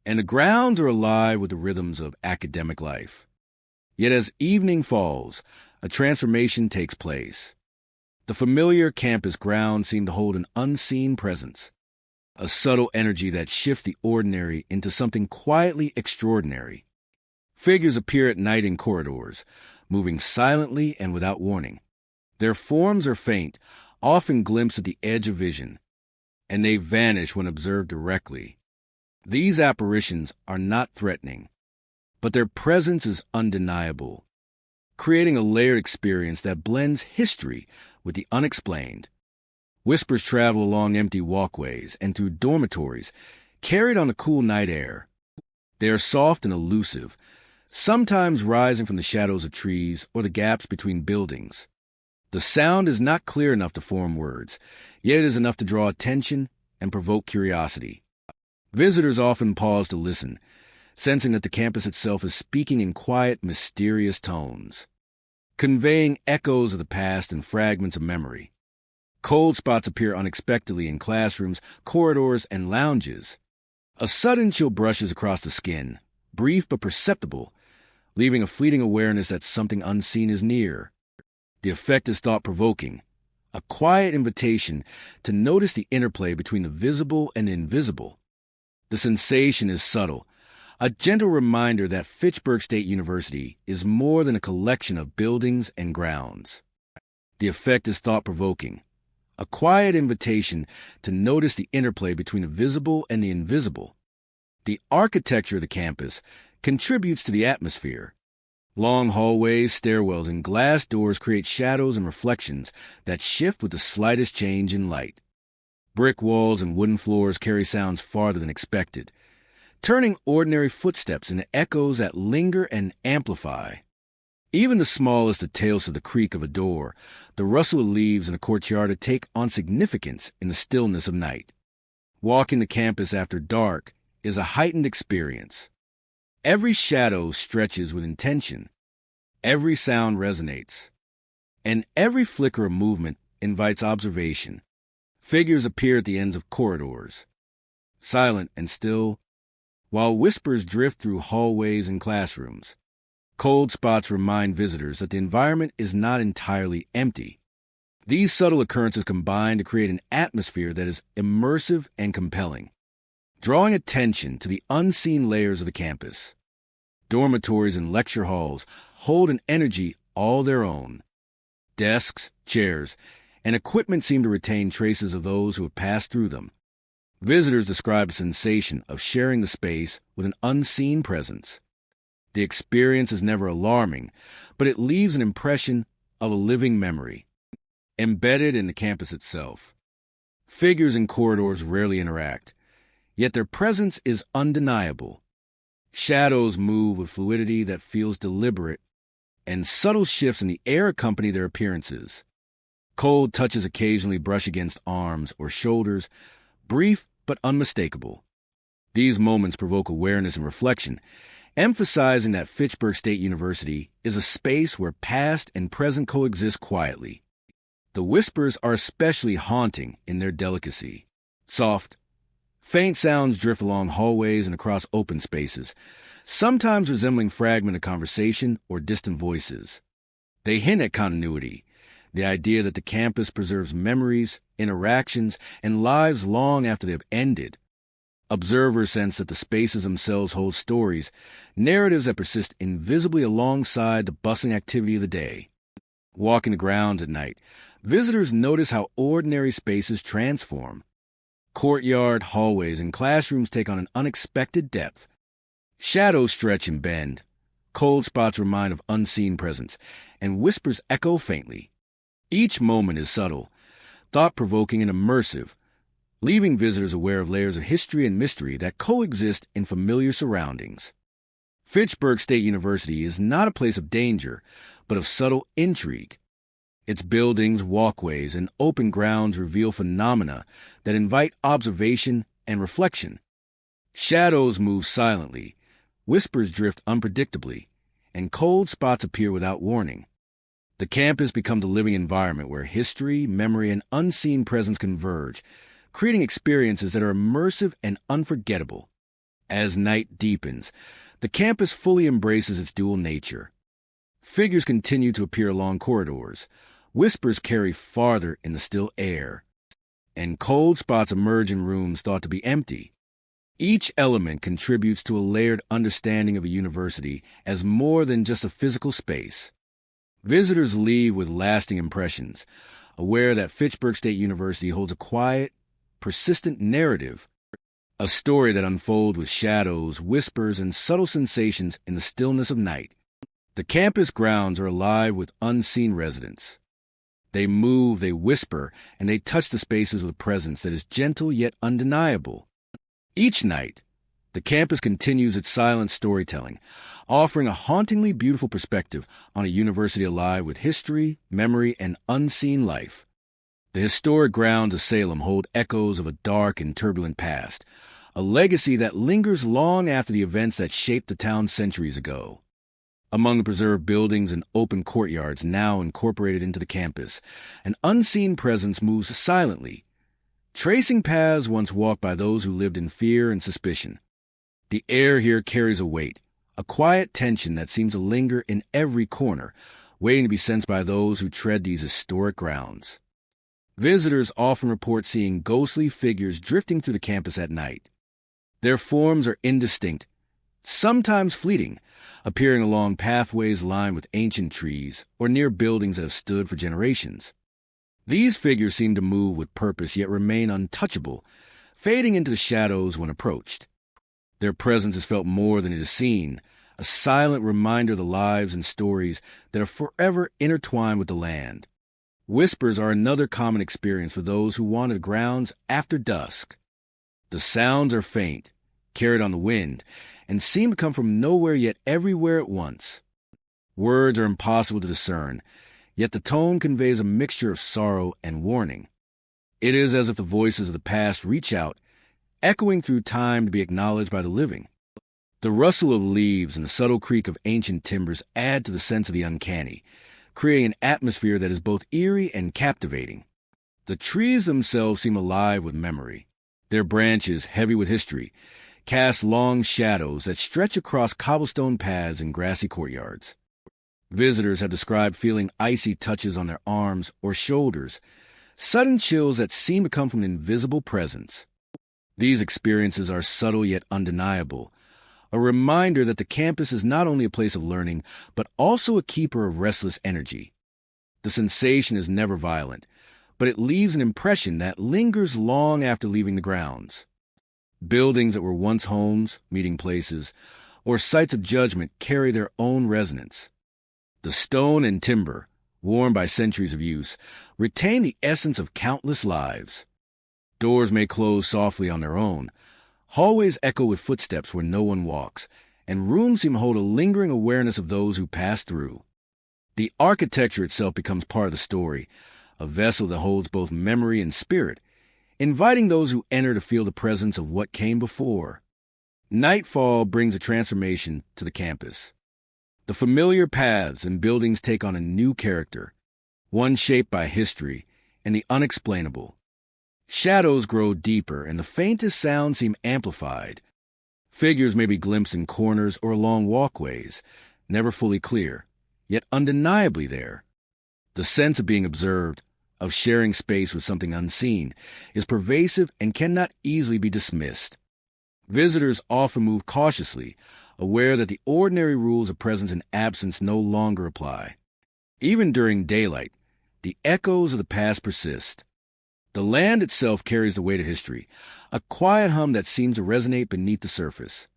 and the grounds are alive with the rhythms of academic life. Yet as evening falls, a transformation takes place. The familiar campus grounds seem to hold an unseen presence, a subtle energy that shifts the ordinary into something quietly extraordinary. Figures appear at night in corridors, moving silently and without warning. Their forms are faint, often glimpsed at the edge of vision, and they vanish when observed directly. These apparitions are not threatening, but their presence is undeniable, creating a layered experience that blends history with the unexplained. Whispers travel along empty walkways and through dormitories, carried on the cool night air. They are soft and elusive, sometimes rising from the shadows of trees or the gaps between buildings. The sound is not clear enough to form words, yet it is enough to draw attention and provoke curiosity. Visitors often pause to listen, sensing that the campus itself is speaking in quiet, mysterious tones, conveying echoes of the past and fragments of memory. Cold spots appear unexpectedly in classrooms, corridors, and lounges. A sudden chill brushes across the skin, brief but perceptible, leaving a fleeting awareness that something unseen is near. The effect is thought-provoking, a quiet invitation to notice the interplay between the visible and invisible. The sensation is subtle, a gentle reminder that Fitchburg State University is more than a collection of buildings and grounds. The effect is thought-provoking, a quiet invitation to notice the interplay between the visible and the invisible. The architecture of the campus contributes to the atmosphere. Long hallways, stairwells, and glass doors create shadows and reflections that shift with the slightest change in light. Brick walls and wooden floors carry sounds farther than expected, turning ordinary footsteps into echoes that linger and amplify. Even the smallest details of the creak of a door, the rustle of leaves in a courtyard take on significance in the stillness of night. Walking the campus after dark is a heightened experience. Every shadow stretches with intention, every sound resonates, and every flicker of movement invites observation. Figures appear at the ends of corridors, silent and still, while whispers drift through hallways and classrooms. Cold spots remind visitors that the environment is not entirely empty. These subtle occurrences combine to create an atmosphere that is immersive and compelling, drawing attention to the unseen layers of the campus. Dormitories and lecture halls hold an energy all their own. Desks, chairs, and equipment seem to retain traces of those who have passed through them. Visitors describe a sensation of sharing the space with an unseen presence. The experience is never alarming, but it leaves an impression of a living memory, embedded in the campus itself. Figures in corridors rarely interact, yet their presence is undeniable. Shadows move with fluidity that feels deliberate, and subtle shifts in the air accompany their appearances. Cold touches occasionally brush against arms or shoulders, brief but unmistakable. These moments provoke awareness and reflection, emphasizing that Fitchburg State University is a space where past and present coexist quietly. The whispers are especially haunting in their delicacy. Soft, faint sounds drift along hallways and across open spaces, sometimes resembling fragments of conversation or distant voices. They hint at continuity, the idea that the campus preserves memories, interactions, and lives long after they have ended. Observers sense that the spaces themselves hold stories, narratives that persist invisibly alongside the bustling activity of the day. Walking the grounds at night, visitors notice how ordinary spaces transform. Courtyard, hallways, and classrooms take on an unexpected depth. Shadows stretch and bend. Cold spots remind of unseen presence, and whispers echo faintly. Each moment is subtle, thought-provoking, and immersive, leaving visitors aware of layers of history and mystery that coexist in familiar surroundings. Fitchburg State University is not a place of danger, but of subtle intrigue. Its buildings, walkways, and open grounds reveal phenomena that invite observation and reflection. Shadows move silently, whispers drift unpredictably, and cold spots appear without warning. The campus becomes a living environment where history, memory, and unseen presence converge, creating experiences that are immersive and unforgettable. As night deepens, the campus fully embraces its dual nature. Figures continue to appear along corridors, whispers carry farther in the still air, and cold spots emerge in rooms thought to be empty. Each element contributes to a layered understanding of a university as more than just a physical space. Visitors leave with lasting impressions, aware that Fitchburg State University holds a quiet, persistent narrative, a story that unfolds with shadows, whispers, and subtle sensations in the stillness of night. The campus grounds are alive with unseen residents. They move, they whisper, and they touch the spaces with a presence that is gentle yet undeniable. Each night, the campus continues its silent storytelling, offering a hauntingly beautiful perspective on a university alive with history, memory, and unseen life. The historic grounds of Salem hold echoes of a dark and turbulent past, a legacy that lingers long after the events that shaped the town centuries ago. Among the preserved buildings and open courtyards now incorporated into the campus, an unseen presence moves silently, tracing paths once walked by those who lived in fear and suspicion. The air here carries a weight, a quiet tension that seems to linger in every corner, waiting to be sensed by those who tread these historic grounds. Visitors often report seeing ghostly figures drifting through the campus at night. Their forms are indistinct, sometimes fleeting, appearing along pathways lined with ancient trees or near buildings that have stood for generations. These figures seem to move with purpose yet remain untouchable, fading into the shadows when approached. Their presence is felt more than it is seen, a silent reminder of the lives and stories that are forever intertwined with the land. Whispers are another common experience for those who wander the grounds after dusk. The sounds are faint, carried on the wind, and seem to come from nowhere yet everywhere at once. Words are impossible to discern, yet the tone conveys a mixture of sorrow and warning. It is as if the voices of the past reach out, echoing through time to be acknowledged by the living. The rustle of leaves and the subtle creak of ancient timbers add to the sense of the uncanny, creating an atmosphere that is both eerie and captivating. The trees themselves seem alive with memory. Their branches, heavy with history, cast long shadows that stretch across cobblestone paths and grassy courtyards. Visitors have described feeling icy touches on their arms or shoulders, sudden chills that seem to come from an invisible presence. These experiences are subtle yet undeniable, a reminder that the campus is not only a place of learning, but also a keeper of restless energy. The sensation is never violent, but it leaves an impression that lingers long after leaving the grounds. Buildings that were once homes, meeting places, or sites of judgment carry their own resonance. The stone and timber, worn by centuries of use, retain the essence of countless lives. Doors may close softly on their own, hallways echo with footsteps where no one walks, and rooms seem to hold a lingering awareness of those who pass through. The architecture itself becomes part of the story, a vessel that holds both memory and spirit, inviting those who enter to feel the presence of what came before. Nightfall brings a transformation to the campus. The familiar paths and buildings take on a new character, one shaped by history and the unexplainable. Shadows grow deeper, and the faintest sounds seem amplified. Figures may be glimpsed in corners or along walkways, never fully clear, yet undeniably there. The sense of being observed, of sharing space with something unseen, is pervasive and cannot easily be dismissed. Visitors often move cautiously, aware that the ordinary rules of presence and absence no longer apply. Even during daylight, the echoes of the past persist. The land itself carries the weight of history, a quiet hum that seems to resonate beneath the surface.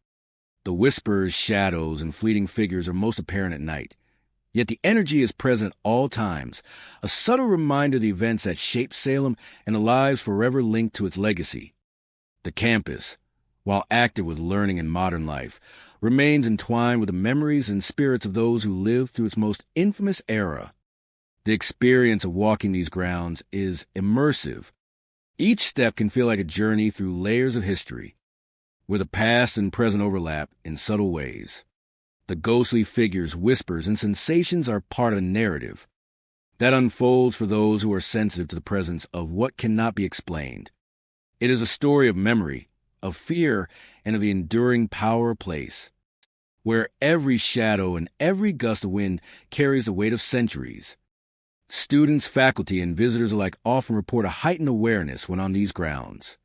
The whispers, shadows, and fleeting figures are most apparent at night, yet the energy is present at all times, a subtle reminder of the events that shaped Salem and the lives forever linked to its legacy. The campus, while active with learning and modern life, remains entwined with the memories and spirits of those who lived through its most infamous era. The experience of walking these grounds is immersive. Each step can feel like a journey through layers of history, where the past and present overlap in subtle ways. The ghostly figures, whispers, and sensations are part of a narrative that unfolds for those who are sensitive to the presence of what cannot be explained. It is a story of memory, of fear, and of the enduring power of place, where every shadow and every gust of wind carries the weight of centuries. Students, faculty, and visitors alike often report a heightened awareness when on these grounds.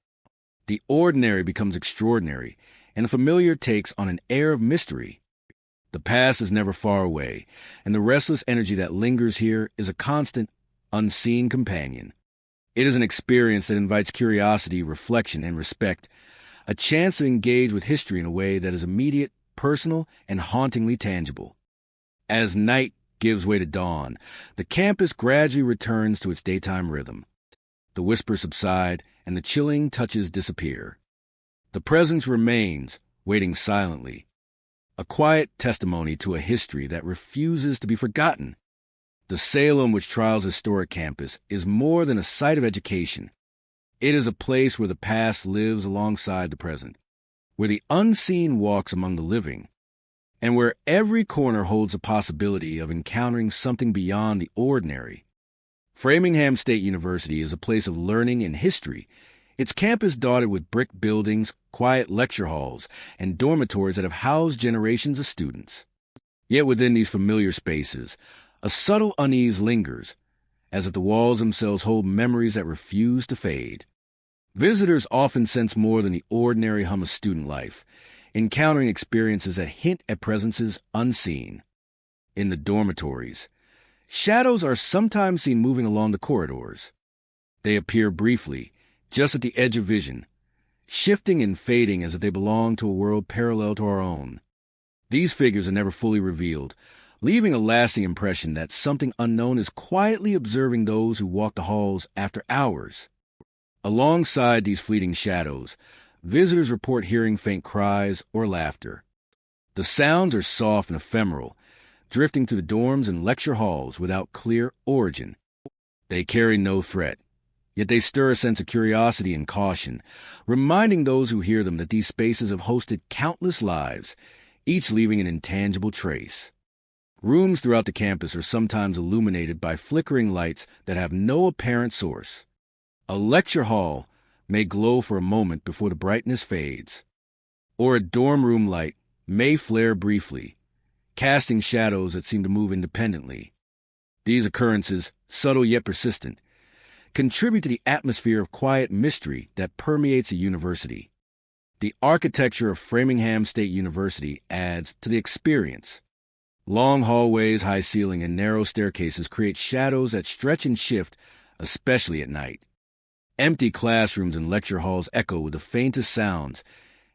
The ordinary becomes extraordinary, and the familiar takes on an air of mystery. The past is never far away, and the restless energy that lingers here is a constant, unseen companion. It is an experience that invites curiosity, reflection, and respect, a chance to engage with history in a way that is immediate, personal, and hauntingly tangible. As night gives way to dawn, the campus gradually returns to its daytime rhythm. The whispers subside, and the chilling touches disappear. The presence remains, waiting silently, a quiet testimony to a history that refuses to be forgotten. The Salem Witch Trials Historic Campus is more than a site of education. It is a place where the past lives alongside the present, where the unseen walks among the living, and where every corner holds the possibility of encountering something beyond the ordinary. Framingham State University is a place of learning and history, its campus dotted with brick buildings, quiet lecture halls, and dormitories that have housed generations of students. Yet within these familiar spaces, a subtle unease lingers, as if the walls themselves hold memories that refuse to fade. Visitors often sense more than the ordinary hum of student life, encountering experiences that hint at presences unseen. In the dormitories, shadows are sometimes seen moving along the corridors. They appear briefly, just at the edge of vision, shifting and fading as if they belong to a world parallel to our own. These figures are never fully revealed, leaving a lasting impression that something unknown is quietly observing those who walk the halls after hours. Alongside these fleeting shadows, visitors report hearing faint cries or laughter. The sounds are soft and ephemeral, drifting through the dorms and lecture halls without clear origin. They carry no threat, yet they stir a sense of curiosity and caution, reminding those who hear them that these spaces have hosted countless lives, each leaving an intangible trace. Rooms throughout the campus are sometimes illuminated by flickering lights that have no apparent source. A lecture hall may glow for a moment before the brightness fades, or a dorm room light may flare briefly, casting shadows that seem to move independently. These occurrences, subtle yet persistent, contribute to the atmosphere of quiet mystery that permeates a university. The architecture of Framingham State University adds to the experience. Long hallways, high ceiling, and narrow staircases create shadows that stretch and shift, especially at night. Empty classrooms and lecture halls echo with the faintest sounds,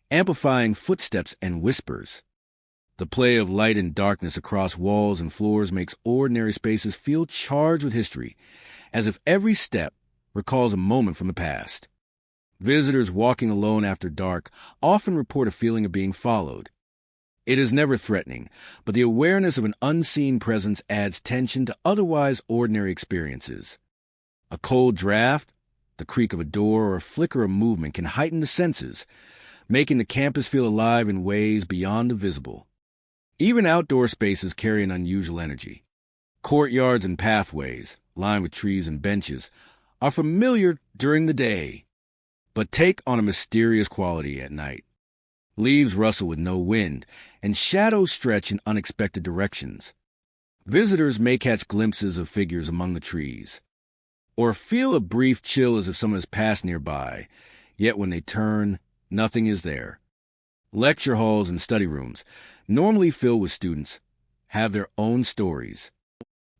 amplifying footsteps and whispers. The play of light and darkness across walls and floors makes ordinary spaces feel charged with history, as if every step recalls a moment from the past. Visitors walking alone after dark often report a feeling of being followed. It is never threatening, but the awareness of an unseen presence adds tension to otherwise ordinary experiences. A cold draft, the creak of a door, or a flicker of movement can heighten the senses, making the campus feel alive in ways beyond the visible. Even outdoor spaces carry an unusual energy. Courtyards and pathways, lined with trees and benches, are familiar during the day, but take on a mysterious quality at night. Leaves rustle with no wind, and shadows stretch in unexpected directions. Visitors may catch glimpses of figures among the trees, or feel a brief chill as if someone has passed nearby, yet when they turn, nothing is there. Lecture halls and study rooms, normally filled with students, have their own stories.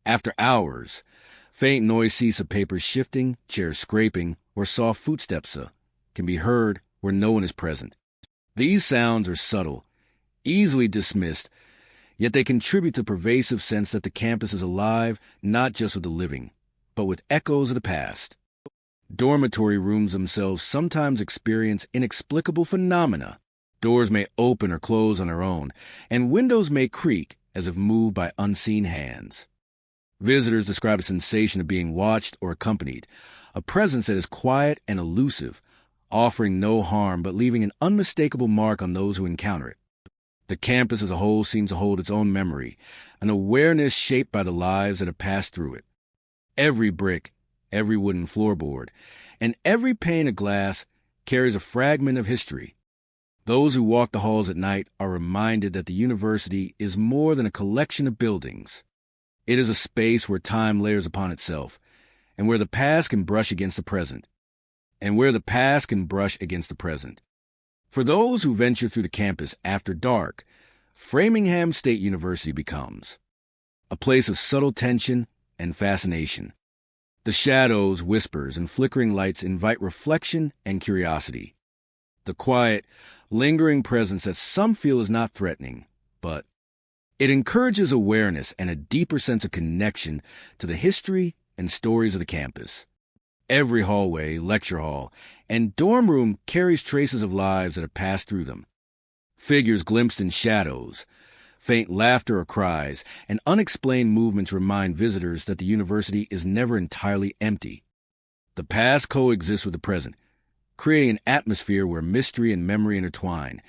After hours, faint noise cease of papers shifting, chairs scraping, or soft footsteps can be heard where no one is present. These sounds are subtle, easily dismissed, yet they contribute to the pervasive sense that the campus is alive not just with the living, but with echoes of the past. Dormitory rooms themselves sometimes experience inexplicable phenomena. Doors may open or close on their own, and windows may creak as if moved by unseen hands. Visitors describe a sensation of being watched or accompanied, a presence that is quiet and elusive, offering no harm but leaving an unmistakable mark on those who encounter it. The campus as a whole seems to hold its own memory, an awareness shaped by the lives that have passed through it. Every brick, every wooden floorboard, and every pane of glass carries a fragment of history. Those who walk the halls at night are reminded that the university is more than a collection of buildings. It is a space where time layers upon itself, and where the past can brush against the present. For those who venture through the campus after dark, Framingham State University becomes a place of subtle tension and fascination. The shadows, whispers, and flickering lights invite reflection and curiosity. The quiet, lingering presence that some feel is not threatening, but it encourages awareness and a deeper sense of connection to the history and stories of the campus. Every hallway, lecture hall, and dorm room carries traces of lives that have passed through them. Figures glimpsed in shadows, faint laughter or cries, and unexplained movements remind visitors that the university is never entirely empty. The past coexists with the present, creating an atmosphere where mystery and memory intertwine,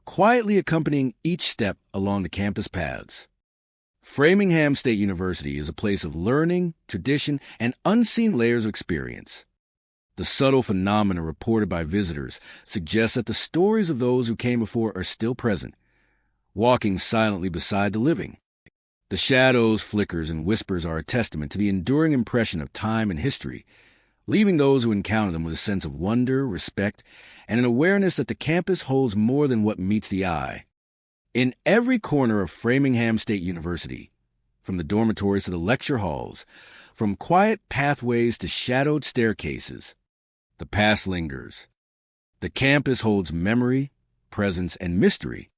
quietly accompanying each step along the campus paths. Framingham State University is a place of learning, tradition, and unseen layers of experience. The subtle phenomena reported by visitors suggest that the stories of those who came before are still present, walking silently beside the living. The shadows, flickers, and whispers are a testament to the enduring impression of time and history, leaving those who encounter them with a sense of wonder, respect, and an awareness that the campus holds more than what meets the eye. In every corner of Framingham State University, from the dormitories to the lecture halls, from quiet pathways to shadowed staircases, the past lingers. The campus holds memory, presence, and mystery,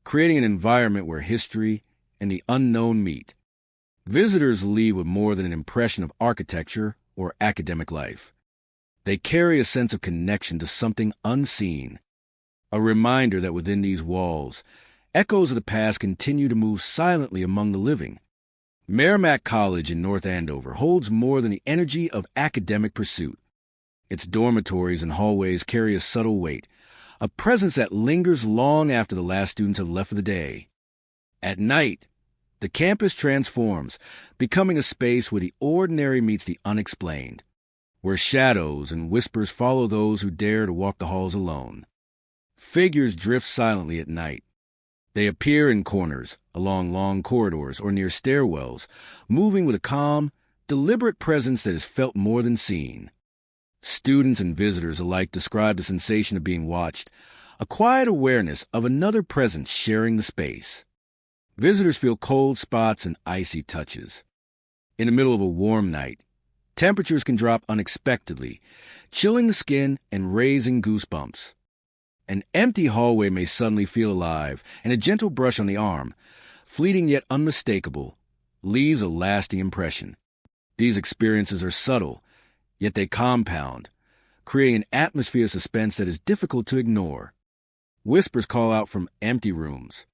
creating an environment where history and the unknown meet. Visitors leave with more than an impression of architecture or academic life. They carry a sense of connection to something unseen, a reminder that within these walls, echoes of the past continue to move silently among the living. Merrimack College in North Andover holds more than the energy of academic pursuit. Its dormitories and hallways carry a subtle weight, a presence that lingers long after the last students have left for the day. At night, the campus transforms, becoming a space where the ordinary meets the unexplained, where shadows and whispers follow those who dare to walk the halls alone. Figures drift silently at night. They appear in corners, along long corridors, or near stairwells, moving with a calm, deliberate presence that is felt more than seen. Students and visitors alike describe the sensation of being watched, a quiet awareness of another presence sharing the space. Visitors feel cold spots and icy touches. In the middle of a warm night, temperatures can drop unexpectedly, chilling the skin and raising goosebumps. An empty hallway may suddenly feel alive, and a gentle brush on the arm, fleeting yet unmistakable, leaves a lasting impression. These experiences are subtle, yet they compound, creating an atmosphere of suspense that is difficult to ignore. Whispers call out from empty rooms.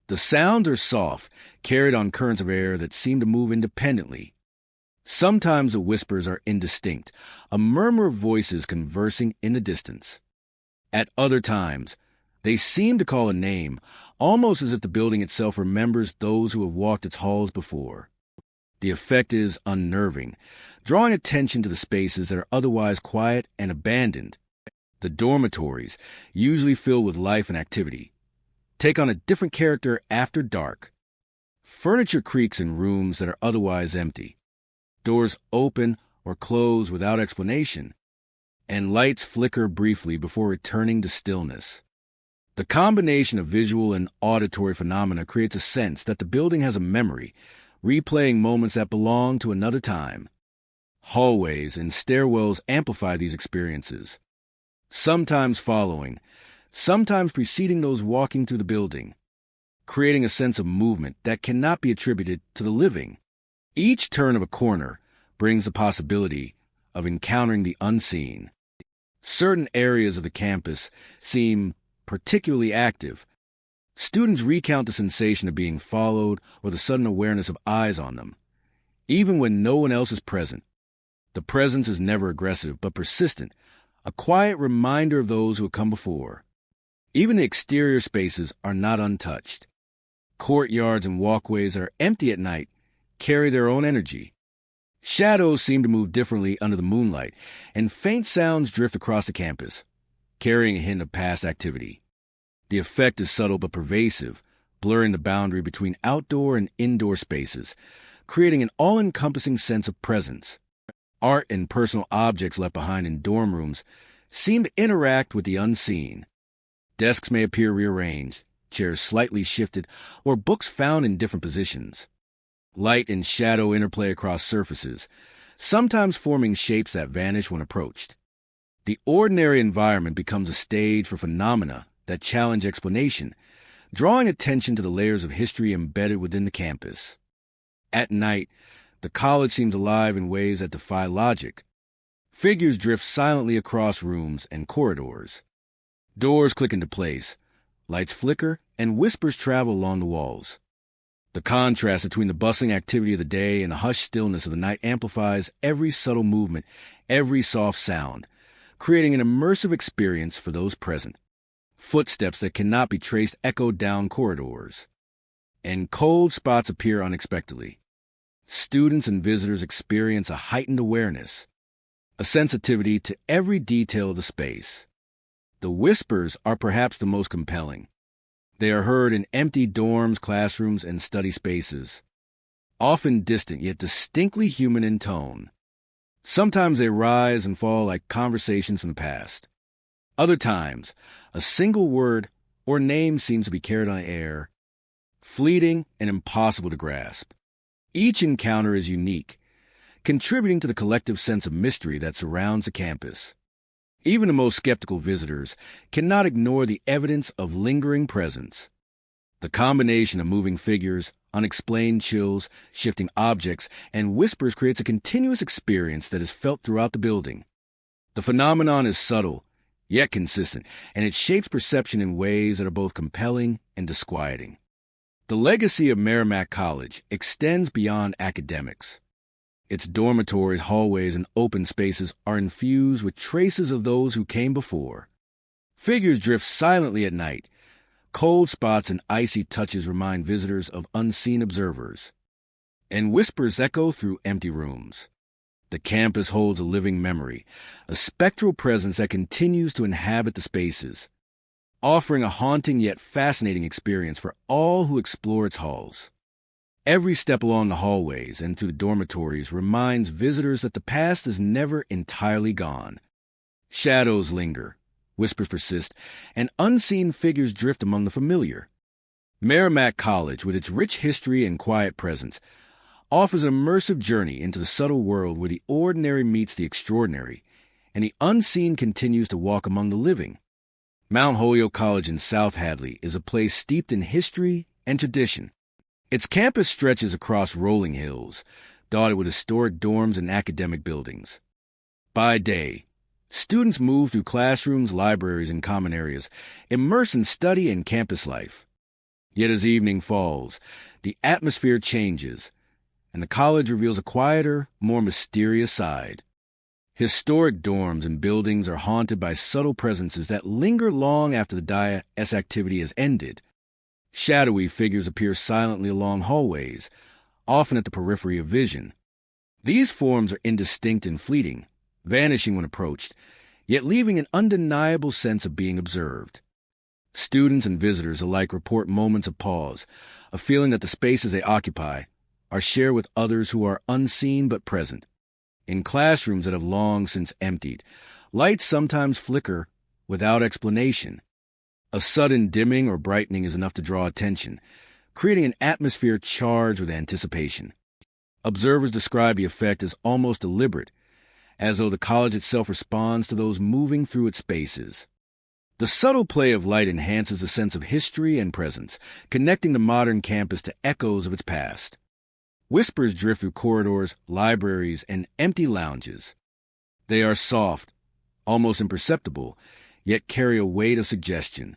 The sounds are soft, carried on currents of air that seem to move independently. Sometimes the whispers are indistinct, a murmur of voices conversing in the distance. At other times, they seem to call a name, almost as if the building itself remembers those who have walked its halls before. The effect is unnerving, drawing attention to the spaces that are otherwise quiet and abandoned. The dormitories, usually filled with life and activity, take on a different character after dark. Furniture creaks in rooms that are otherwise empty. Doors open or close without explanation, and lights flicker briefly before returning to stillness. The combination of visual and auditory phenomena creates a sense that the building has a memory, replaying moments that belong to another time. Hallways and stairwells amplify these experiences, sometimes following, sometimes preceding those walking through the building, creating a sense of movement that cannot be attributed to the living. Each turn of a corner brings the possibility of encountering the unseen. Certain areas of the campus seem particularly active. Students recount the sensation of being followed or the sudden awareness of eyes on them, even when no one else is present. The presence is never aggressive but persistent, a quiet reminder of those who have come before. Even the exterior spaces are not untouched. Courtyards and walkways that are empty at night carry their own energy. Shadows seem to move differently under the moonlight, and faint sounds drift across the campus, carrying a hint of past activity. The effect is subtle but pervasive, blurring the boundary between outdoor and indoor spaces, creating an all-encompassing sense of presence. Art and personal objects left behind in dorm rooms seem to interact with the unseen. Desks may appear rearranged, chairs slightly shifted, or books found in different positions. Light and shadow interplay across surfaces, sometimes forming shapes that vanish when approached. The ordinary environment becomes a stage for phenomena that challenge explanation, drawing attention to the layers of history embedded within the campus. At night, the college seems alive in ways that defy logic. Figures drift silently across rooms and corridors. Doors click into place, lights flicker, and whispers travel along the walls. The contrast between the bustling activity of the day and the hushed stillness of the night amplifies every subtle movement, every soft sound, creating an immersive experience for those present. Footsteps that cannot be traced echo down corridors, and cold spots appear unexpectedly. Students and visitors experience a heightened awareness, a sensitivity to every detail of the space. The whispers are perhaps the most compelling. They are heard in empty dorms, classrooms, and study spaces, often distant yet distinctly human in tone. Sometimes they rise and fall like conversations from the past. Other times, a single word or name seems to be carried on air, fleeting and impossible to grasp. Each encounter is unique, contributing to the collective sense of mystery that surrounds the campus. Even the most skeptical visitors cannot ignore the evidence of lingering presence. The combination of moving figures, unexplained chills, shifting objects, and whispers creates a continuous experience that is felt throughout the building. The phenomenon is subtle, yet consistent, and it shapes perception in ways that are both compelling and disquieting. The legacy of Merrimack College extends beyond academics. Its dormitories, hallways, and open spaces are infused with traces of those who came before. Figures drift silently at night. Cold spots and icy touches remind visitors of unseen observers. And whispers echo through empty rooms. The campus holds a living memory, a spectral presence that continues to inhabit the spaces, offering a haunting yet fascinating experience for all who explore its halls. Every step along the hallways and through the dormitories reminds visitors that the past is never entirely gone. Shadows linger, whispers persist, and unseen figures drift among the familiar. Merrimack College, with its rich history and quiet presence, offers an immersive journey into the subtle world where the ordinary meets the extraordinary, and the unseen continues to walk among the living. Mount Holyoke College in South Hadley is a place steeped in history and tradition. Its campus stretches across rolling hills, dotted with historic dorms and academic buildings. By day, students move through classrooms, libraries, and common areas, immersed in study and campus life. Yet as evening falls, the atmosphere changes, and the college reveals a quieter, more mysterious side. Historic dorms and buildings are haunted by subtle presences that linger long after the day's activity has ended. Shadowy figures appear silently along hallways, often at the periphery of vision. These forms are indistinct and fleeting, vanishing when approached, yet leaving an undeniable sense of being observed. Students and visitors alike report moments of pause, a feeling that the spaces they occupy are shared with others who are unseen but present. In classrooms that have long since emptied, lights sometimes flicker without explanation. A sudden dimming or brightening is enough to draw attention, creating an atmosphere charged with anticipation. Observers describe the effect as almost deliberate, as though the college itself responds to those moving through its spaces. The subtle play of light enhances the sense of history and presence, connecting the modern campus to echoes of its past. Whispers drift through corridors, libraries, and empty lounges. They are soft, almost imperceptible, yet carry a weight of suggestion.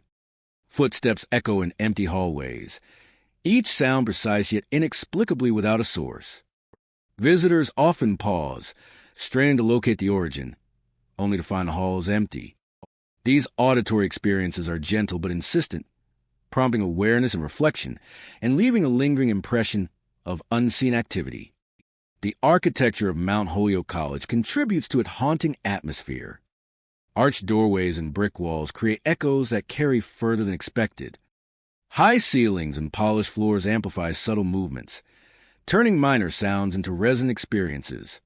Footsteps echo in empty hallways, each sound precise yet inexplicably without a source. Visitors often pause, straining to locate the origin, only to find the halls empty. These auditory experiences are gentle but insistent, prompting awareness and reflection, and leaving a lingering impression of unseen activity. The architecture of Mount Holyoke College contributes to its haunting atmosphere. Arched doorways and brick walls create echoes that carry further than expected. High ceilings and polished floors amplify subtle movements, turning minor sounds into resonant experiences.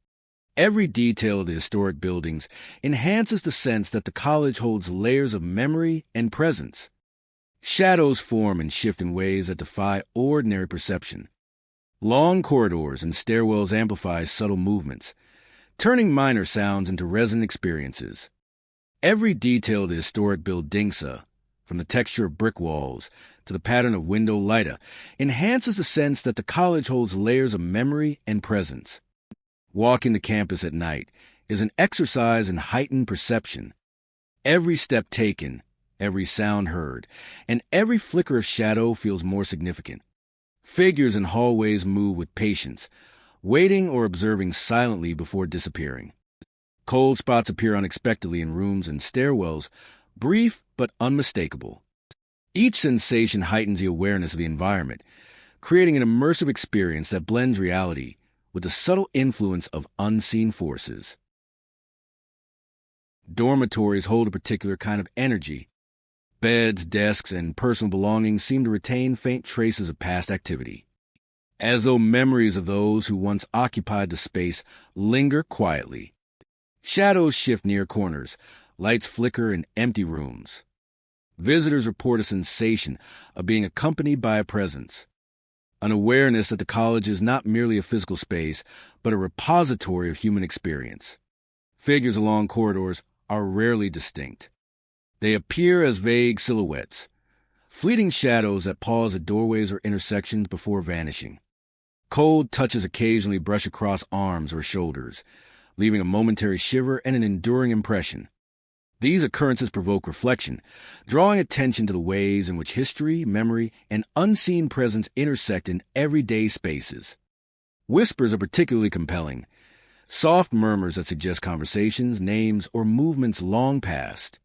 Every detail of the historic buildings enhances the sense that the college holds layers of memory and presence. Shadows form and shift in ways that defy ordinary perception. Long corridors and stairwells amplify subtle movements, turning minor sounds into resonant experiences. Every detail of the historic buildingsa, from the texture of brick walls to the pattern of window lighta, enhances the sense that the college holds layers of memory and presence. Walking the campus at night is an exercise in heightened perception. Every step taken, every sound heard, and every flicker of shadow feels more significant. Figures in hallways move with patience, waiting or observing silently before disappearing. Cold spots appear unexpectedly in rooms and stairwells, brief but unmistakable. Each sensation heightens the awareness of the environment, creating an immersive experience that blends reality with the subtle influence of unseen forces. Dormitories hold a particular kind of energy. Beds, desks, and personal belongings seem to retain faint traces of past activity. as though memories of those who once occupied the space linger quietly. Shadows shift near corners, lights flicker in empty rooms. Visitors report a sensation of being accompanied by a presence, an awareness that the college is not merely a physical space, but a repository of human experience. Figures along corridors are rarely distinct. They appear as vague silhouettes, fleeting shadows that pause at doorways or intersections before vanishing. Cold touches occasionally brush across arms or shoulders, leaving a momentary shiver and an enduring impression. These occurrences provoke reflection, drawing attention to the ways in which history, memory, and unseen presence intersect in everyday spaces. Whispers are particularly compelling, soft murmurs that suggest conversations, names, or movements long past.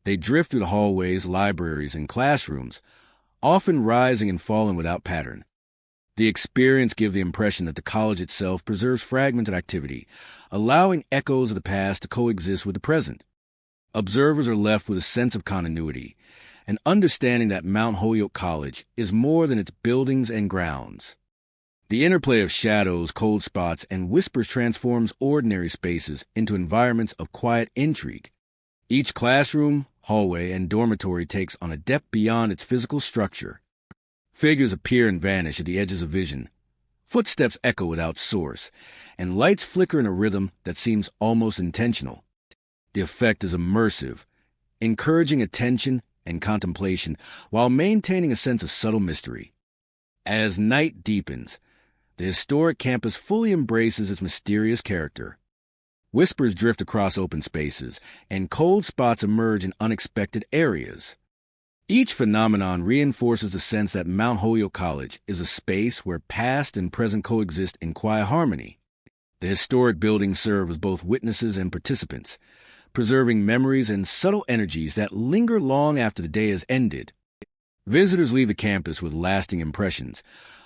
They drift through the hallways, libraries, and classrooms, often rising and falling without pattern. The experience gives the impression that the college itself preserves fragmented activity, allowing echoes of the past to coexist with the present. Observers are left with a sense of continuity, an understanding that Mount Holyoke College is more than its buildings and grounds. The interplay of shadows, cold spots, and whispers transforms ordinary spaces into environments of quiet intrigue. Each classroom, hallway, and dormitory takes on a depth beyond its physical structure. Figures appear and vanish at the edges of vision. Footsteps echo without source, and lights flicker in a rhythm that seems almost intentional. The effect is immersive, encouraging attention and contemplation while maintaining a sense of subtle mystery. As night deepens, the historic campus fully embraces its mysterious character. Whispers drift across open spaces, and cold spots emerge in unexpected areas. Each phenomenon reinforces the sense that Mount Holyoke College is a space where past and present coexist in quiet harmony. The historic buildings serve as both witnesses and participants, preserving memories and subtle energies that linger long after the day has ended. Visitors leave the campus with lasting impressions,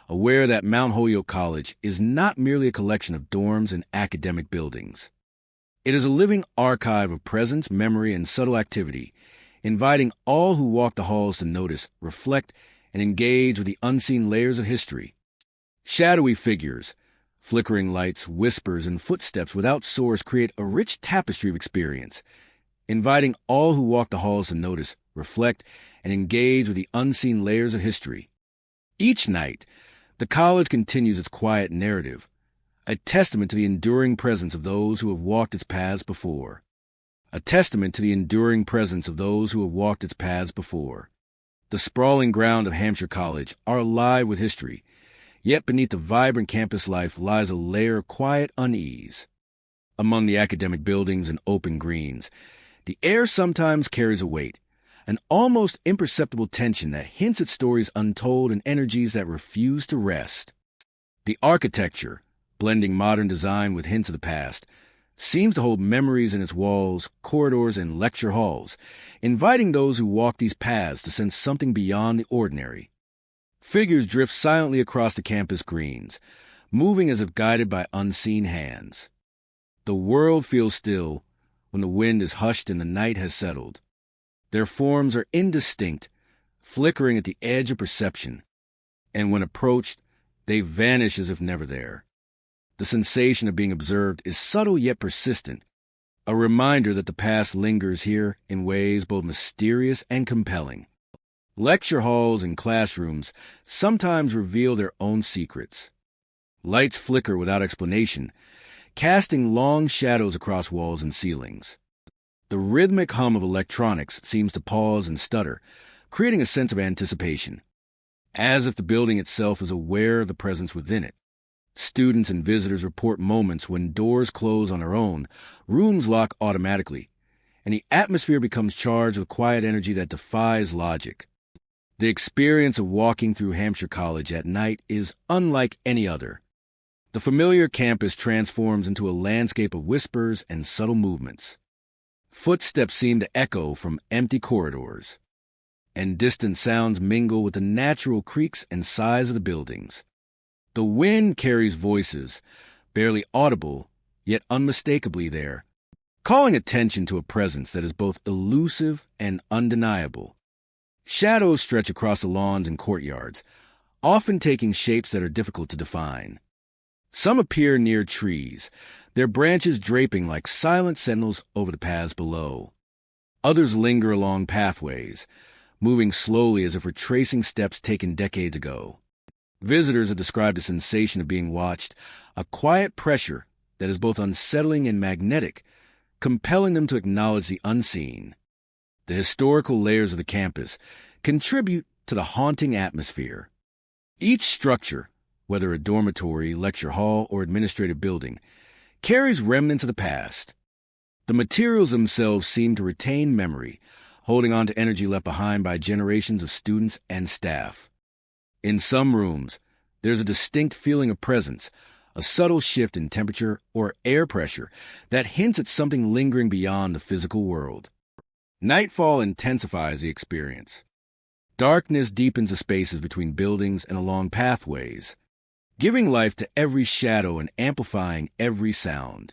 aware that Mount Holyoke College is not merely a collection of dorms and academic buildings. It is a living archive of presence, memory, and subtle activity, inviting all who walk the halls to notice, reflect, and engage with the unseen layers of history. Shadowy figures, flickering lights, whispers, and footsteps without source create a rich tapestry of experience, inviting all who walk the halls to notice, reflect, and engage with the unseen layers of history. Each night, the college continues its quiet narrative, a testament to the enduring presence of those who have walked its paths before. A testament to the enduring presence of those who have walked its paths before. The sprawling ground of Hampshire College are alive with history, yet beneath the vibrant campus life lies a layer of quiet unease. Among the academic buildings and open greens, the air sometimes carries a weight, an almost imperceptible tension that hints at stories untold and energies that refuse to rest. The architecture, blending modern design with hints of the past, seems to hold memories in its walls, corridors, and lecture halls, inviting those who walk these paths to sense something beyond the ordinary. Figures drift silently across the campus greens, moving as if guided by unseen hands. The world feels still when the wind is hushed and the night has settled. Their forms are indistinct, flickering at the edge of perception, and when approached, they vanish as if never there. The sensation of being observed is subtle yet persistent, a reminder that the past lingers here in ways both mysterious and compelling. Lecture halls and classrooms sometimes reveal their own secrets. Lights flicker without explanation, casting long shadows across walls and ceilings. The rhythmic hum of electronics seems to pause and stutter, creating a sense of anticipation, as if the building itself is aware of the presence within it. Students and visitors report moments when doors close on their own, rooms lock automatically, and the atmosphere becomes charged with quiet energy that defies logic. The experience of walking through Hampshire College at night is unlike any other. The familiar campus transforms into a landscape of whispers and subtle movements. Footsteps seem to echo from empty corridors, and distant sounds mingle with the natural creaks and sighs of the buildings. The wind carries voices, barely audible, yet unmistakably there, calling attention to a presence that is both elusive and undeniable. Shadows stretch across the lawns and courtyards, often taking shapes that are difficult to define. Some appear near trees, their branches draping like silent sentinels over the paths below. Others linger along pathways, moving slowly as if retracing steps taken decades ago. Visitors have described the sensation of being watched, a quiet pressure that is both unsettling and magnetic, compelling them to acknowledge the unseen. The historical layers of the campus contribute to the haunting atmosphere. Each structure, whether a dormitory, lecture hall, or administrative building, carries remnants of the past. The materials themselves seem to retain memory, holding on to energy left behind by generations of students and staff. In some rooms, there's a distinct feeling of presence, a subtle shift in temperature or air pressure that hints at something lingering beyond the physical world. Nightfall intensifies the experience. Darkness deepens the spaces between buildings and along pathways, giving life to every shadow and amplifying every sound.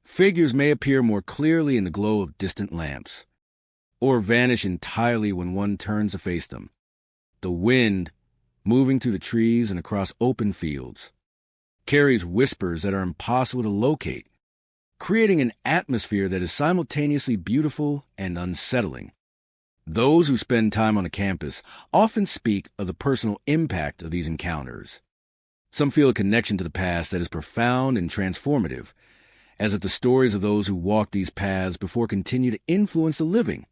Figures may appear more clearly in the glow of distant lamps, or vanish entirely when one turns to face them. The wind, moving through the trees and across open fields, carries whispers that are impossible to locate, creating an atmosphere that is simultaneously beautiful and unsettling. Those who spend time on the campus often speak of the personal impact of these encounters. Some feel a connection to the past that is profound and transformative, as if the stories of those who walked these paths before continue to influence the living.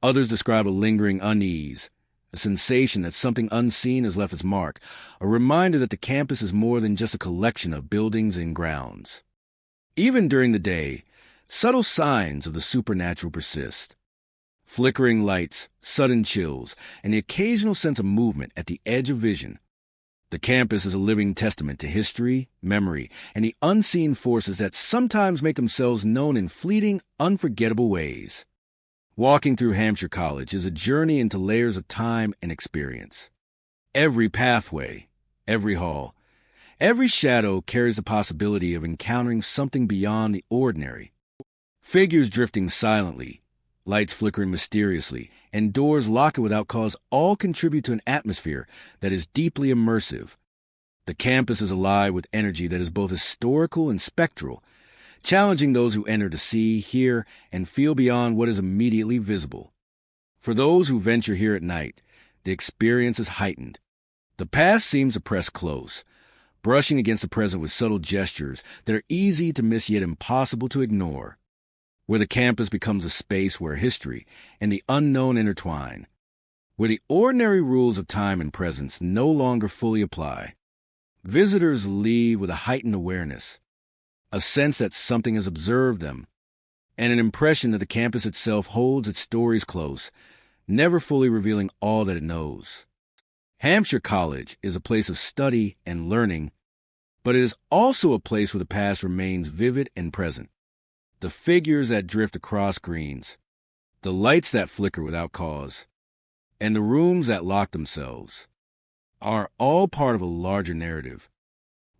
Others describe a lingering unease, a sensation that something unseen has left its mark, a reminder that the campus is more than just a collection of buildings and grounds. Even during the day, subtle signs of the supernatural persist. Flickering lights, sudden chills, and the occasional sense of movement at the edge of vision. The campus is a living testament to history, memory, and the unseen forces that sometimes make themselves known in fleeting, unforgettable ways. Walking through Hampshire College is a journey into layers of time and experience. Every pathway, every hall, every shadow carries the possibility of encountering something beyond the ordinary. Figures drifting silently, lights flickering mysteriously, and doors locking without cause all contribute to an atmosphere that is deeply immersive. The campus is alive with energy that is both historical and spectral, challenging those who enter to see, hear, and feel beyond what is immediately visible. For those who venture here at night, the experience is heightened. The past seems to press close, brushing against the present with subtle gestures that are easy to miss yet impossible to ignore. Where the campus becomes a space where history and the unknown intertwine, where the ordinary rules of time and presence no longer fully apply. Visitors leave with a heightened awareness, a sense that something has observed them, and an impression that the campus itself holds its stories close, never fully revealing all that it knows. Hampshire College is a place of study and learning, but it is also a place where the past remains vivid and present. The figures that drift across greens, the lights that flicker without cause, and the rooms that lock themselves are all part of a larger narrative,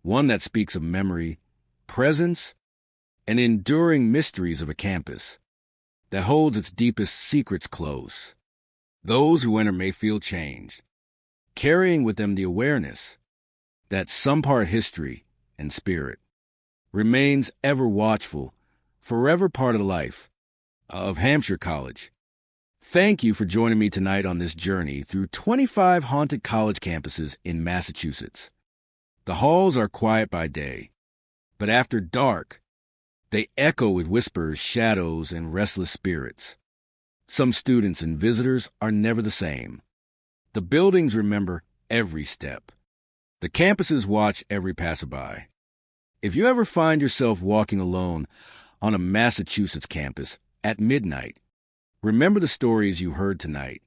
one that speaks of memory, presence, and enduring mysteries of a campus that holds its deepest secrets close. Those who enter may feel changed, carrying with them the awareness that some part history and spirit remains ever watchful, forever part of the life of Hampshire College. Thank you for joining me tonight on this journey through 25 haunted college campuses in Massachusetts. The halls are quiet by day, but after dark, they echo with whispers, shadows, and restless spirits. Some students and visitors are never the same. The buildings remember every step. The campuses watch every passerby. If you ever find yourself walking alone on a Massachusetts campus at midnight, remember the stories you heard tonight.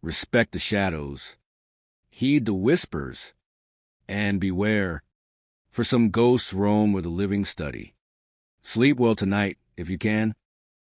Respect the shadows. Heed the whispers. And beware, for some ghosts roam where the living study. Sleep well tonight, if you can.